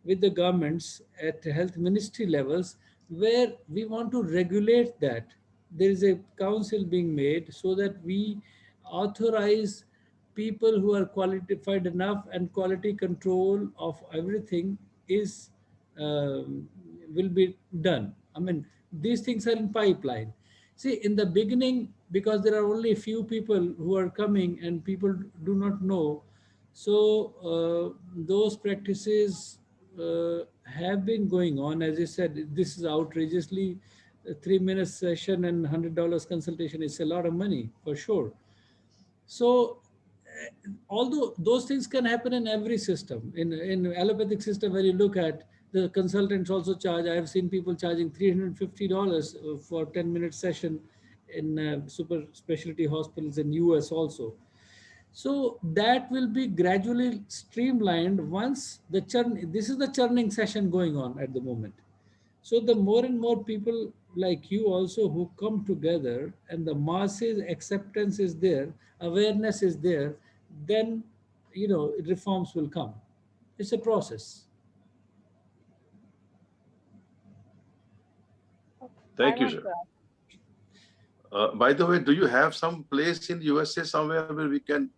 with the governments at health ministry levels, where we want to regulate that. There is a council being made so that we authorize people who are qualified enough, and quality control of everything is will be done. These things are in pipeline. See, in the beginning, because there are only a few people who are coming and people do not know, So those practices have been going on. As I said, this is outrageously a 3 minute session and $100 consultation. It's a lot of money for sure. So although those things can happen in every system, in allopathic system, where you look at the consultants also charge. I have seen people charging $350 for 10-minute session in super specialty hospitals in US also. So that will be gradually streamlined once the churn. This is the churning session going on at the moment. So the more and more people like you also who come together and the masses acceptance is there, awareness is there, then reforms will come. It's a process. Thank I you, want sir. to ask. By the way, do you have some place in USA somewhere where we can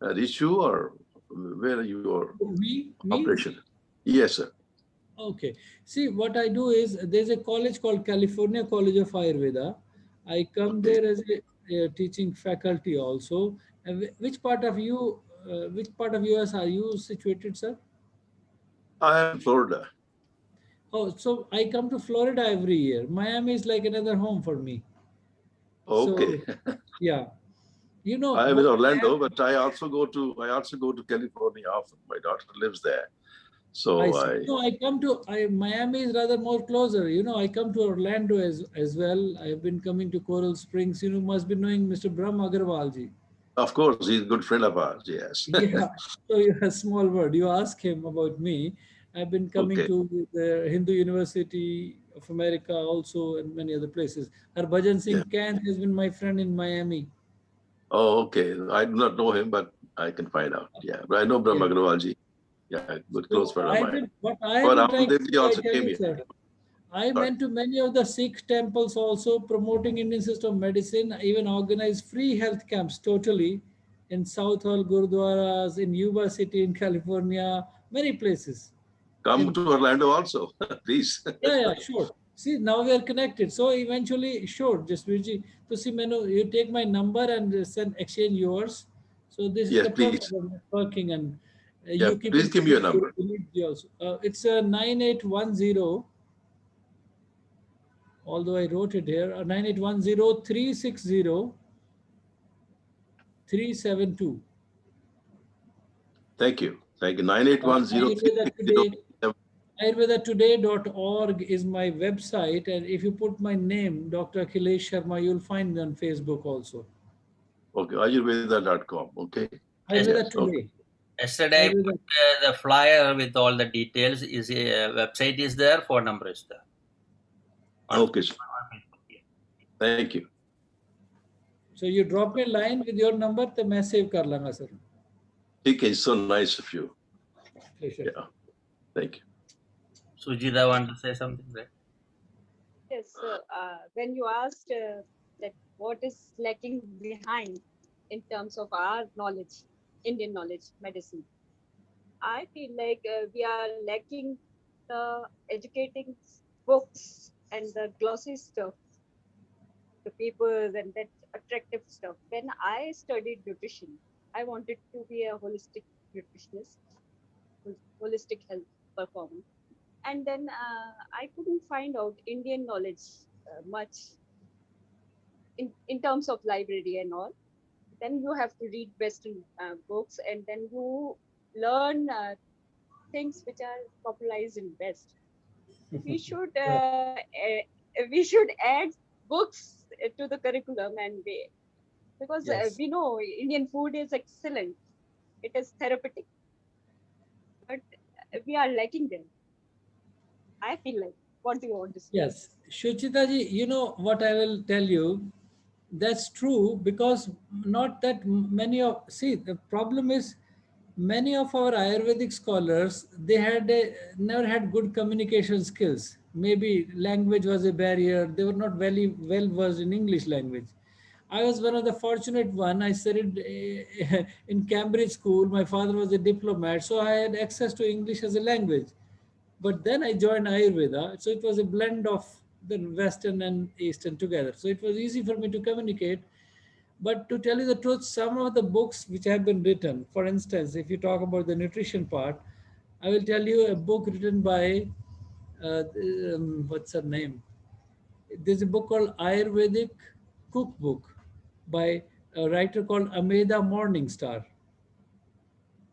reach you, or where are your Me? operation? Yes, sir. Okay. See, what I do is there's a college called California College of Ayurveda. I come Okay. there as a teaching faculty also. And which part of US are you situated, sir? I am in Florida. Oh, so I come to Florida every year. Miami is like another home for me. Okay. So, yeah, I am in what Orlando, but I also go to California often. My daughter lives there, I so see. No, Miami is rather more closer. I come to Orlando as well. I've been coming to Coral Springs. Must be knowing Mr. Brahm Agarwal ji. of course he's a good friend of ours. Yes. Yeah. So you have a small word. You ask him about me. I've been coming Okay. to the Hindu University of America also and many other places. Harbhajan Yeah. Singh Kant has been my friend in Miami. Oh, okay. I do not know him, but I can find out. Yeah, but I know Brahma Yeah. Agrawalji. Yeah, good close So friend of mine. what I have But been trying to Ramdev ji do, I also tell came you, here. sir, I Sorry. went to many of the Sikh temples also, promoting Indian system of medicine. I even organized free health camps totally in South Hall Gurdwaras, in Yuba City in California, many places. Come And to Orlando also, please. yeah, sure. See, now we are connected. So eventually, sure, just Virji. So see, Manu, you take my number and send exchange yours. So this is Yes, the purpose please. of networking, and Yeah, you keep please in give touch me your with number. Dileepji also. It's a 9810. Although I wrote it here, 9810 360 Thank you. Thank you. 9810. Ayurveda Today. AyurvedaToday.org is my website, and if you put my name, Dr. Akhilesh Sharma, you'll find me on Facebook also. Okay, ayurveda.com. Okay. Ayurveda Yes. Okay. Today. Yesterday I Ayurveda. put the flyer with all the details. Is website is there, phone number is there. Okay, sir. Thank you. So you drop me a line with your number, तो मैं save कर लूँगा sir. Okay, so nice of you. Pleasure. Yeah. Thank you. Sujita want to say something, right? Yes, when you asked that what is lacking behind in terms of our knowledge, Indian knowledge, medicine, I feel like we are lacking the educating books and the glossy stuff, the papers and that attractive stuff. When I studied nutrition, I wanted to be a holistic nutritionist, holistic health performer. And then I couldn't find out Indian knowledge much in terms of library and all. Then you have to read Western books, and then you learn things which are popularized in West. We should we should add books to the curriculum, and because Yes. we know Indian food is excellent, it is therapeutic, but we are lacking them. I feel like. What do you want to say? Yes, Shuchita ji, you know what I will tell you. That's true because not that many of see the problem is many of our Ayurvedic scholars they never had good communication skills. Maybe language was a barrier. They were not very well versed in English language. I was one of the fortunate one. I studied in Cambridge school. My father was a diplomat, so I had access to English as a language. But then I joined Ayurveda, so it was a blend of the Western and Eastern together. So it was easy for me to communicate. But to tell you the truth, some of the books which have been written, for instance, if you talk about the nutrition part, I will tell you a book written by, what's her name? There's a book called Ayurvedic Cookbook by a writer called Ameda Morningstar.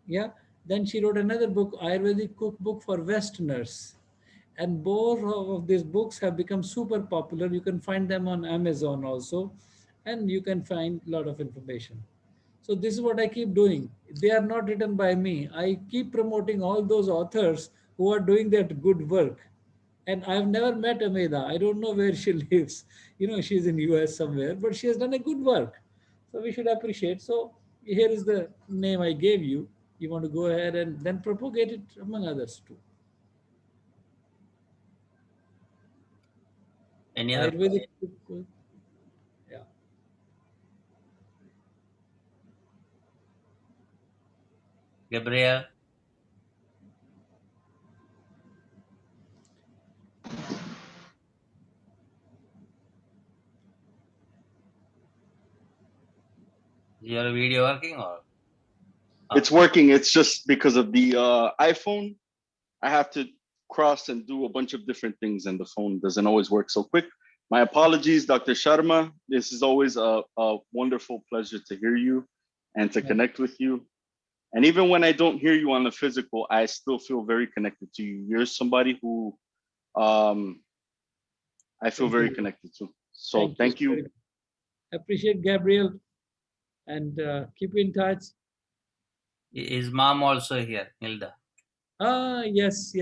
Yeah. Then she wrote another book, Ayurvedic Cookbook for Westerners. And both of these books have become super popular. You can find them on Amazon also, and you can find a lot of information. So this is what I keep doing. They are not written by me. I keep promoting all those authors who are doing that good work. And I've never met Ameda. I don't know where she lives. She's in US somewhere, but she has done a good work. So we should appreciate. So here is the name I gave you. You want to go ahead and then propagate it among others too. Any other Ayurvedic. Yeah. Gabriel? Is your video working or? It's working. It's just because of the iPhone. I have to cross and do a bunch of different things, and the phone doesn't always work so quick. My apologies, Dr. Sharma. This is always a wonderful pleasure to hear you and to connect with you. And even when I don't hear you on the physical, I still feel very connected to you. You're somebody who I feel very connected to. So thank you. Appreciate Gabriel, and keep in touch. Is mom also here, Hilda? Yes,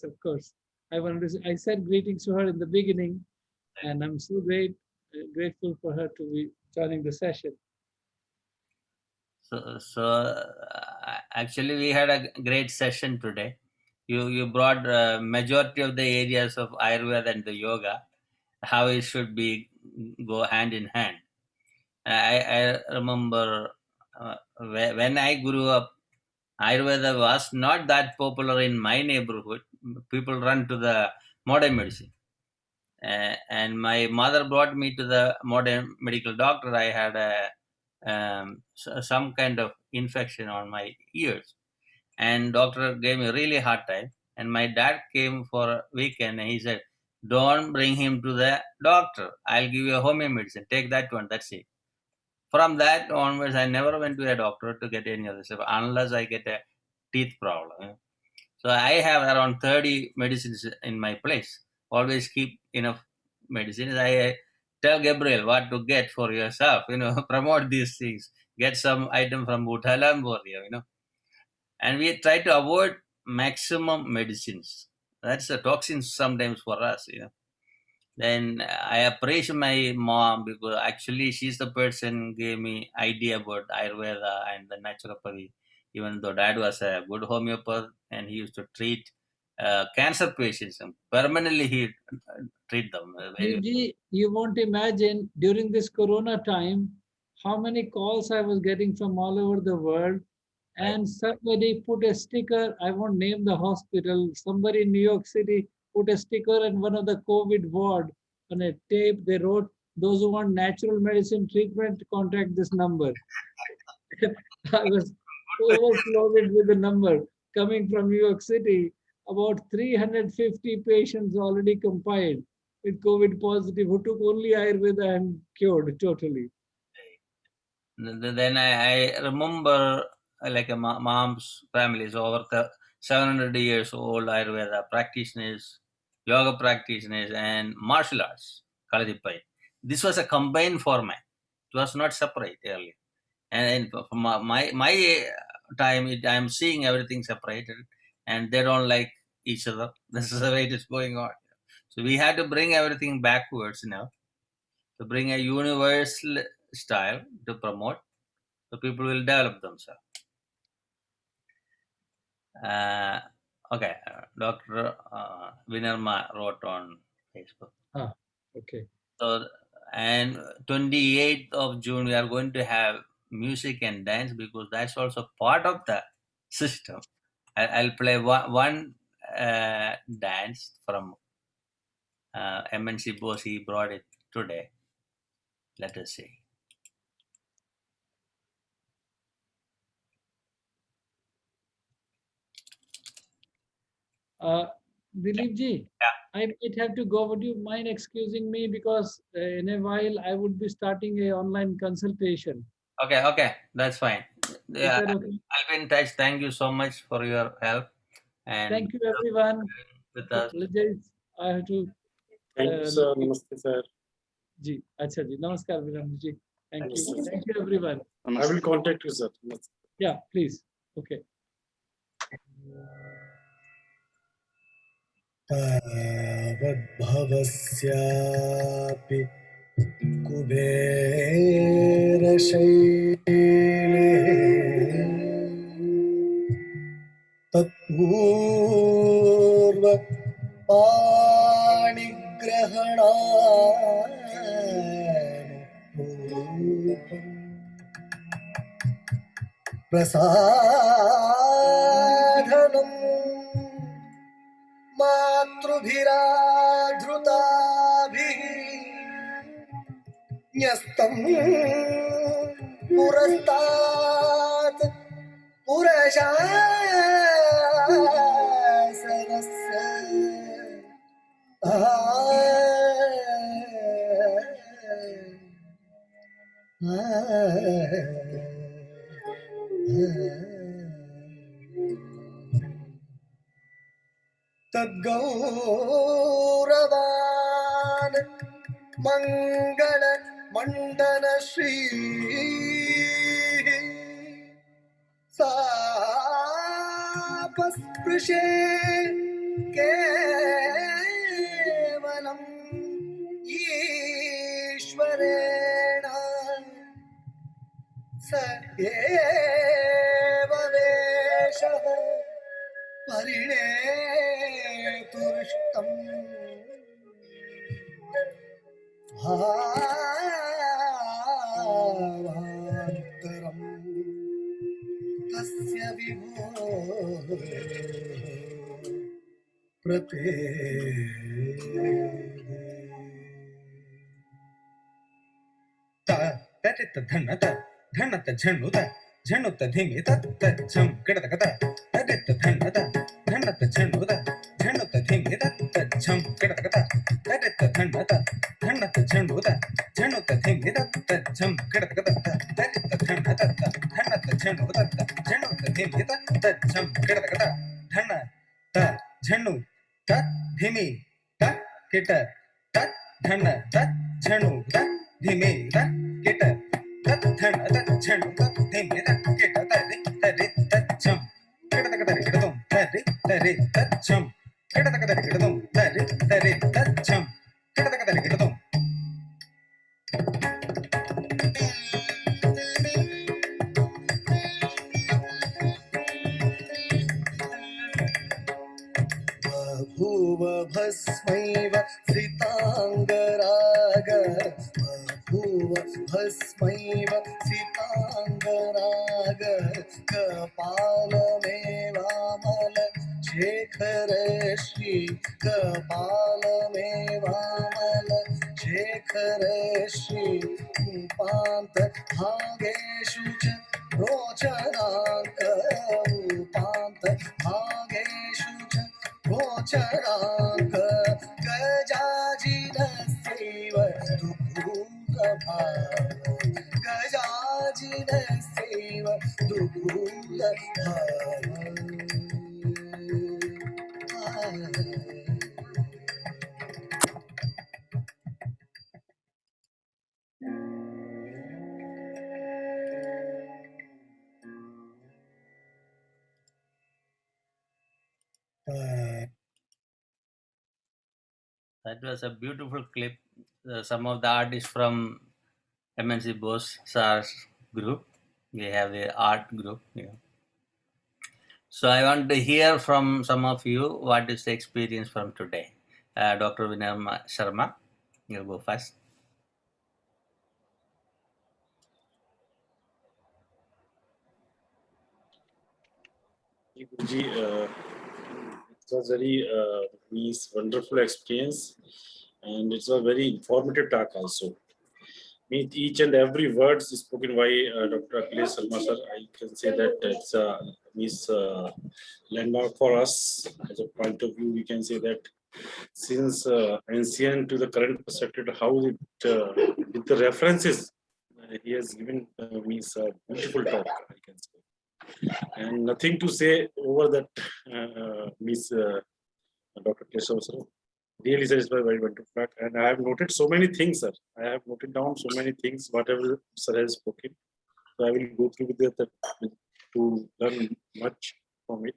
of course. I said greetings to her in the beginning, and I'm so grateful for her to be joining the session. So actually, we had a great session today. You brought majority of the areas of Ayurveda and the yoga, how it should be go hand in hand. I remember when I grew up, Ayurveda was not that popular in my neighborhood. People run to the modern medicine. And my mother brought me to the modern medical doctor. I had some kind of infection on my ears, and doctor gave me a really hard time. And my dad came for a weekend, and he said, "Don't bring him to the doctor. I'll give you a homeo medicine. Take that one. That's it." From that onwards, I never went to a doctor to get any other stuff unless I get a teeth problem. So I have around 30 medicines in my place. Always keep enough medicines. I tell Gabriel what to get for yourself, promote these things. Get some item from Butalamboria, And we try to avoid maximum medicines. That's the toxins sometimes for us. Then I appreciate my mom because actually she's the person who gave me idea about Ayurveda and the naturopathy. Even though dad was a good homeopath and he used to treat cancer patients and permanently he treat them. You won't imagine during this Corona time how many calls I was getting from all over the world. And somebody put a sticker, I won't name the hospital, somebody in New York City put a sticker in one of the COVID ward on a tape. They wrote, "Those who want natural medicine treatment, contact this number." I was overloaded with the number coming from New York City. About 350 patients already compiled with COVID positive who took only Ayurveda and cured totally. Then I remember like a mom's family is over 700 years old Ayurveda practitioners, yoga practitioners, and martial arts. Kaladipai. This was a combined format. It was not separate earlier. And from my time, I'm seeing everything separated, and they don't like each other. This is the way it is going on. So we had to bring everything backwards now to bring a universal style to promote. So people will develop themselves. Okay, Dr. Vinarma wrote on Facebook. Okay. So, and 28th of June, we are going to have music and dance because that's also part of the system. I'll play one dance from MNC Boss. He brought it today. Let us see. Dileepji, I might have to go. Would you mind excusing me, because in a while I would be starting a online consultation. Okay, that's fine. Is Yeah, that okay? I'll be in touch. Thank you so much for your help and Thank you, everyone. with So, us. apologize. I have to. Thank you, sir. Namaste, sir. Ji, acha ji. Namaskar, Viram ji. Thank you. Namaste, sir. Thank you, everyone. I will contact you, sir. Namaste. Yeah, please. Okay. तावद्भवस्यापि कुबेरशैले तत्पूर्व पाणिग्रहणापूर्वम् प्रसाधनम् मातृभिराधृताभिः न्यस्तम् पुरस्तात् तद्गौरवान् मङ्गलमण्डनश्री सापस्पृशे केवलम् ईश्वरेण स एव वेषः परिणेतुरिष्टम् भावान्तरम् तस्य विभो प्रपेदे तरित धनत धनत झणुत झणुत धिमि तत् झम किडतकत तरित धनत धनत झणुत झणुत धिमि तत् झम किडतकत तरित धनत धनत झणुत झणुत धिमि तत् झम किडतकत तरित धनत धनत झणुत झणुत धिमि तत् झम किडतकत धन त झणु तत् धिमि तत् किट तत् धन तत् झणु तत् धिमि तत् किट तत् धन तत् झणु तत् धिमि तत् किट तरि तरि तत् झम किडतक तरि किडतुम तरि तरि तत् झम किडतक तरि किडतुम तरि तरि तत् झम किडतक तरि किडतुम बभूव भस्मैव सिताङ्गराग बभूव भस्मैव सिताङ्गराग कपालमेवामल शेखरश्री कपालमेवामल शेखरश्री उपान्त भागेषु च रोचनाङ्क उपान्त भागेषु च रोचनाङ्क गजाजिनस्यैव दुकूलभाव गजाजिनस्यैव दुकूलभाव That was a beautiful clip. Some of the artists from MNC Bose SARS group. We have a art group. Yeah. So I want to hear from some of you what is the experience from today. Dr. Vinay Sharma, you'll go first. Guruji, it was very nice, wonderful experience, and it was a very informative talk also. With each and every word spoken by Dr. Akhilesh Sharma sir, I can say that it's landmark for us. As a point of view, we can say that since ancient to the current perspective, how it with the references he has given means a beautiful talk, I can say, and nothing to say over that. Dr. Keshav sir, really satisfied by wonderful fact, and I have noted so many things, sir. I have noted down so many things, whatever sir has spoken. So I will go through with that to learn much from it.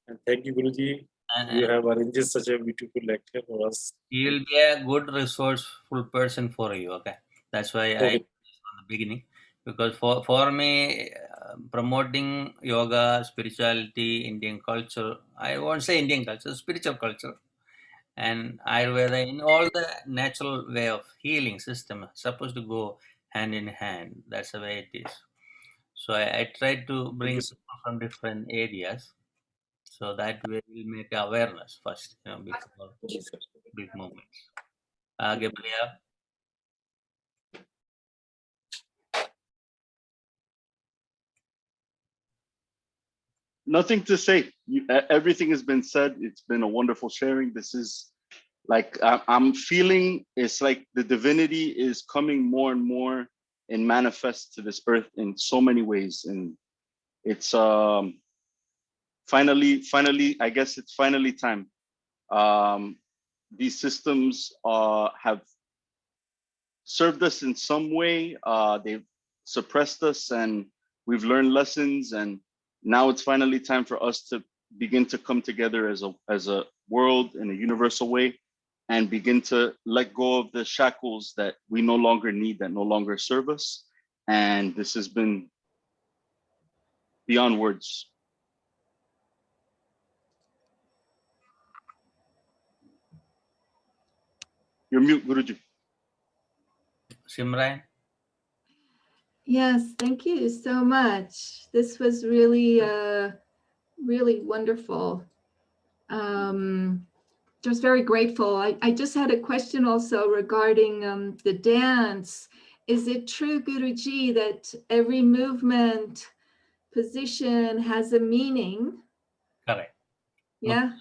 And thank you, Guruji. You have arranged such a beautiful lecture for us. He will be a good resourceful person for you. Okay, that's why I from the beginning, because for me promoting yoga, spirituality, Indian culture. I won't say Indian culture, spiritual culture, and Ayurveda in all the natural way of healing system supposed to go hand in hand. That's the way it is. So I try to bring people from different areas, so that way we'll make awareness first, before big movements. Gabriel. Nothing to say. Everything has been said. It's been a wonderful sharing. This is like I'm feeling it's like the divinity is coming more and more and manifest to this earth in so many ways, and it's finally I guess it's finally time. These systems have served us in some way. They've suppressed us, and we've learned lessons, and now it's finally time for us to begin to come together as a world in a universal way, and begin to let go of the shackles that we no longer need, that no longer serve us. And this has been beyond words. You're mute, Guruji. Simran. Yes, thank you so much. This was really, really wonderful. Just very grateful. I just had a question also regarding the dance. Is it true, Guruji, that every movement position has a meaning? Correct. Yeah.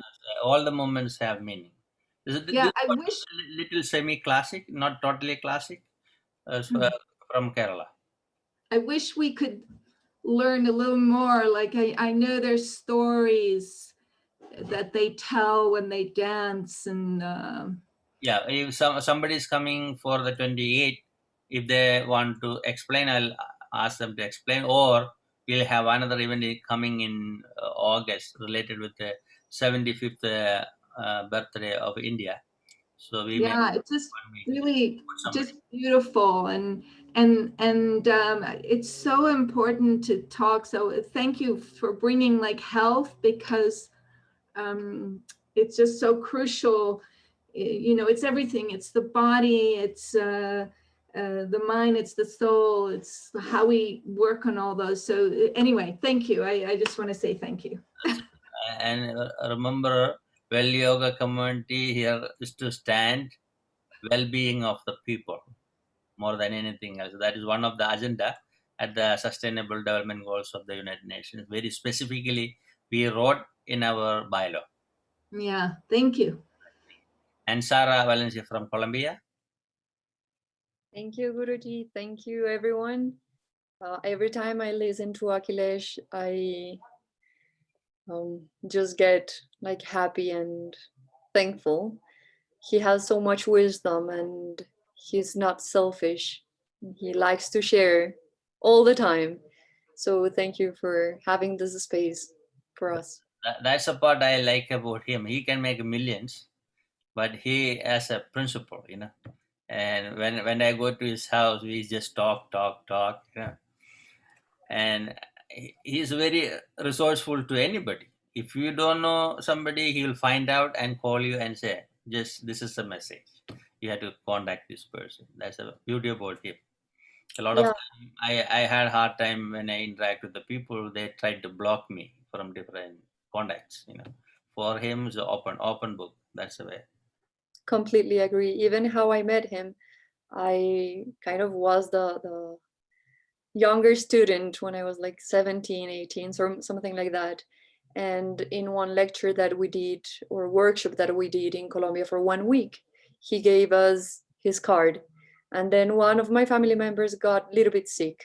All the movements have meaning. Yeah, I wish little semi-classic, not totally classic, from Kerala. I wish we could learn a little more. Like I know there's stories that they tell when they dance, and Yeah, if somebody is coming for the 28, if they want to explain, I'll ask them to explain, or we'll have another event coming in August related with the 75th birthday of India. So we may it's just really just beautiful, and it's so important to talk. So thank you for bringing like health, because it's just so crucial. It's everything. It's the body, it's the mind, it's the soul, it's how we work on all those. So anyway, thank you. I just want to say thank you. And remember, well yoga community here is to stand well-being of the people more than anything else. That is one of the agenda at the Sustainable Development Goals of the United Nations. Very specifically, we wrote in our bylaw. Yeah, thank you. And Sarah Valencia from Colombia. Thank you, Guruji. Thank you, everyone. Every time I listen to Akhilesh, I just get like happy and thankful. He has so much wisdom, and he's not selfish. He likes to share all the time. So thank you for having this space for us. That's the part I like about him. He can make millions, but he has a principle, And when I go to his house, we just talk. And he's very resourceful to anybody. If you don't know somebody, he will find out and call you and say, just this is the message. You have to contact this person. That's the beauty about him. A lot of time, I had a hard time when I interact with the people. They tried to block me from different contacts. For him, it's an open book. That's the way. Completely agree. Even how I met him, I kind of was the younger student when I was like 17, 18, so something like that. And in one lecture that we did, or workshop that we did in Colombia for 1 week, he gave us his card. And then one of my family members got a little bit sick.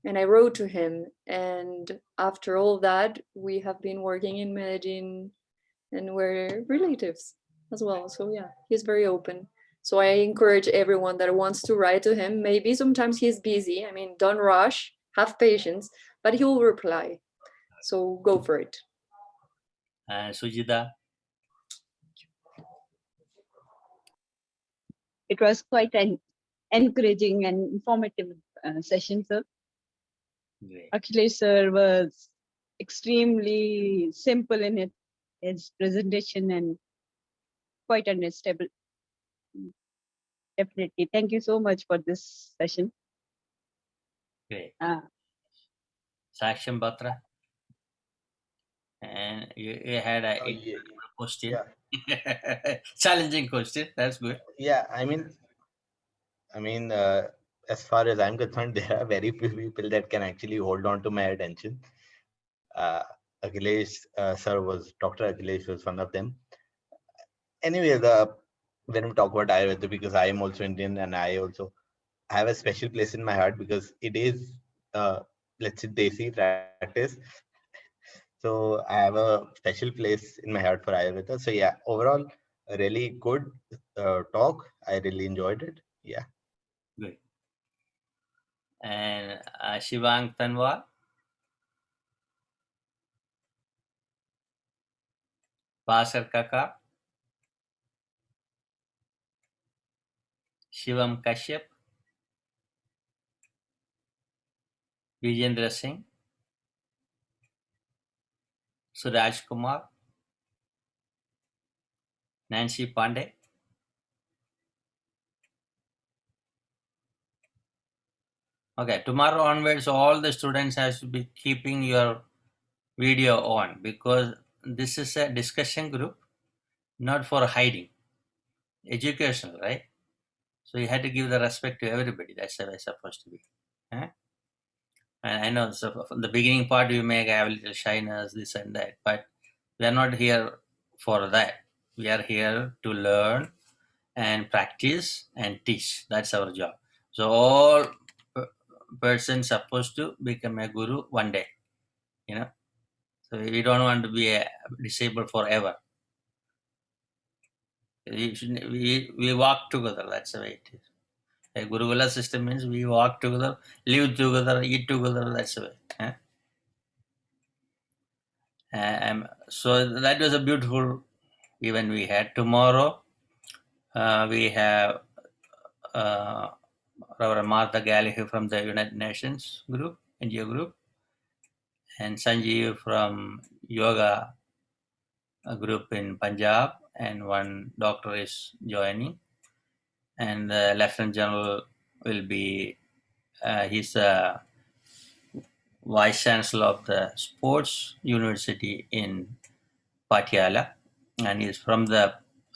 And I wrote to him. And after all that, we have been working in Medellin, and we're relatives as well. So yeah, he's very open. So I encourage everyone that wants to write to him. Maybe sometimes he's busy. I mean, don't rush, have patience, but he will reply. So go for it. Sujita? It was quite an encouraging and informative session, sir. Great. Akhilesh sir was extremely simple in his presentation and quite understandable. Definitely. Thank you so much for this session. Great. Saksham Batra? And you had a question. Yeah. Challenging question. That's good. Yeah, I mean, as far as I'm concerned, there are very few people that can actually hold on to my attention. Akhilesh sir Dr. Akhilesh was one of them. Anyway, when we talk about Ayurveda, because I am also Indian and I also have a special place in my heart because it is, let's say, Desi practice. So I have a special place in my heart for Ayurveda. So yeah, overall, a really good talk. I really enjoyed it. Yeah. Good. And Shivang Tanwar? Bhaskar Kaka? Shivam Kashyap? Vijendra Singh? Suraj Kumar? Nancy Pandey? Okay, tomorrow onwards, all the students has to be keeping your video on because this is a discussion group, not for hiding. Educational, right? So you had to give the respect to everybody. That's the way it's supposed to be. And I know so from the beginning part you may have a little shyness, this and that, but we are not here for that. We are here to learn and practice and teach. That's our job. So all persons supposed to become a guru one day, you know. So we don't want to be disabled forever. We walk together. That's the way it is. A Gurukula system means we walk together, live together, eat together. That's the way. So that was a beautiful event we had. Tomorrow we have Reverend Martha Gallagher from the United Nations group, NGO group, and Sanjeev from yoga group in Punjab, and one doctor is joining, and the Lieutenant General will be he's a Vice Chancellor of the Sports University in Patiala, and he's from the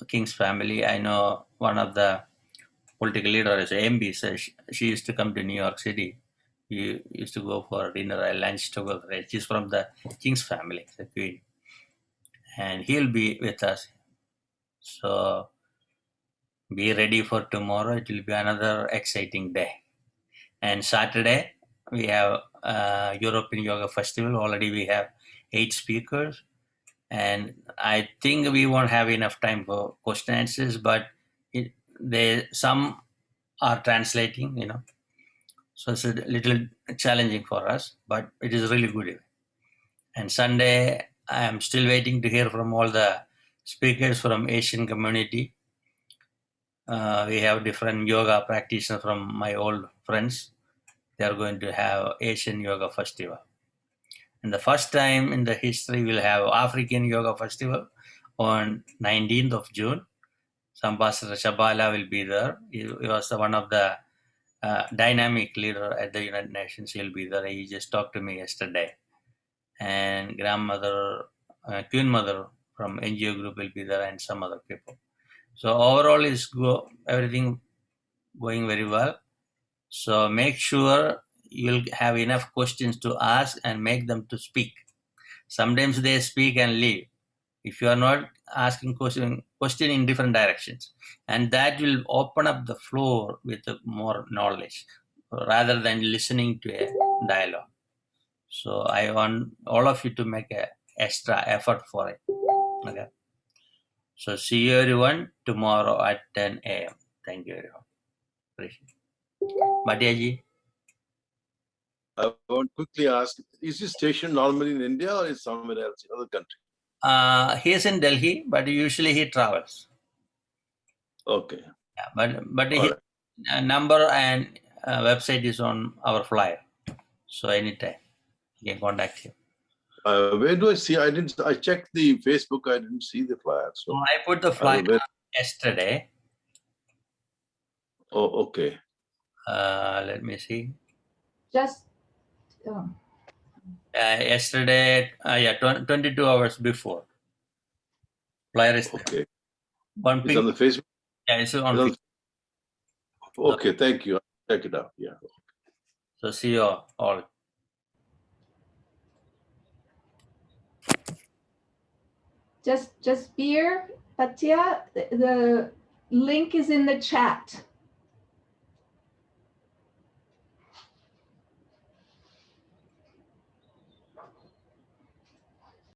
King's family. I know one of the political leaders, MB, says she used to come to New York City. We used to go for dinner and lunch together. She's from the King's family, the Queen, and he'll be with us. So be ready for tomorrow. It will be another exciting day. And Saturday we have European Yoga Festival. Already we have 8 speakers, and I think we won't have enough time for question answers, but some are translating, so it's a little challenging for us, but it is really good. And Sunday I am still waiting to hear from all the speakers from Asian community. We have different yoga practitioners from my old friends. They are going to have Asian Yoga Festival. And the first time in the history we'll have African Yoga Festival on 19th of June. Ambassador Shabala will be there. He was one of the dynamic leader at the United Nations. He'll be there. He just talked to me yesterday. And grandmother, Queen Mother from NGO group will be there, and some other people. So overall is everything going very well. So make sure you'll have enough questions to ask and make them to speak. Sometimes they speak and leave. If you are not asking question in different directions, and that will open up the floor with more knowledge rather than listening to a dialogue. So I want all of you to make a extra effort for it. Okay. So see you everyone tomorrow at 10 a.m. Thank you everyone. Appreciate it. Bhatiaji. I want to quickly ask, is this station normally in India or is somewhere else, in other country? He is in Delhi, but usually he travels. Okay. Yeah, but his number and website is on our flyer. So anytime you can contact him. Where do I see? I checked the Facebook. I didn't see the flyer. So I put the flyer yesterday. Oh, okay. Let me see. Just yesterday, 22 hours before. Flyer is okay. It's on the Facebook. Yeah, it's on Facebook. Okay, thank you. I'll check it out. Yeah. So see you all. Just beer, Patya. The link is in the chat.